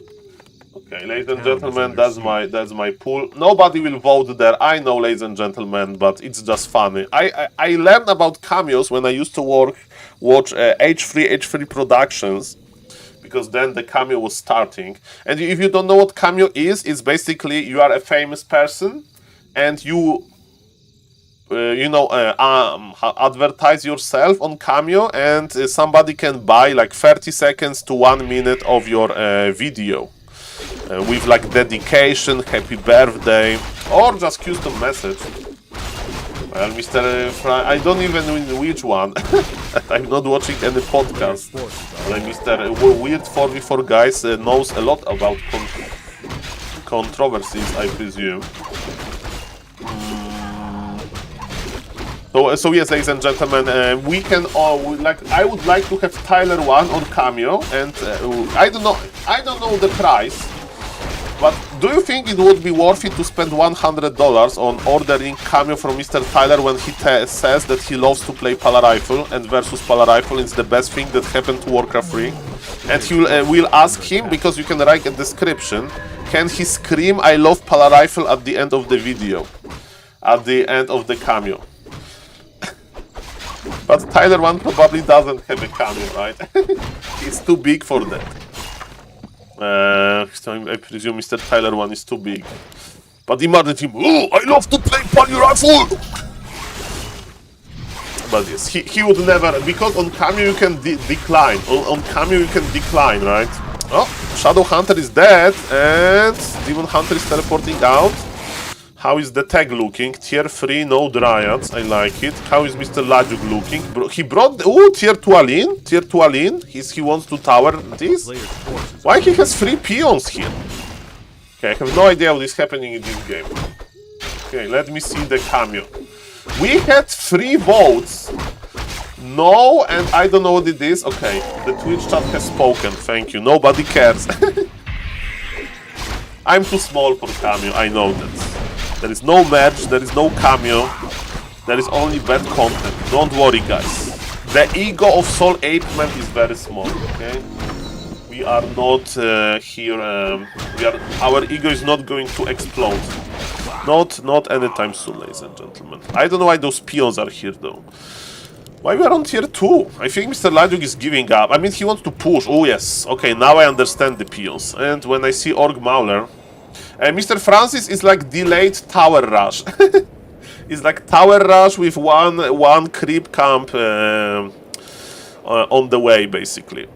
Okay, ladies and gentlemen, that's my pool. Nobody will vote there. I know, ladies and gentlemen, but it's just funny. I learned about cameos when I used to watch H3 Productions, because then the cameo was starting. And if you don't know what cameo is, it's basically you are a famous person and you advertise yourself on Cameo, and somebody can buy like 30 seconds to 1 minute of your video with like dedication, happy birthday, or just custom message. Well, Mr. I don't even know which one. I'm not watching any podcast. Like Mr. Weird 4v4 guys knows a lot about controversies, I presume. So yes, ladies and gentlemen, we can I would like to have Tyler 1 on Cameo, and I don't know the price. But do you think it would be worth it to spend $100 on ordering cameo from Mr. Tyler when he says that he loves to play Pala Rifle and versus Pala Rifle is the best thing that happened to Warcraft 3? And he will ask him, because you can write a description, can he scream I love Pala Rifle at the end of the video? At the end of the cameo. But Tyler 1 probably doesn't have a cameo, right? He's too big for that. So I presume Mr. Tyler 1 is too big. But imagine him, oh, I love to play Pala Rifle! But yes, he would never, because on cameo you can decline. On cameo you can decline, right? Oh, Shadow Hunter is dead, and Demon Hunter is teleporting out. How is the tag looking? Tier 3, no Dryads, I like it. How is Mr. Lajuk looking? He brought, oh, Tier 2 Alin. Tier 2 Alin, he wants to tower this. Why he has 3 peons here? Okay, I have no idea what is happening in this game. Okay, let me see the cameo. We had 3 votes. No, and I don't know what it is. Okay, the Twitch chat has spoken, thank you. Nobody cares. I'm too small for cameo, I know that. There is no match, there is no cameo, there is only bad content. Don't worry, guys. The ego of SaulApeMan is very small, okay? We are not here, our ego is not going to explode. Not anytime soon, ladies and gentlemen. I don't know why those peons are here, though. Why we are on tier 2? I think Mr. Lajuk is giving up. I mean, he wants to push. Oh, yes. Okay, now I understand the peons. And when I see Org Mauler... Mr. Francis is like delayed tower rush. It's like tower rush with one creep camp on the way, basically.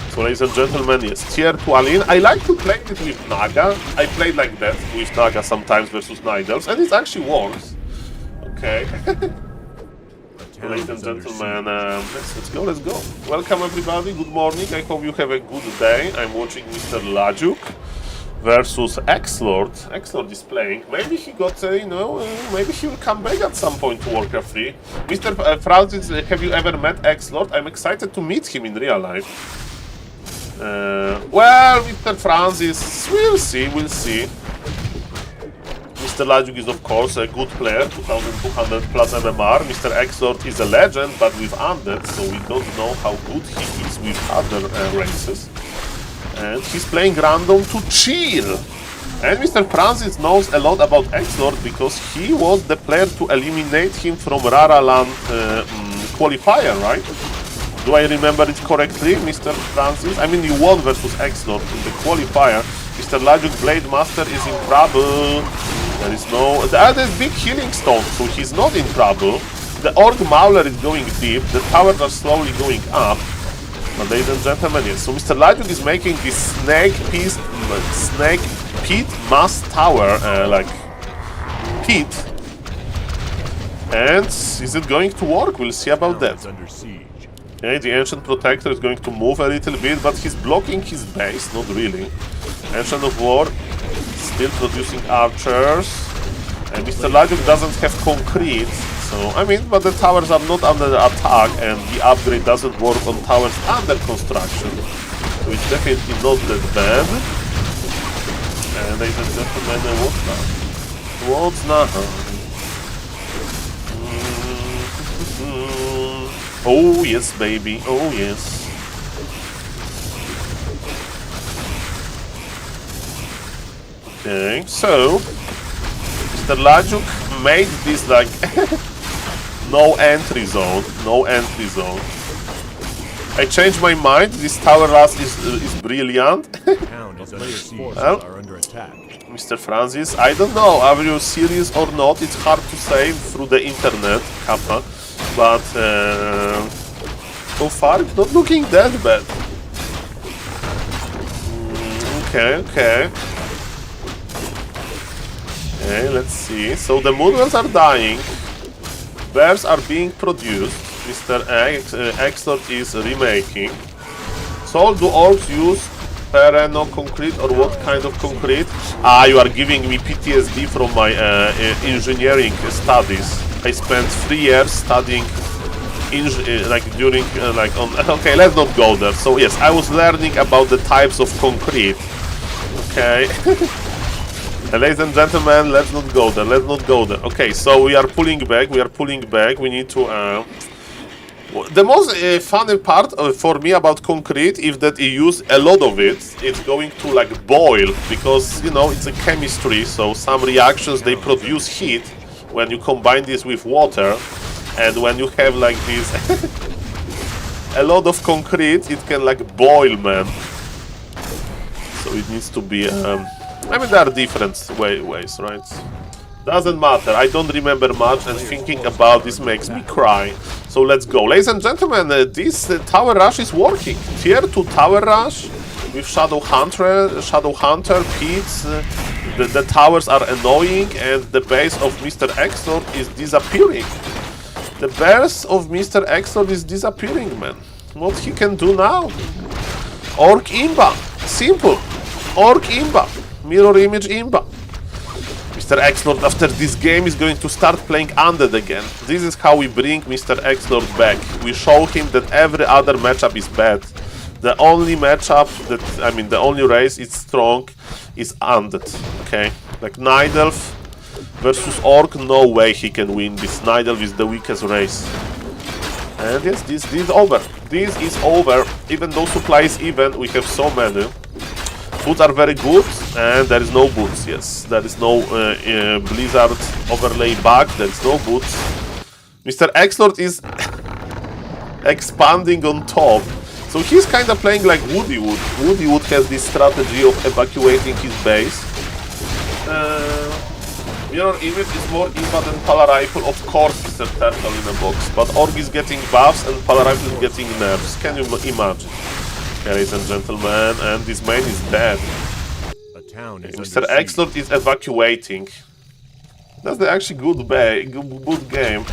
So, ladies and gentlemen, yes, tier 2 Alin. I like to play it with Naga. I played like that with Naga sometimes versus Nigels, and it actually works. Okay. Ladies and gentlemen, let's go. Welcome, everybody. Good morning. I hope you have a good day. I'm watching Mr. Lajuk versus X-Lord. X-Lord is playing. Maybe he got, maybe he will come back at some point to Warcraft 3. Mr. Francis, have you ever met X-Lord? I'm excited to meet him in real life. Well, Mr. Francis, we'll see. Mr. Lajuk is, of course, a good player, 2200 plus MMR. Mr. X-Lord is a legend, but with undead, so we don't know how good he is with other races. And he's playing random to chill. And Mr. Francis knows a lot about X-Lord because he was the player to eliminate him from Raraland qualifier, right? Do I remember it correctly, Mr. Francis? I mean, you won versus X-Lord in the qualifier. Mr. Lajuk Blade Master is in trouble. There is no... there's big healing stone, so he's not in trouble. The Org Mauler is going deep. The towers are slowly going up. But ladies and gentlemen, yes, so Mr. Lajuk is making this snake pit mass tower, like pit. And is it going to work? We'll see about that. Okay, the Ancient Protector is going to move a little bit, but he's blocking his base, not really. Ancient of War still producing archers. And Mr. Lajuk doesn't have concrete. So, I mean, but the towers are not under attack, and the upgrade doesn't work on towers under construction. So it's definitely not that bad. And ladies and gentlemen, what's now? What's now? Oh yes, baby. Oh yes. Okay, so Mr. Lajuk made this like no entry zone. I changed my mind. This tower rush is brilliant. Well, Mr. Francis, I don't know. Are you serious or not? It's hard to say through the internet, Kappa. But so far it's not looking that bad. Okay, let's see. So the Moonwells are dying. Bears are being produced. Mr. X-Lord is remaking. So do orcs use Pereno concrete or what kind of concrete? Ah, you are giving me PTSD from my engineering studies. I spent 3 years studying, Okay, let's not go there. So yes, I was learning about the types of concrete. Okay. Ladies and gentlemen, let's not go there. Let's not go there. Okay, so we are pulling back. We are pulling back. We need to. The most funny part for me about concrete is that you use a lot of it. It's going to like boil because you know it's a chemistry. So some reactions they produce heat when you combine this with water, and when you have like this a lot of concrete, it can like boil, man. So it needs to be. I mean, there are different ways, right? Doesn't matter. I don't remember much, and thinking about this makes me cry. So let's go, ladies and gentlemen. This tower rush is working. Tier 2 tower rush with Shadow Hunter, Pits. The towers are annoying, and the base of Mr. Exlord is disappearing. The base of Mr. Exlord is disappearing, man. What he can do now? Orc Imba. Simple. Orc Imba. Mirror image Imba. Mr. Exlord after this game is going to start playing Undead again. This is how we bring Mr. Exlord back. We show him that every other matchup is bad. The only matchup the only race is strong is Undead. Okay? Like Night Elf versus Orc, no way he can win this. Night Elf is the weakest race. And yes, this is over. This is over. Even though supply is even, we have so many. Boots are very good, and there is no boots, yes. There is no Blizzard overlay bug, there is no boots. Mr. Exlord is expanding on top. So he's kind of playing like Woody Wood. Woody Wood has this strategy of evacuating his base. Mirror image is more Imba than Pala Rifle, of course, Mr. Turtle in a box. But Org is getting buffs and Pala Rifle is getting nerfs. Can you imagine? Ladies and gentlemen, and this main is dead. Mr. Exlord is evacuating. That's the actually good game.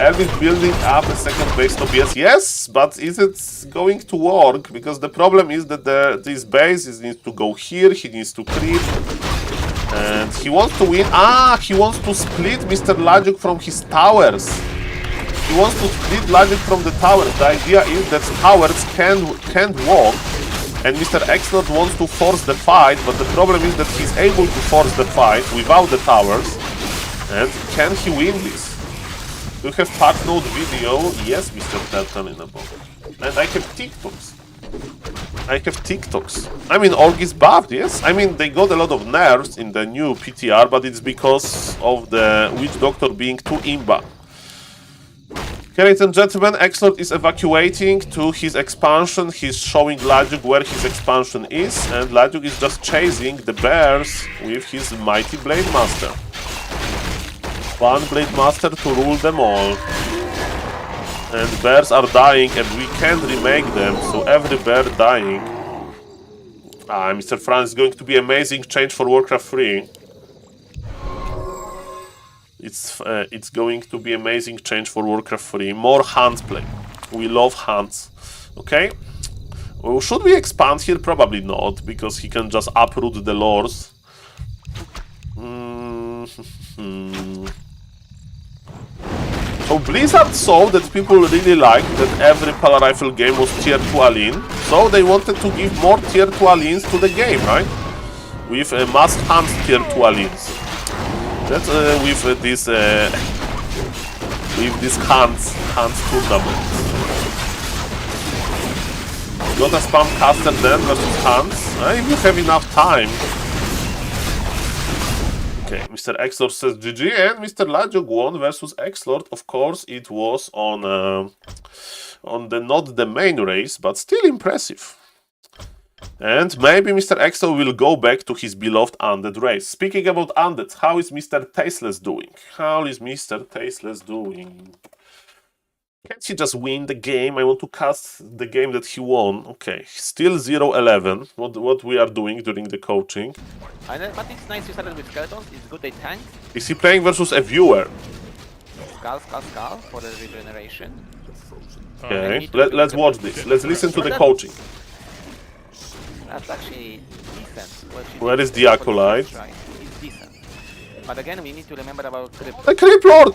Elvis building up a second base to BS. Yes, but is it going to work? Because the problem is that this base needs to go here, he needs to creep. And he wants to win. He wants to split Mr. Lajuk from his towers. He wants to split Lajuk from the towers. The idea is that towers can't walk, and Mr. Exlord wants to force the fight, but the problem is that he's able to force the fight without the towers. And can he win this? Do you have patch note video? Yes, Mr. Turtle in a box. And I have TikToks. I mean, Org is buffed, yes? I mean, they got a lot of nerfs in the new PTR, but it's because of the Witch Doctor being too imba. Ladies and gentlemen, Exlord is evacuating to his expansion. He's showing Lajuk where his expansion is, and Lajuk is just chasing the bears with his mighty Blade Master. One Blade Master to rule them all. And bears are dying, and we can't remake them, so every bear dying. Mr. Franz is going to be amazing change for Warcraft 3. It's going to be amazing change for Warcraft 3. More hunt play. We love hunts. Okay? Well, should we expand here? Probably not, because he can just uproot the lores. So Blizzard saw that people really liked that every Pala Rifle game was tier 2 Aline. So they wanted to give more tier 2 Alines to the game, right? With must hunt tier 2 Alines. That's with this hunts tournament. Gotta spam caster then versus hunts. If you have enough time. Okay, Mr. Exlord says GG, and Mr. Lajuk won versus Exlord. Of course, it was on the not the main race, but still impressive. And maybe Mr. Exlord will go back to his beloved Undead race. Speaking about Undead, how is Mr. Tasteless doing? How is Mr. Tasteless doing? Can't he just win the game? I want to cast the game that he won. Okay, still 0-11. What we are doing during the coaching. But it's nice you started with skeletons. It's good they tank. Is he playing versus a viewer? Skull for the regeneration. Okay, let's watch this. Let's listen to the coaching. That's actually decent. Where is the Acolyte? It's decent. But again, we need to remember about Creep. The Creep Lord!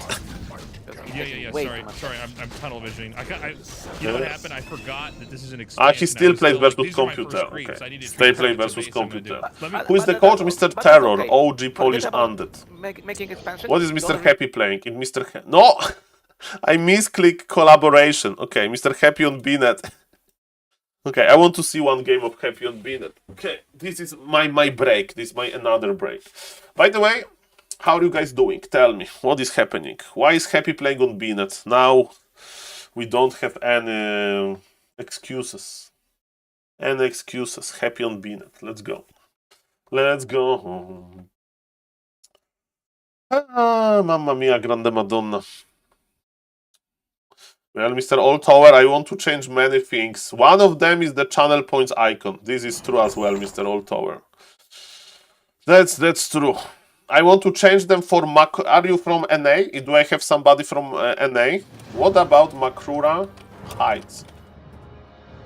Because getting way Sorry, too much. sorry. I'm tunnel visioning. You know what happened? I forgot that this is an Ah, expansion. he still plays versus these are my computer. first creeps. Okay. I need to Still treat play targets versus base, I'm gonna do. computer. Let me, Who is the But coach? that's Mr. okay. Terror, Okay. OG Polish Forget about Undead. making expansion. What is You Mr. don't Happy playing? In No! I misclick collaboration. Okay, Mr. Happy on BNet. Okay, I want to see one game of Happy on BNet. Okay, this is my break. This is my another break. By the way, how are you guys doing? Tell me, what is happening? Why is Happy playing on BNet? Now we don't have any excuses. Any excuses. Happy on BNet. Let's go. Let's go. Ah, mamma mia, grande Madonna. Well, Mr. Old Tower, I want to change many things. One of them is the channel points icon. This is true as well, Mr. Old Tower. That's true. I want to change them for Are you from NA? Do I have somebody from NA? What about Makrura Heights?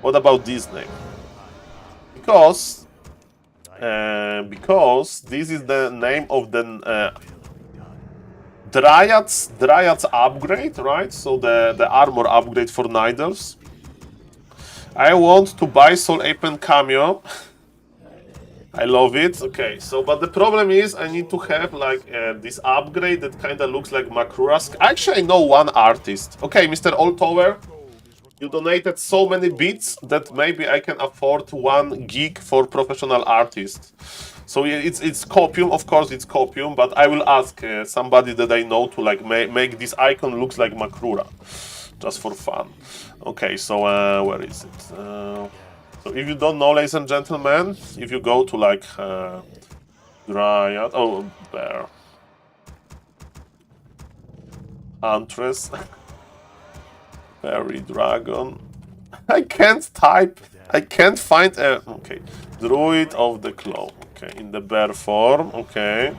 What about this name? Because this is the name of the Dryad's upgrade, right? So the armor upgrade for Nidals. I want to buy SaulApeMan cameo. I love it. Okay, so but the problem is I need to have like this upgrade that kind of looks like Makrura's. Actually, I know one artist. Okay, Mr. Old Tower, you donated so many bits that maybe I can afford 1 gig for professional artist. So it's copium, of course it's copium, but I will ask somebody that I know to like make this icon looks like Makrura, just for fun. Okay, so where is it? So if you don't know, ladies and gentlemen, if you go to like Dryad, Bear, Huntress, Fairy Dragon. I can't type. I can't find a. Okay, Druid of the Claw. Okay, in the bear form. Okay.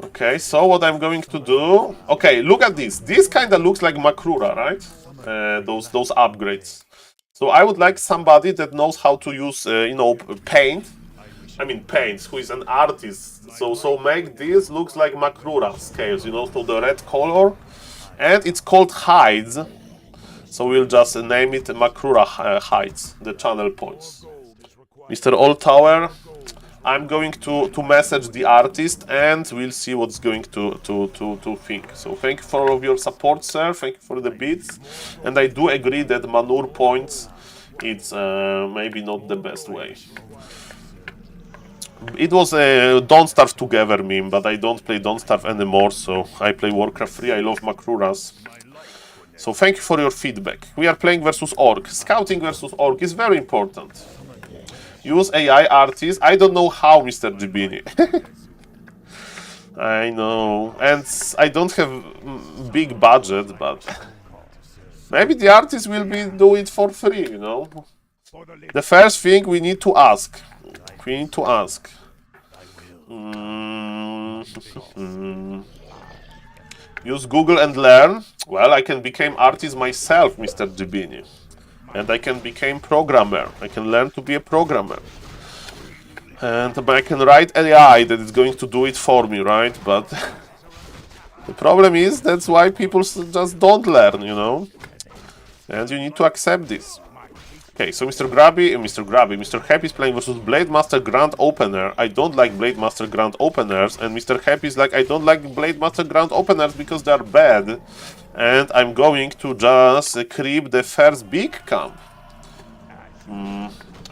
Okay, so what I'm going to do. Okay, look at this. This kind of looks like Makrura, right? Those upgrades. So I would like somebody that knows how to use, paint. I mean, paints. Who is an artist. So make this looks like Makrura scales. So the red color, and it's called Hides. So we'll just name it Makrura Heights, the channel points. Mr. Old Tower, I'm going to message the artist and we'll see what's going to think. So thank you for all of your support, sir. Thank you for the bits. And I do agree that manure points, it's maybe not the best way. It was a Don't Starve Together meme, but I don't play Don't Starve anymore, so I play Warcraft 3. I love Makruras. So thank you for your feedback. We are playing versus Orc. Scouting versus Orc is very important. Use AI artists. I don't know how, Mr. Gibini. I know. And I don't have big budget, but maybe the artist will do it for free, The first thing we need to ask. Use Google and learn. Well, I can become artist myself, Mr. Gibini. And I can become programmer. I can learn to be a programmer. And I can write AI that is going to do it for me, right? But the problem is that's why people just don't learn, And you need to accept this. Okay, so Mr. Happy is playing versus Blade Master Grand Opener. I don't like Blade Master Grand Openers, and Mr. Happy is like, I don't like Blade Master Grand Openers because they are bad. And I'm going to just creep the first big camp.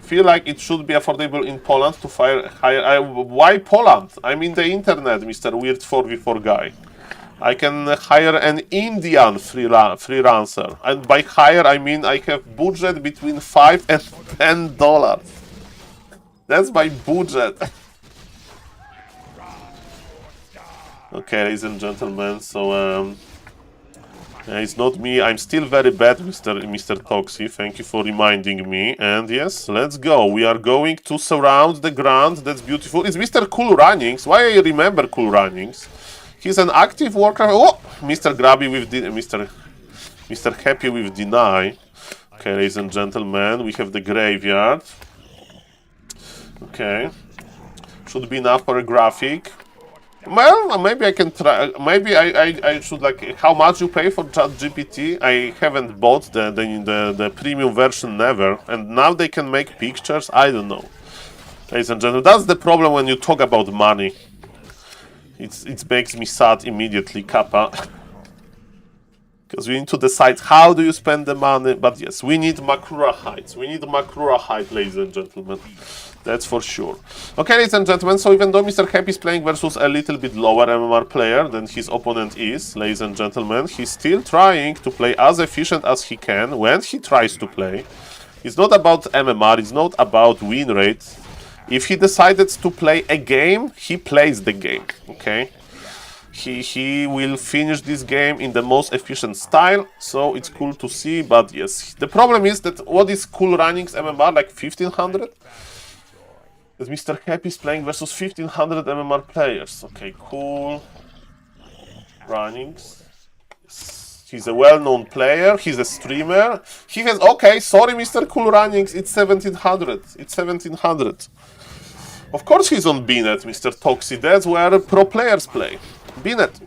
Feel like it should be affordable in Poland to hire. Why Poland? I'm in the internet, Mr. Weird 4v4 guy. I can hire an Indian freelancer, and by hire I mean I have budget between $5 and $10. That's my budget. Okay, ladies and gentlemen, so it's not me. I'm still very bad, Mr. Toxi. Thank you for reminding me. And yes, let's go. We are going to surround the ground. That's beautiful. It's Mr. Cool Runnings. Why I remember Cool Runnings? He's an active Warcraft. Oh, Mr. Grubby with Mr. Happy with deny. Okay, ladies and gentlemen, we have the graveyard. Okay, should be enough for a graphic. Well, maybe I can try. Maybe I should like. How much you pay for ChatGPT? I haven't bought the premium version never, and now they can make pictures. I don't know, ladies and gentlemen. That's the problem when you talk about money. It makes me sad immediately, Kappa. Because we need to decide how do you spend the money. But yes, we need Makrura heights. We need Makrura height, ladies and gentlemen. That's for sure. Okay, ladies and gentlemen, so even though Mr. Happy is playing versus a little bit lower MMR player than his opponent is, ladies and gentlemen, he's still trying to play as efficient as he can when he tries to play. It's not about MMR, it's not about win rate. If he decided to play a game, he plays the game, okay? He will finish this game in the most efficient style, so it's cool to see, but yes. The problem is that what is Cool Runnings MMR, like 1500? That Mr. Happy is playing versus 1500 MMR players. Okay, Cool Runnings. He's a well-known player, he's a streamer. He has, okay, sorry Mr. Cool Runnings, it's 1700. It's 1700. Of course he's on BNet, Mr. Toxi, that's where pro players play. BNet.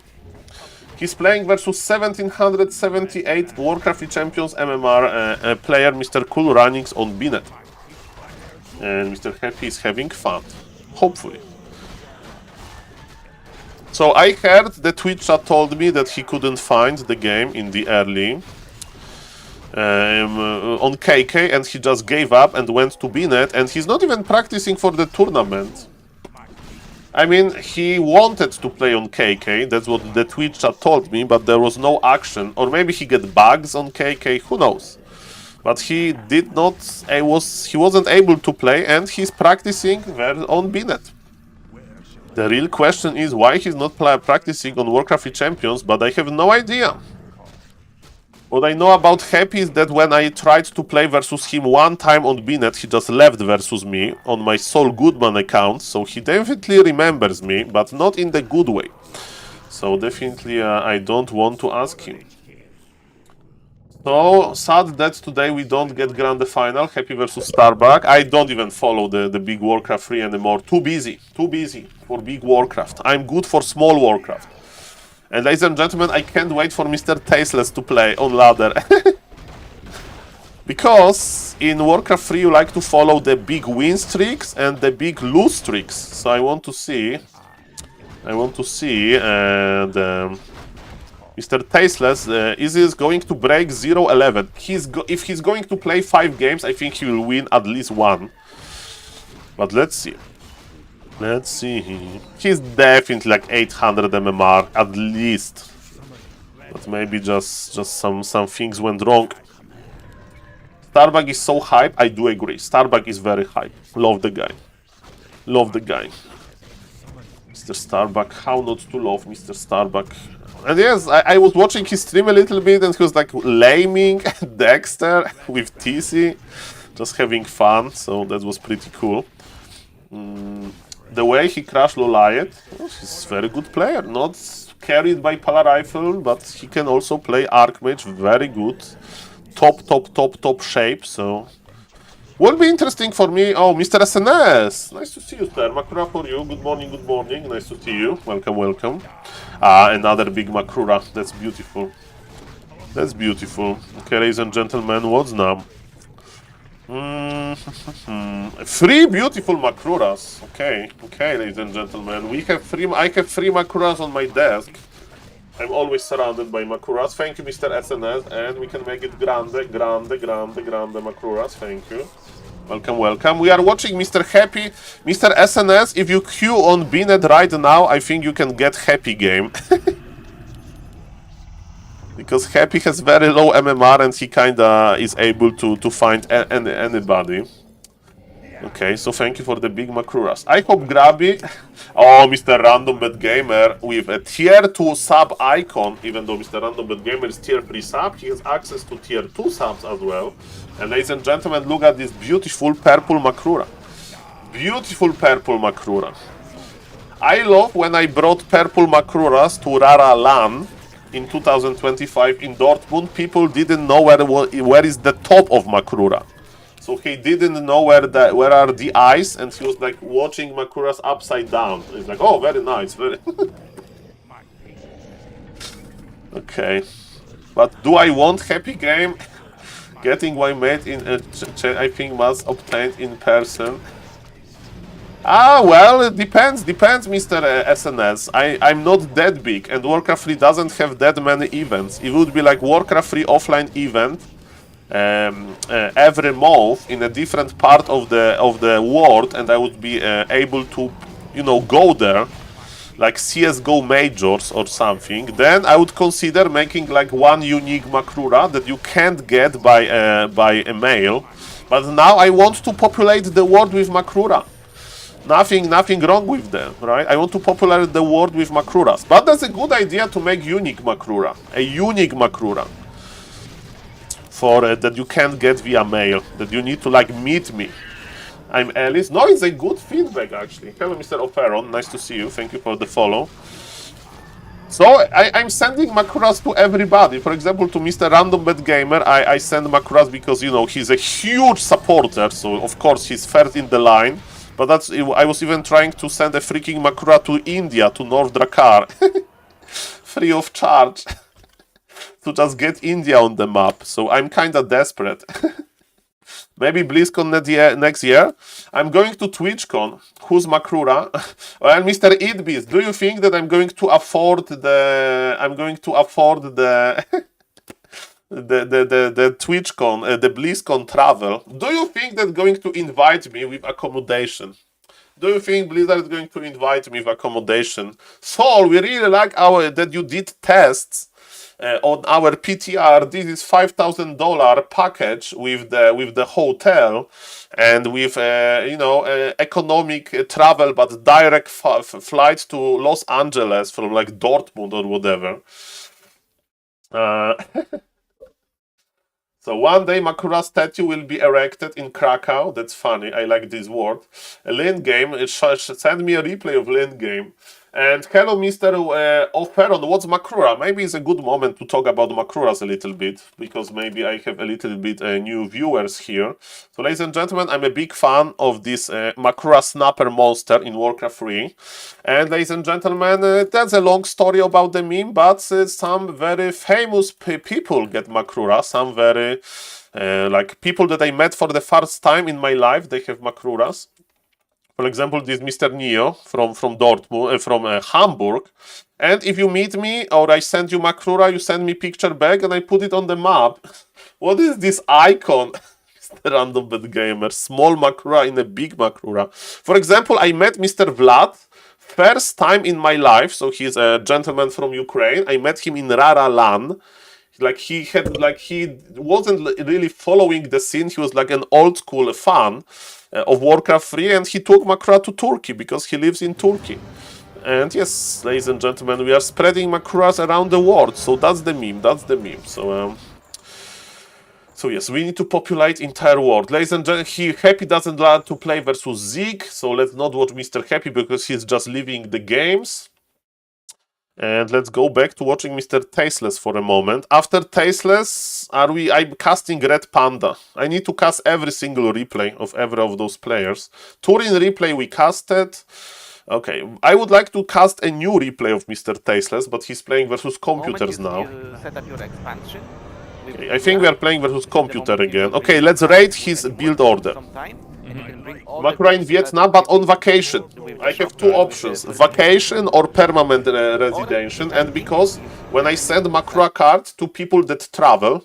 He's playing versus 1778 Warcraft Champions MMR player, Mr. Cool Runnings on BNet. And Mr. Happy is having fun, hopefully. So I heard the Twitch chat told me that he couldn't find the game in the early on KK, and he just gave up and went to BNet, and he's not even practicing for the tournament. I mean, he wanted to play on KK, that's what the Twitch chat told me, but there was no action, or maybe he get bugs on KK, who knows. But he did not, he wasn't able to play, and he's practicing on BNet. The real question is why he's not practicing on Warcraft Champions, but I have no idea. What I know about Happy is that when I tried to play versus him one time on BNet, he just left versus me on my Saul Goodman account, so he definitely remembers me, but not in the good way. So definitely I don't want to ask him. So, sad that today we don't get Grande Final, Happy versus Starbuck. I don't even follow the big Warcraft 3 anymore. Too busy for big Warcraft. I'm good for small Warcraft. And ladies and gentlemen, I can't wait for Mr. Tasteless to play on ladder. Because in Warcraft 3 you like to follow the big win streaks and the big lose streaks. So I want to see Mr. Tasteless, is he going to break 0-11? If he's going to play 5 games, I think he will win at least 1. But let's see. Let's see. He's definitely like 800 MMR at least. But maybe just some things went wrong. Starbuck is so hype. I do agree. Starbuck is very hype. Love the guy. Love the guy. Mr. Starbuck. How not to love Mr. Starbuck? And yes, I was watching his stream a little bit, and he was like laming Dexter with TC, just having fun, so that was pretty cool. The way he crashed Loliet, he's a very good player, not carried by Polar Rifle, but he can also play Archmage very good. Top shape, so... Will be interesting for me. Oh, Mr. SNS! Nice to see you, sir. Makura for you. Good morning, good morning. Nice to see you. Welcome, welcome. Another big Makura. That's beautiful. That's beautiful. Okay, ladies and gentlemen, what's now? 3 beautiful Makuras. Okay, okay, ladies and gentlemen. I have 3 Makuras on my desk. I'm always surrounded by Makuras. Thank you, Mr. SNS, and we can make it grande Makuras. Thank you. Welcome, welcome. We are watching Mr. Happy. Mr. SNS, if you queue on BNet right now, I think you can get Happy game. Because Happy has very low MMR and he kinda is able to find anybody. Okay, so thank you for the big Makuras. I hope Grubby, oh, Mr. Random Bet Gamer, with a tier 2 sub icon, even though Mr. Random Bet Gamer is tier 3 sub, he has access to tier 2 subs as well. And ladies and gentlemen, look at this beautiful purple Makura. Beautiful purple Makura. I love when I brought purple Makuras to Rara LAN in 2025 in Dortmund, people didn't know where is the top of Makura. So So he didn't know where are the eyes, and he was like watching Makuras upside down. He's like, oh, very nice, very. Okay, but do I want happy game? Getting my mate in I think must obtain in person. Ah, well, it depends, Mr. SNS. I'm not that big, and Warcraft 3 doesn't have that many events. It would be like Warcraft 3 offline event every month in a different part of the world, and I would be able to, you know, go there, like CS:GO majors or something. Then I would consider making like one unique Makrura that you can't get by a mail. But now I want to populate the world with Makrura. Nothing wrong with them, right? I want to popularize the world with Makruras. But that's a good idea to make unique Makrura. A unique Makrura. For that you can't get via mail. That you need to like meet me. I'm Alice. No, it's a good feedback actually. Hello, Mr. Operon. Nice to see you. Thank you for the follow. So I'm sending Makuras to everybody. For example, to Mr. Random Bad Gamer, I send Makuras because, you know, he's a huge supporter. So of course he's first in the line. But that's, I was even trying to send a freaking Makura to India, to North Drakkar. Free of charge. To just get India on the map. So I'm kinda desperate. Maybe BlizzCon next year. I'm going to TwitchCon. Who's Makrura? Well, Mr. Idbeast, do you think that I'm going to afford the the TwitchCon, the BlizzCon travel? Do you think that going to invite me with accommodation? Do you think Blizzard is going to invite me with accommodation? Saul, we really like that you did tests on our PTR. This is $5,000 package with the hotel and with you know, economic travel, but direct flight to Los Angeles from like Dortmund or whatever. So one day Makura statue will be erected in Krakow. That's funny. I like this word. A Lane game. Send me a replay of Lane game. And hello, Mr. Oferon. What's Makura? Maybe it's a good moment to talk about Makuras a little bit, because maybe I have a little bit new viewers here. So, ladies and gentlemen, I'm a big fan of this Makura Snapper monster in Warcraft 3. And, ladies and gentlemen, that's a long story about the meme, but some very famous people get Makura. Some very, like, people that I met for the first time in my life, they have Makuras. For example, this Mr. Neo from Dortmund, from Hamburg. And if you meet me or I send you Makrura, you send me picture back and I put it on the map. What is this icon? Mr. Random Bad Gamer. Small Makrura in a big Makrura. For example, I met Mr. Vlad first time in my life. So he's a gentleman from Ukraine. I met him in Rara LAN. Like he wasn't really following the scene. He was like an old school fan of Warcraft 3, and he took Makura to Turkey because he lives in Turkey. And yes, ladies and gentlemen, we are spreading Makuras around the world. So that's the meme. That's the meme. So yes, we need to populate entire world. Ladies and gentlemen, Happy doesn't like to play versus Zeke, so let's not watch Mr. Happy because he's just leaving the games. And let's go back to watching Mr. Tasteless for a moment. After Tasteless, I'm casting Red Panda. I need to cast every single replay of every of those players. Turin replay we casted. Okay, I would like to cast a new replay of Mr. Tasteless, but he's playing versus computers now. Set up your expansion. Okay, I think we are playing versus computer again. Okay, let's rate his build order. Makura in Vietnam, but on vacation. I have two options, vacation or permanent residential, and because when I send Makura card to people that travel,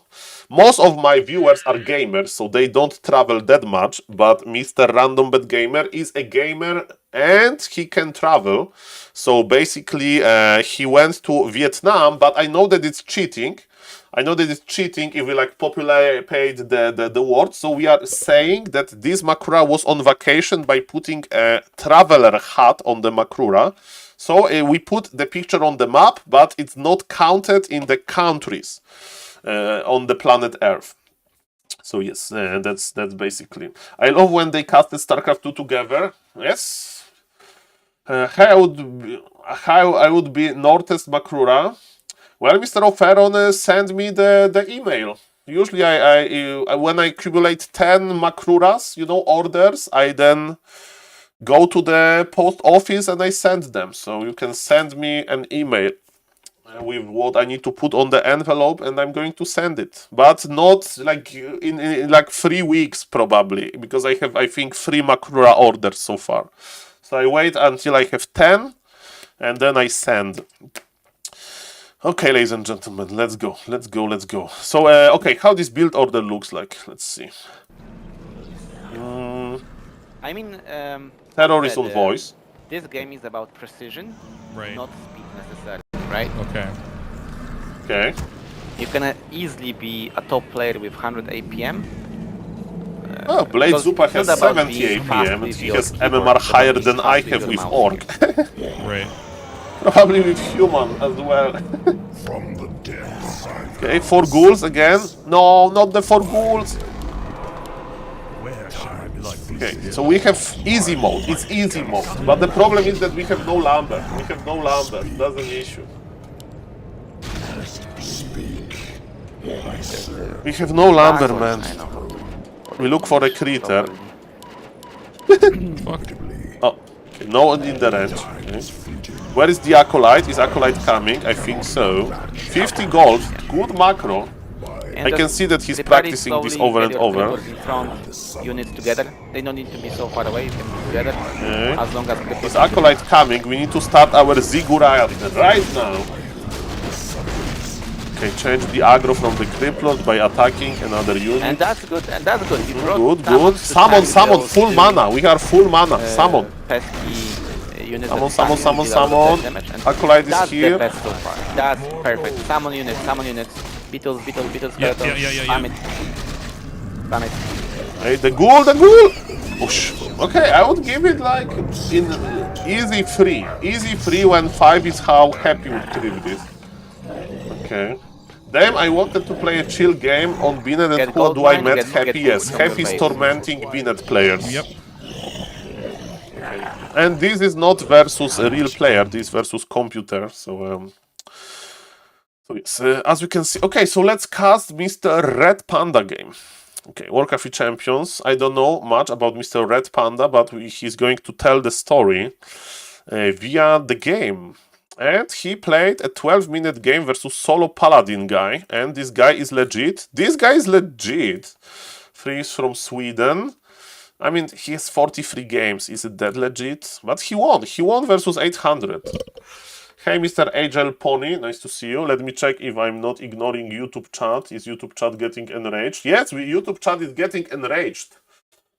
most of my viewers are gamers, so they don't travel that much, but Mr. Random Bad Gamer is a gamer and he can travel. So basically he went to Vietnam, but I know that it's cheating. I know that it's cheating if we like populate the word, so we are saying that this Makura was on vacation by putting a traveler hat on the Makura. So we put the picture on the map, but it's not counted in the countries on the planet Earth. So yes, that's basically. I love when they cast the StarCraft 2 together. Yes. How I would be Northest Makura. Well, Mr. Oferon, send me the email. Usually, when I accumulate 10 Makruras, you know, orders, I then go to the post office and I send them. So you can send me an email with what I need to put on the envelope, and I'm going to send it. But not like in like 3 weeks probably, because I have, I think, 3 Makrura orders so far. So I wait until I have 10, and then I send. Okay, ladies and gentlemen, let's go. So, okay, how this build order looks like? Let's see. I mean, Terrorist on voice. this game is about precision, Right. not speed necessarily, right? Okay. Okay. You can easily be a top player with 100 APM. Oh, Blade because Zupa it's has not about 70 being fast APM, and with he your has keyboard, MMR it's about higher being than fast I with have your with mouse. Orc. Right. Probably with Human as well. Okay, 4 ghouls again. No, not the 4 ghouls. Okay, so we have easy mode. It's easy mode. But the problem is that we have no Lambert. That's an issue. We have no Lambert, man. I know. We look for a critter. Fuck. Oh, okay, no one in the range. Okay. Where is the Acolyte? Is Acolyte coming? I think so. 50 gold, good macro. And I can just see that he's prepare it practicing this slowly, over get and your over. keyboards in front, units together. They don't need to be so far away, you can be together. Okay. As long as the Is Acolyte coming? We need to start our Ziggurat right now. Okay, change the aggro from the Criplord by attacking another unit. And that's good, You brought Good. summons to Summon, tank full those mana. We are full mana. Summon. pesky units that Summon. deal a lot of damage, and Acolyte is that's here. the best so far. That's perfect. Summon units. Beetles, Yeah. Spam it. Hey, the ghoul! Push. Okay, I would give it like in easy free. Easy free when 5 is how happy would clip this. Okay. Damn, I wanted to play a chill game on Binet, and Get who gold do I mine, met? get Happy, gold yes. from Happy the base. tormenting Binet players. Yep. And this is not versus a real player, this is versus computer, so yes, as you can see. Okay, so let's cast Mr. Red Panda game. Okay, Warcraft Champions. I don't know much about Mr. Red Panda, but he's going to tell the story via the game. And he played a 12-minute game versus solo paladin guy, and this guy is legit. He's from Sweden. I mean, he has 43 games. Is it that legit? But he won. He won versus 800. Hey, Mr. Agile Pony. Nice to see you. Let me check if I'm not ignoring YouTube chat. Is YouTube chat getting enraged? Yes, YouTube chat is getting enraged.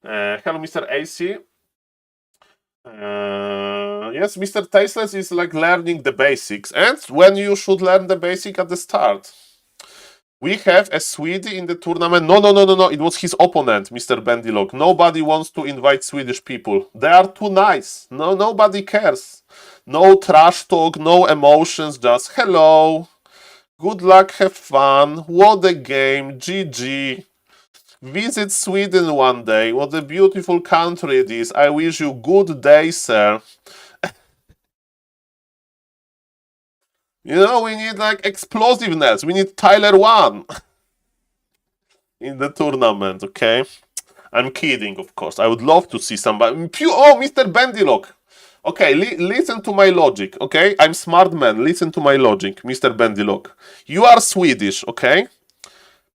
Hello, Mr. AC. Yes, Mr. Tasteless is like learning the basics. And when you should learn the basic at the start. We have a Swede in the tournament. No. It was his opponent, Mr. Bendilog. Nobody wants to invite Swedish people. They are too nice. No, nobody cares. No trash talk, no emotions, just hello. Good luck, have fun. What a game. GG. Visit Sweden one day. What a beautiful country it is. I wish you good day, sir. You know, we need like explosiveness. We need Tyler 1 in the tournament, okay? I'm kidding, of course. I would love to see somebody. Oh, Mr. Bendilog. Okay, listen to my logic, okay? I'm smart man. Listen to my logic, Mr. Bendilog. You are Swedish, okay?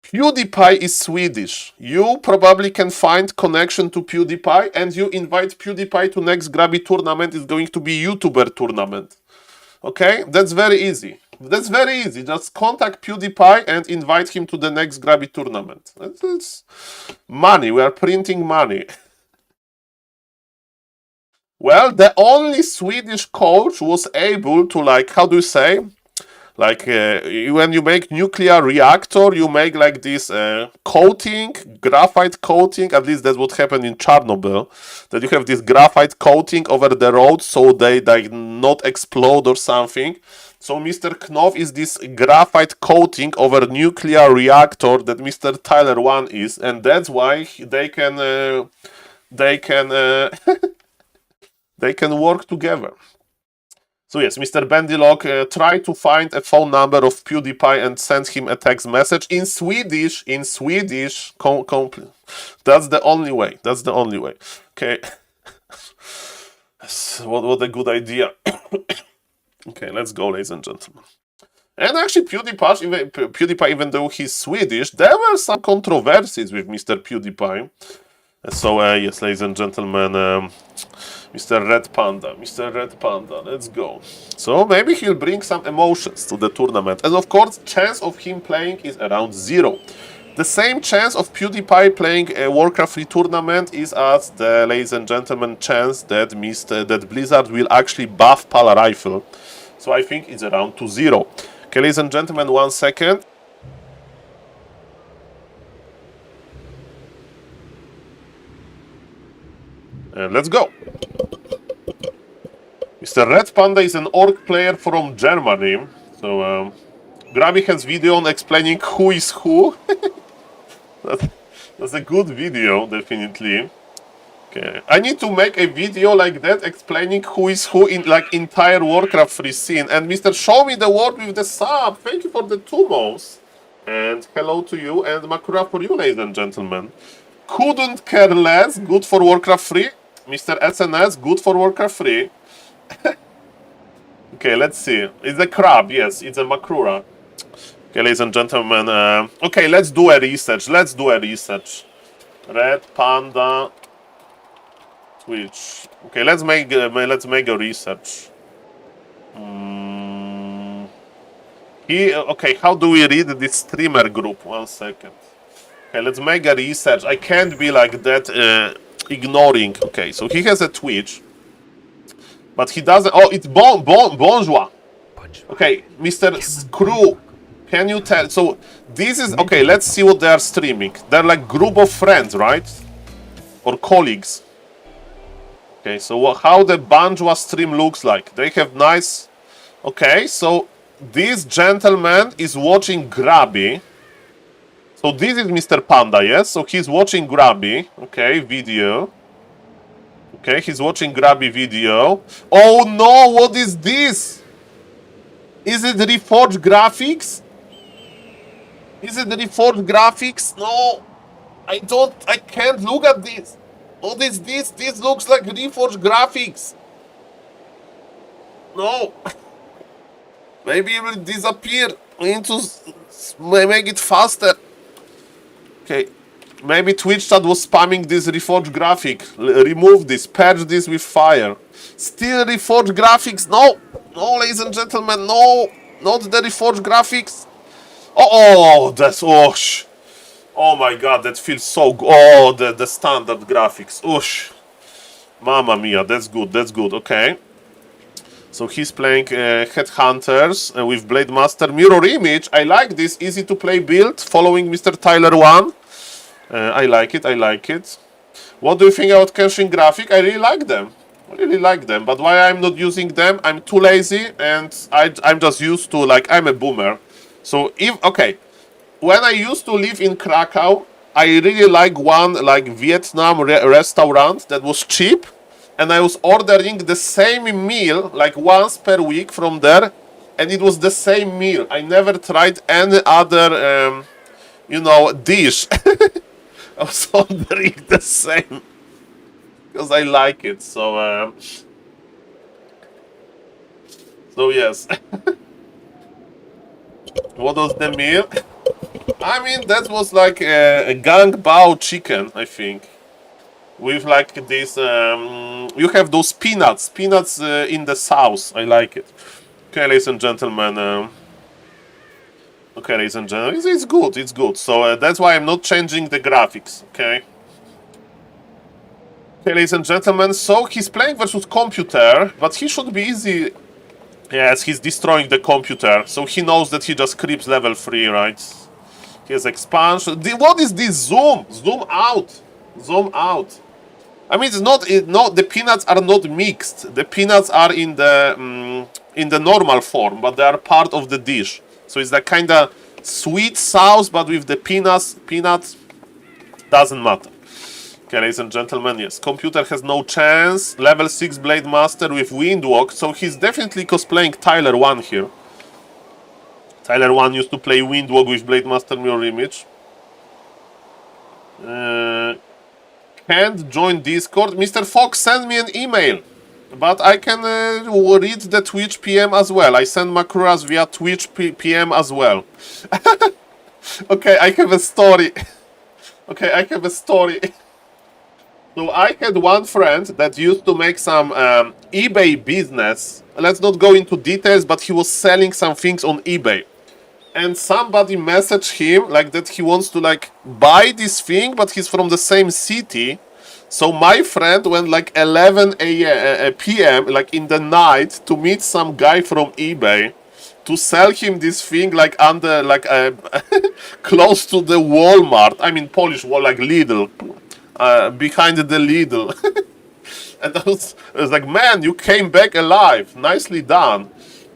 PewDiePie is Swedish. You probably can find connection to PewDiePie, and you invite PewDiePie to next Grubby tournament. It's going to be YouTuber tournament. Okay, that's very easy. Just contact PewDiePie and invite him to the next Grubby tournament. It's money. We are printing money. Well, the only Swedish coach was able to, like, how do you say? Like, when you make nuclear reactor, you make like this coating, graphite coating. At least that's what happened in Chernobyl. That you have this graphite coating over the road so they like not explode or something. So Mr. Knopf is this graphite coating over nuclear reactor that Mr. Tyler 1 is, and that's why they can they can work together. So yes, Mr. Bendylock, try to find a phone number of PewDiePie and send him a text message in Swedish. In Swedish, that's the only way. That's the only way. Okay. What a good idea. Okay, let's go, ladies and gentlemen. And actually, PewDiePie, even though he's Swedish, there were some controversies with Mr. PewDiePie. So yes, ladies and gentlemen, Mr. Red Panda, let's go. So maybe he'll bring some emotions to the tournament. And of course, chance of him playing is around 0. The same chance of PewDiePie playing a Warcraft 3 tournament is as the, ladies and gentlemen, chance that Blizzard will actually buff Pala Rifle. So I think it's around 2-0. Okay, ladies and gentlemen, 1 second. And let's go. Mr. Red Panda is an orc player from Germany. So Grubby has video on explaining who is who. That's a good video, definitely. Okay, I need to make a video like that explaining who is who in like entire Warcraft 3 scene. And Mr. Show Me the World with the sub. Thank you for the 2 months. And hello to you and Makura for you, ladies and gentlemen. Couldn't care less. Good for Warcraft 3. Mr. SNS, good for Warcraft 3. Okay, let's see. It's a crab, yes, it's a Makura. Okay, ladies and gentlemen. Okay, let's do a research. Red Panda Twitch. Okay, let's make a research. Okay, how do we read this streamer group? 1 second. Okay, let's make a research. I can't be like that ignoring. Okay, so he has a Twitch. But he doesn't... Oh, it's Bonjour. Okay, Mr. Screw. Can you tell? So, this is... Okay, let's see what they are streaming. They're like group of friends, right? Or colleagues. Okay, so how the Bonjour stream looks like. They have nice... Okay, so this gentleman is watching Grubby. So this is Mr. Panda, yes? So he's watching Grubby. Okay, video. Okay, he's watching Grubby video. Oh no, what is this? Is it Reforged graphics? No. I can't look at this. What is this? This looks like Reforged graphics. No. Maybe it will disappear. We need to make it faster. Okay, maybe Twitch chat was spamming this Reforged graphic. Remove this, purge this with fire. Still Reforged graphics. No, ladies and gentlemen, no, not the Reforged graphics. Oh, that's oh my god, that feels so good. Oh, the standard graphics. Oosh, mamma mia, that's good. Okay. So he's playing Headhunters with Blade Master Mirror Image. I like this easy to play build following Mr. Tyler 1. I like it. What do you think about Kenshin graphic? I really like them. But why I'm not using them? I'm too lazy and I'm just used to, like, I'm a boomer. So when I used to live in Krakow, I really like one like Vietnam restaurant that was cheap. And I was ordering the same meal like once per week from there. And it was the same meal. I never tried any other, dish. I was ordering the same. Because I like it. So yes. What was the meal? I mean, that was like a gang bao chicken, I think. With like this, you have those peanuts in the sauce. I like it. Okay, ladies and gentlemen. It's good. So that's why I'm not changing the graphics. Okay, ladies and gentlemen. So he's playing versus computer, but he should be easy. Yes, he's destroying the computer. So he knows that he just creeps level 3, right? He has expansion. What is this? Zoom out. I mean, it's not. The peanuts are not mixed. The peanuts are in the normal form, but they are part of the dish. So it's that kind of sweet sauce, but with the peanuts. Doesn't matter. Okay, ladies and gentlemen, yes. Computer has no chance. Level 6 Blade Master with Windwalk. So he's definitely cosplaying Tyler 1 here. Tyler 1 used to play Windwalk with Blade Master Mirror Image. Can't join Discord. Mr. Fox, send me an email. But I can read the Twitch PM as well. I send Makuras via Twitch PM as well. Okay, I have a story. Okay, I have a story. So I had one friend that used to make some eBay business. Let's not go into details, but he was selling some things on eBay. And somebody messaged him like that he wants to like buy this thing, but he's from the same city. So my friend went like 11 p.m. like in the night to meet some guy from eBay to sell him this thing like under like close to the Walmart. I mean Polish wall like Lidl, behind the Lidl. And I was like, man, you came back alive. Nicely done.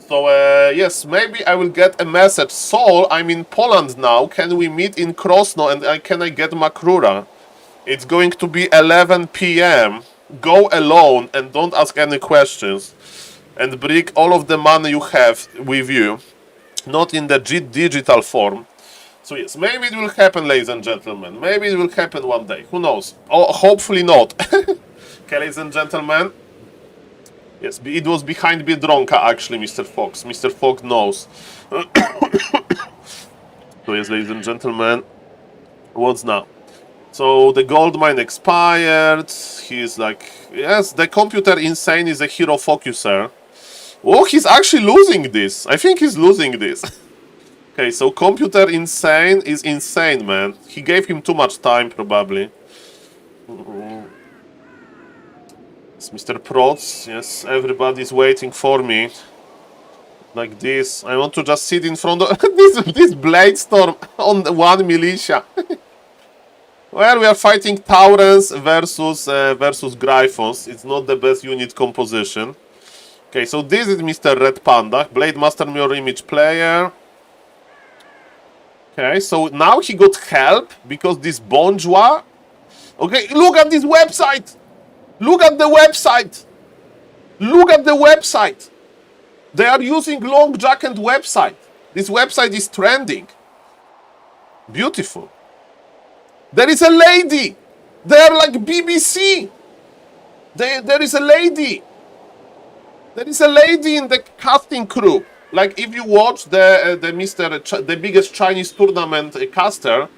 So yes, maybe I will get a message. Saul, I'm in Poland now. Can we meet in Krosno and can I get Makrura? It's going to be 11 p.m. Go alone and don't ask any questions. And bring all of the money you have with you. Not in the digital form. So yes, maybe it will happen, ladies and gentlemen. Maybe it will happen one day. Who knows? Oh, hopefully not. Okay, ladies and gentlemen. Yes, it was behind Biedronka, actually, Mr. Fox. Mr. Fox knows. So yes, ladies and gentlemen. What's now? So the gold mine expired. He's like, yes, the computer insane is a hero focuser. Oh, he's actually losing this. I think he's losing this. Okay, so computer insane is insane, man. He gave him too much time, probably. It's Mr. Prots. Yes, everybody's waiting for me. Like this. I want to just sit in front of this blade storm on the one militia. Well, we are fighting Taurens versus Gryphons. It's not the best unit composition. Okay, so this is Mr. Red Panda, Blade Master Mirror Image player. Okay, so now he got help because this Bonjour. Okay, look at this website. Look at the website. Look at the website. They are using Long Jacket website. This website is trending. Beautiful. There is a lady. They are like BBC. There is a lady. There is a lady in the casting crew. Like if you watch the biggest Chinese tournament caster,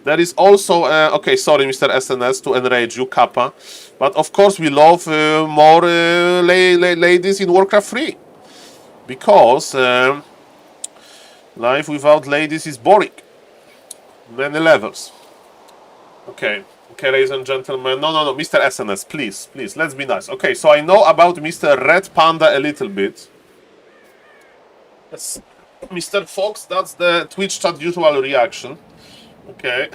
there is also okay. Sorry, Mr. SNS, to enrage you, Kappa, but of course we love more ladies in Warcraft 3 because life without ladies is boring. Many levels. Okay, ladies and gentlemen. No, Mr. SNS, please, let's be nice. Okay, so I know about Mr. Red Panda a little bit. Yes, Mr. Fox, that's the Twitch chat usual reaction. Okay,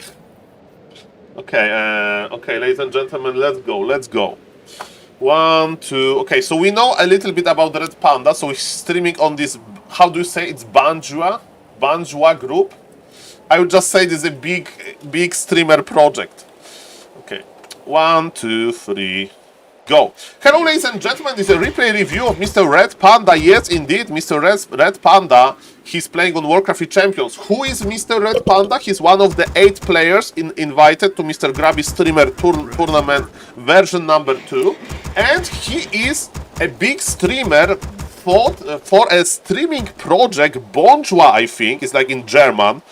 ladies and gentlemen, let's go. 1, 2. Okay, so we know a little bit about the Red Panda. So he's streaming on this. How do you say it's Banjua group? I would just say this is a big streamer project. Okay, 1, 2, 3, go. Hello, ladies and gentlemen, this is a replay review of Mr. Red Panda. Yes, indeed, Mr. Red Panda. He's playing on Warcraft 3 Champions. Who is Mr. Red Panda? He's one of the 8 players invited to Mr. Grubby streamer tournament version number 2. And he is a big streamer for a streaming project, Bonjour, I think. It's like in German.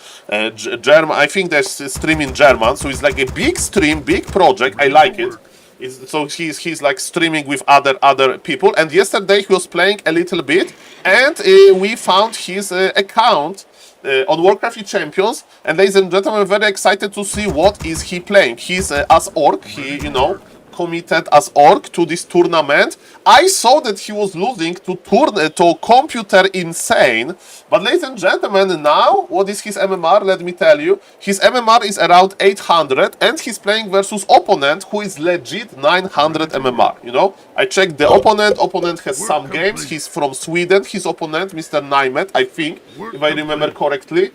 German. I think there's a stream in German. So it's like a big stream, big project. I like it. So he's like streaming with other people. And yesterday he was playing a little bit. And we found his account on Warcraft 3 Champions. And ladies and gentlemen, very excited to see what is he playing. He's as Orc. He, committed as Orc to this tournament. I saw that he was losing to Computer Insane. But ladies and gentlemen, now, what is his MMR? Let me tell you. His MMR is around 800 and he's playing versus opponent who is legit 900 MMR. I checked the opponent. Opponent has some games. He's from Sweden. His opponent, Mr. Naimet, I think, if I remember correctly.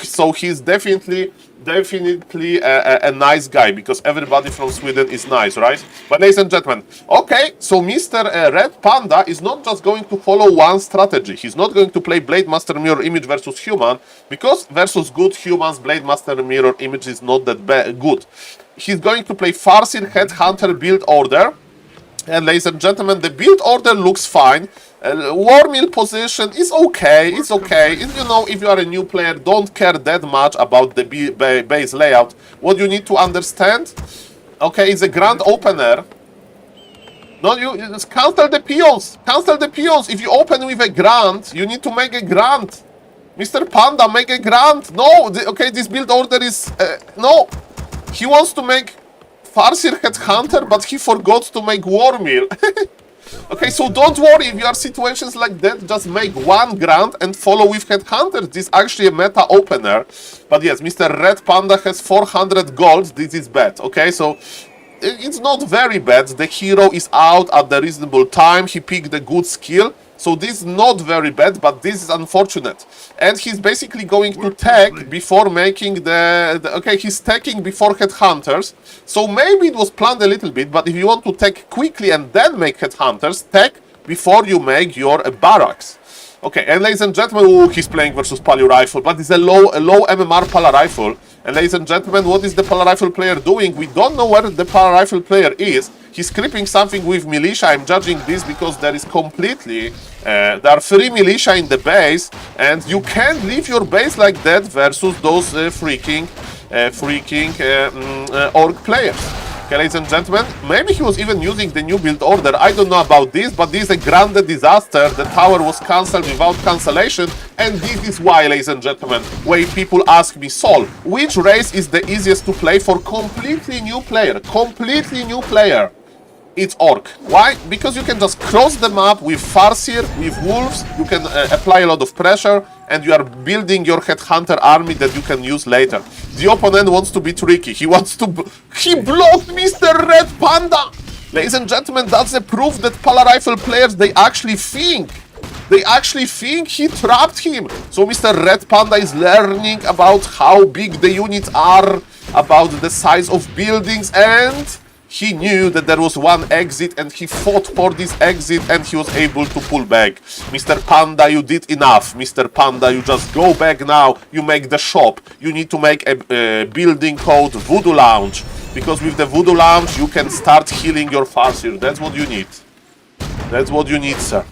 So he's definitely definitely a nice guy, because everybody from Sweden is nice, right? But ladies and gentlemen, okay, so Mr. Red Panda is not just going to follow one strategy. He's not going to play Blade Master Mirror Image versus Human, because versus good humans, Blade Master Mirror Image is not that good. He's going to play Farseer Headhunter build order. And ladies and gentlemen, the build order looks fine. War Mill position is okay, it's okay. You know, if you are a new player, don't care that much about the base layout. What you need to understand, okay, is a grand opener. No, you just cancel the peons. Cancel the peons. If you open with a grand, you need to make a grand. Mr. Panda, make a grand. No, okay, this build order is... no. He wants to make Farseer Headhunter, but he forgot to make War Mill. Okay, so don't worry, if you are situations like that, just make one grand and follow with Headhunter. This is actually a meta opener. But yes, Mr. Red Panda has 400 gold. This is bad, okay? So it's not very bad. The hero is out at the reasonable time. He picked a good skill. So this is not very bad, but this is unfortunate. And he's basically going to tag before making okay, he's tagging before Headhunters. So maybe it was planned a little bit, but if you want to tag quickly and then make Headhunters, tag before you make your barracks. Okay, and ladies and gentlemen, ooh, he's playing versus Palio Rifle, but it's a low MMR Pala Rifle. And ladies and gentlemen, what is the Pala Rifle player doing? We don't know where the Pala Rifle player is. He's creeping something with militia. I'm judging this because there is completely... there are 3 militia in the base, and you can't leave your base like that versus those freaking orc players. Okay, ladies and gentlemen, maybe he was even using the new build order. I don't know about this, but this is a grand disaster. The tower was cancelled without cancellation, and this is why, ladies and gentlemen, when people ask me, Saul, which race is the easiest to play for completely new player? Completely new player. It's Orc. Why? Because you can just cross the map with Farseer, with Wolves, you can apply a lot of pressure, and you are building your Headhunter army that you can use later. The opponent wants to be tricky. He wants to... He blocked Mr. Red Panda! Ladies and gentlemen, that's a proof that Pala Rifle players, they actually think. They actually think he trapped him. So Mr. Red Panda is learning about how big the units are, about the size of buildings, and... he knew that there was one exit, and he fought for this exit, and he was able to pull back. Mr. Panda, you did enough. Mr. Panda, you just go back now. You make the shop. You need to make a building called Voodoo Lounge, because with the Voodoo Lounge, you can start healing your Farseer. That's what you need. That's what you need, sir.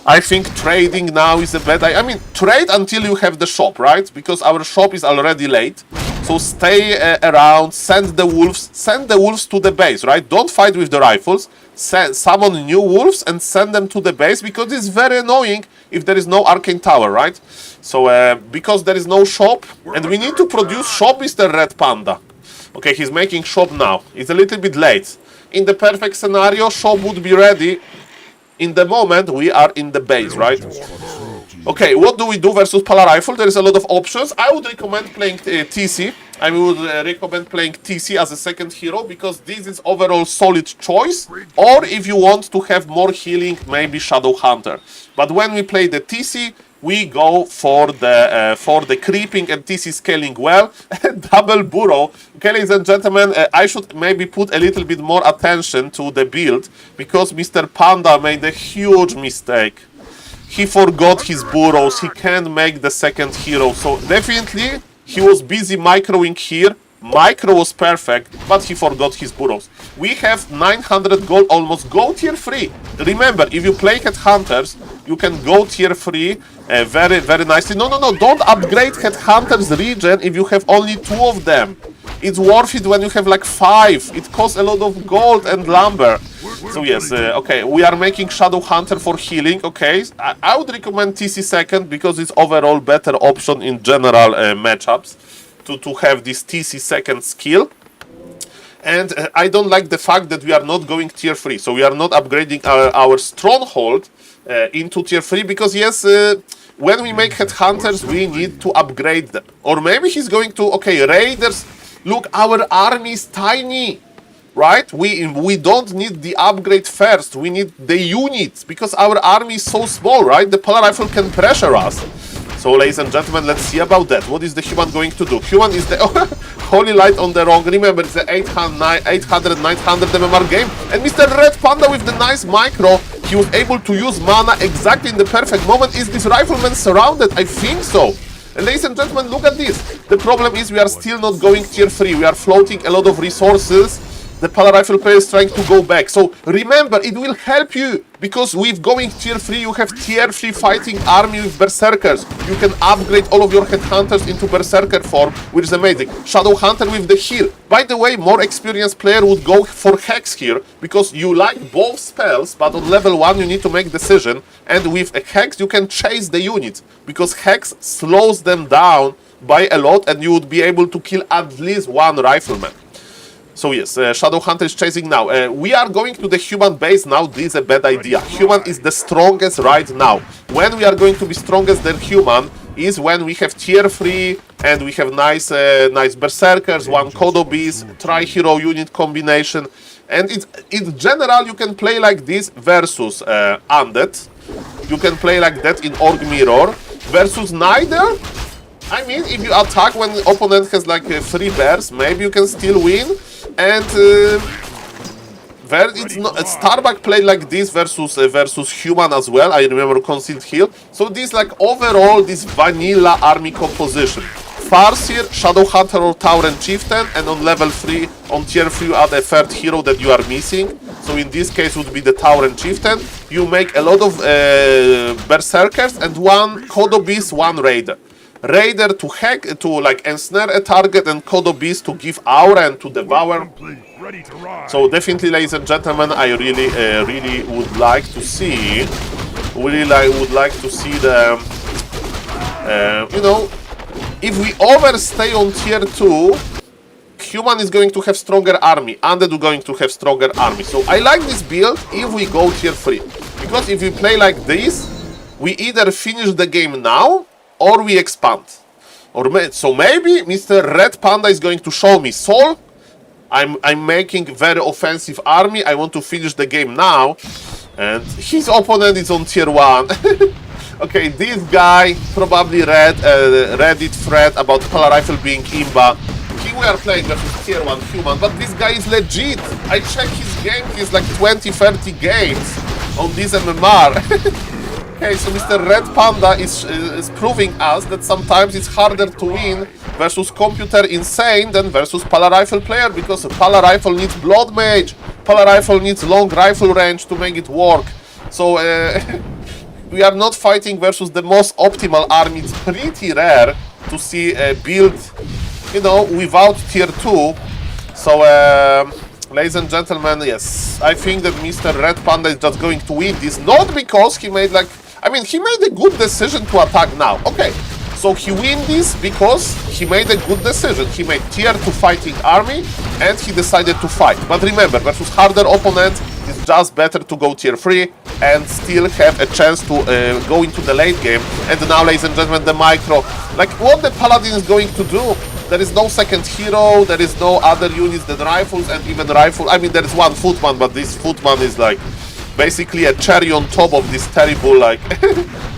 I think trading now is a bad idea. I mean, trade until you have the shop, right? Because our shop is already late. So stay around, send the wolves to the base, right? Don't fight with the rifles. Summon new wolves and send them to the base, because it's very annoying if there is no arcane tower, right? So, because there is no shop, and we need to produce shop, Mr. Red Panda. Okay, he's making shop now. It's a little bit late. In the perfect scenario, shop would be ready in the moment we are in the base, right? Okay, what do we do versus Pala Rifle? There is a lot of options. I would recommend playing TC. I would recommend playing TC as a second hero, because this is overall solid choice. Or if you want to have more healing, maybe Shadow Hunter. But when we play the TC, we go for the creeping and TC scaling well. Double burrow. Okay, ladies and gentlemen, I should maybe put a little bit more attention to the build, because Mr. Panda made a huge mistake. He forgot his burrows. He can't make the second hero. So definitely he was busy microing here. Micro was perfect, but he forgot his burrows. We have 900 gold almost. Go tier 3. Remember, if you play Headhunters, you can go tier 3 very, very nicely. No, don't upgrade Headhunters region if you have only 2 of them. It's worth it when you have like 5. It costs a lot of gold and lumber. So yes, okay, we are making Shadow Hunter for healing. Okay, I would recommend TC second, because it's overall better option in general matchups to have this TC second skill. And I don't like the fact that we are not going tier 3. So we are not upgrading our stronghold into tier 3, because yes, when we make Headhunters, we need to upgrade them. Or maybe he's going to, okay, Raiders. Look, our army is tiny, right? We don't need the upgrade first. We need the units, because our army is so small, right? The Pala Rifle can pressure us. So, ladies and gentlemen, let's see about that. What is the human going to do? Human is the holy light on the wrong. Remember, it's the 800, 900 MMR game. And Mr. Red Panda with the nice micro, he was able to use mana exactly in the perfect moment. Is this rifleman surrounded? I think so. And ladies and gentlemen, look at this. The problem is we are still not going tier 3. We are floating a lot of resources. The Pala Rifle player is trying to go back. So remember, it will help you, because with going tier 3, you have tier 3 fighting army with Berserkers. You can upgrade all of your Headhunters into Berserker form, which is amazing. Shadow Hunter with the heal. By the way, more experienced player would go for Hex here, because you like both spells, but on level 1 you need to make decision. And with a Hex, you can chase the units, because Hex slows them down by a lot, and you would be able to kill at least one rifleman. So yes, Shadow Hunter is chasing now. We are going to the human base now. This is a bad idea. Human is the strongest right now. When we are going to be strongest than human is when we have tier 3 and we have nice Berserkers, one Kodo Beast, tri-hero unit combination. And in general, you can play like this versus Undead. You can play like that in Org Mirror. Versus neither. I mean, if you attack when the opponent has like 3 bears, maybe you can still win. And it's not Starbuck played like this versus human as well. I remember concealed heal. So this like overall this vanilla army composition. Farseer, Shadow Hunter or Tauren Chieftain, and on level 3, on tier 3 you add a third hero that you are missing. So in this case would be the Tauren Chieftain. You make a lot of Berserkers and one Kodo Beast, one Raider. Raider to hack, to like ensnare a target, and Kodo Beast to give aura and to devour. So definitely, ladies and gentlemen, I really would like to see, would like to see the, you know, if we overstay on tier 2, human is going to have stronger army, Undead is going to have stronger army. So I like this build if we go tier 3, because if we play like this, we either finish the game now, or we expand. So maybe Mr. Red Panda is going to show me, Saul, I'm making very offensive army, I want to finish the game now. And his opponent is on tier 1. Okay, this guy probably read Reddit thread about Pala Rifle being imba. We are playing versus tier 1 human, but this guy is legit. I checked his game, he's like 20-30 games on this MMR. Okay, so Mr. Red Panda is proving us that sometimes it's harder to win versus Computer Insane than versus Pala Rifle player, because Pala Rifle needs Blood Mage, Pala Rifle needs long rifle range to make it work. So we are not fighting versus the most optimal army. It's pretty rare to see a build, you know, without tier 2. So ladies and gentlemen, yes, I think that Mr. Red Panda is just going to win this, not because he made like, I mean, he made a good decision to attack now. Okay, so he win this because he made a good decision. He made tier 2 fighting army and he decided to fight. But remember, versus harder opponent, it's just better to go tier 3 and still have a chance to go into the late game. And now, ladies and gentlemen, the micro. Like, what the Paladin is going to do? There is no second hero, there is no other units than rifles, and even rifle. I mean, there is one footman, but this footman is like basically a cherry on top of this terrible like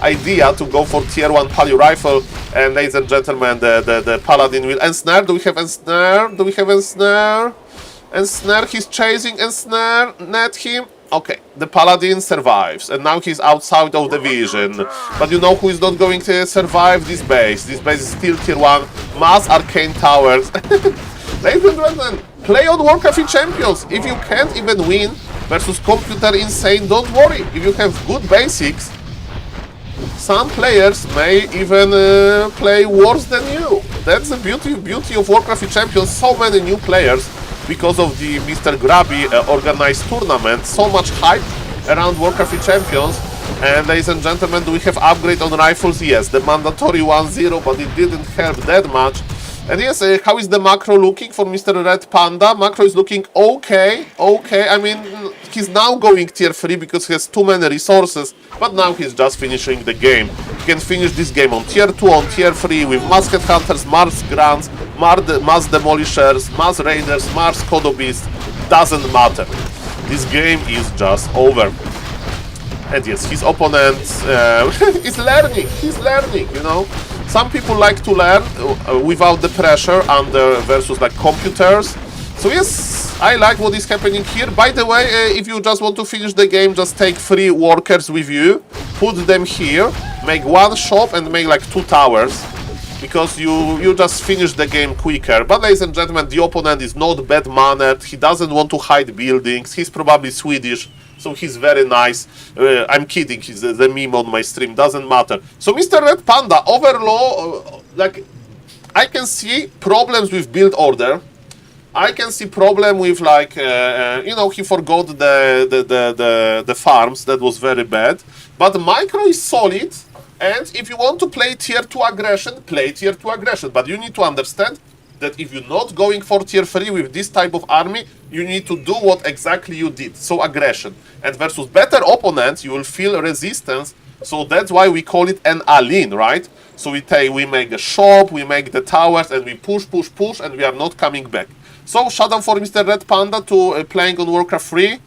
idea to go for tier 1 Pali rifle. And ladies and gentlemen, the Paladin will ensnare. Do we have ensnare? Do we have ensnare? Ensnare, he's chasing ensnare, net him. Okay, the Paladin survives, and now he's outside of the vision. But you know who is not going to survive? This base. This base is still tier 1. Mass Arcane Towers. Ladies and gentlemen, play on Warcraft Champions. If you can't even win versus Computer Insane, don't worry. If you have good basics, some players may even play worse than you. That's the beauty of Warcraft Champions. So many new players. Because of the Mr. Grubby organized tournament, so much hype around Warcraft Champions. And ladies and gentlemen, do we have upgrade on rifles? Yes, the mandatory 1-0, but it didn't help that much. And yes, how is the macro looking for Mr. Red Panda? Macro is looking okay, I mean, he's now going tier 3 because he has too many resources, but now he's just finishing the game. He can finish this game on tier 2, on tier 3 with Mass Headhunters, Mars Grants, Mass Demolishers, Mass Raiders, Mars Kodo Beast. Doesn't matter. This game is just over. And yes, his opponent is learning. He's learning, you know. Some people like to learn without the pressure versus like computers. So yes, I like what is happening here. By the way, if you just want to finish the game, just take 3 workers with you, put them here, make 1 shop and make like 2 towers. Because you just finish the game quicker. But ladies and gentlemen, the opponent is not bad-mannered. He doesn't want to hide buildings. He's probably Swedish, so he's very nice. I'm kidding, he's the meme on my stream, doesn't matter. So Mr. Red Panda, overall, like, I can see problems with build order. I can see problem with like, you know, he forgot the farms. That was very bad. But the micro is solid. And if you want to play tier 2 aggression, play tier 2 aggression. But you need to understand that if you're not going for tier 3 with this type of army, you need to do what exactly you did. So aggression. And versus better opponents, you will feel resistance. So that's why we call it an all-in, right? So we make a shop, we make the towers, and we push, and we are not coming back. So shout out for Mr. Red Panda to playing on Warcraft 3.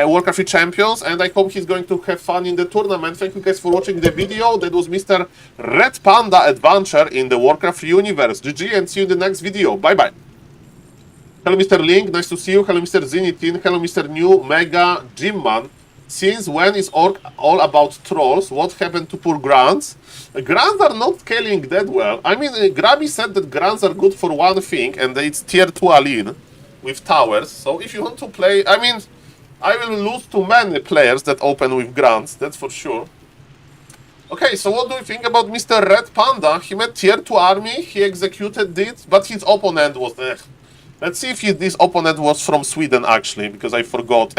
Warcraft 3 champions, and I hope he's going to have fun in the tournament. Thank you guys for watching the video. That was Mr. Red Panda adventure in the Warcraft 3 universe. GG, and see you in the next video. Bye bye. Hello Mr. Link, nice to see you. Hello Mr. Zinitin. Hello Mr. New Mega Gymman. Since when is Orc all about trolls? What happened to poor grants? Grants are not scaling that well. I mean, Grubby said that grants are good for one thing, and it's tier 2 all-in with towers. So if you want to play, I mean, I will lose to many players that open with grants, that's for sure. Okay, so what do you think about Mr. Red Panda? He made tier 2 army, he executed it, but his opponent was... Let's see if this opponent was from Sweden, actually, because I forgot.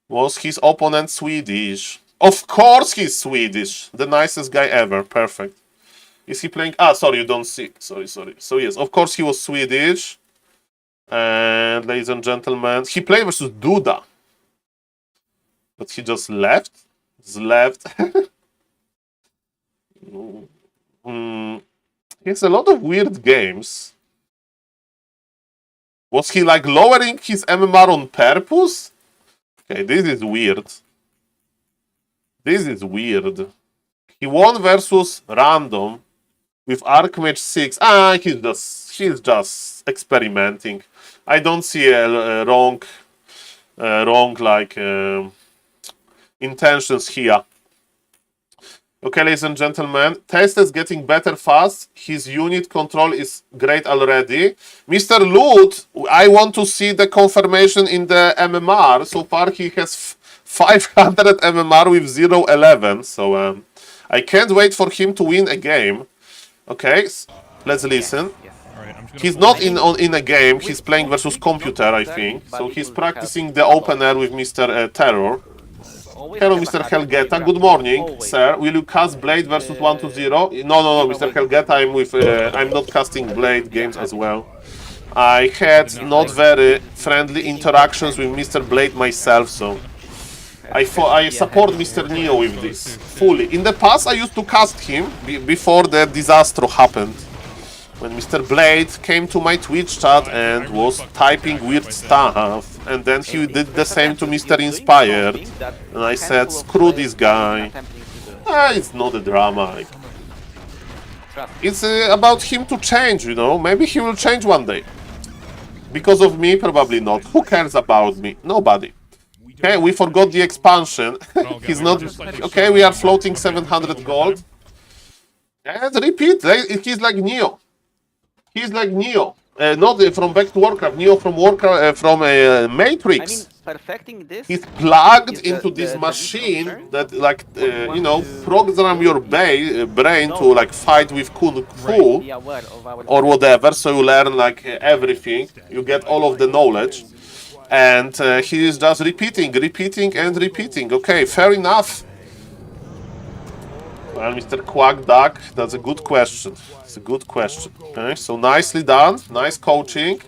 Was his opponent Swedish? Of course he's Swedish! The nicest guy ever, perfect. Is he playing? Ah, sorry, you don't see. Sorry. So yes, of course he was Swedish. And ladies and gentlemen, he played versus Duda. But he just left. He has a lot of weird games. Was he like lowering his MMR on purpose? Okay, this is weird. He won versus random with Archmage 6. Ah, he's just experimenting. I don't see a wrong like intentions here. Okay, ladies and gentlemen, Test is getting better fast. His unit control is great already. Mr. Loot, I want to see the confirmation in the MMR. So far he has 500 MMR with 0.11. So I can't wait for him to win a game. Okay, let's listen. He's not in a game, he's playing versus computer, I think. So he's practicing the opener with Mr. Terror. Hello, Mr. Helgeta. Good morning, sir. Will you cast Blade versus 1-0? No, Mr. Helgeta. I'm not casting Blade games as well. I had not very friendly interactions with Mr. Blade myself, so I support Mr. Neo with this fully. In the past, I used to cast him before the disaster happened. When Mr. Blade came to my Twitch chat and was typing weird stuff, and then he did the same to Mr. Inspired, and I said, screw this guy. It's not a drama. It's about him to change, you know. Maybe he will change one day. Because of me, probably not. Who cares about me? Nobody. Okay, we forgot the expansion. He's not... Okay, we are floating 700 gold. And repeat, he's like Neo. He's like Neo, not from Back to Warcraft. Neo from Warcraft, from Matrix. I mean, perfecting this. He's plugged into this machine that, like, you know, program your brain to like fight with Kung Fu or whatever. So you learn like everything. You get all of the knowledge, and he is just repeating. Okay, fair enough. Well, Mr. Quack Duck, that's a good question. It's a good question. Okay, so nicely done. Nice coaching.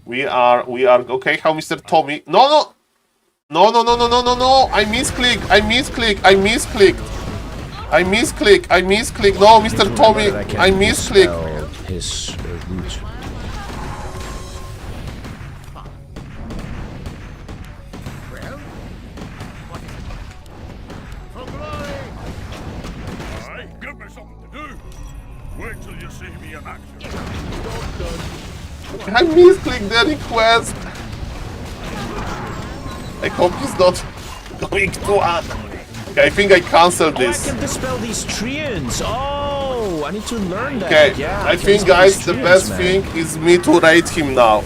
We are okay. How Mr. Tommy? No. I misclicked. No, Mr. Tommy, I misclicked. His route. Wait till you see me in action. I misclicked the request. I hope he's not going to add. Okay, I think I canceled Oh, I this. can dispel these treants. Oh, I need to learn that. Okay, Yeah, I can think, dispel guys, these the treants, best man. thing is me to raid him now.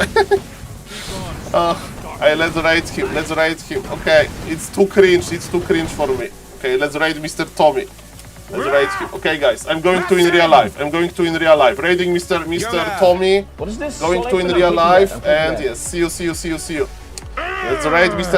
Let's raid him, let's raid him. Okay, it's too cringe for me. Okay, let's raid Mr. Tommy. Let's raid him. Okay, guys, I'm going to in real life. Raiding Mr. Tommy. What is this? Going to in SaulApeMan, real I'm life. clicking that. And yes, see you. Let's raid Mr.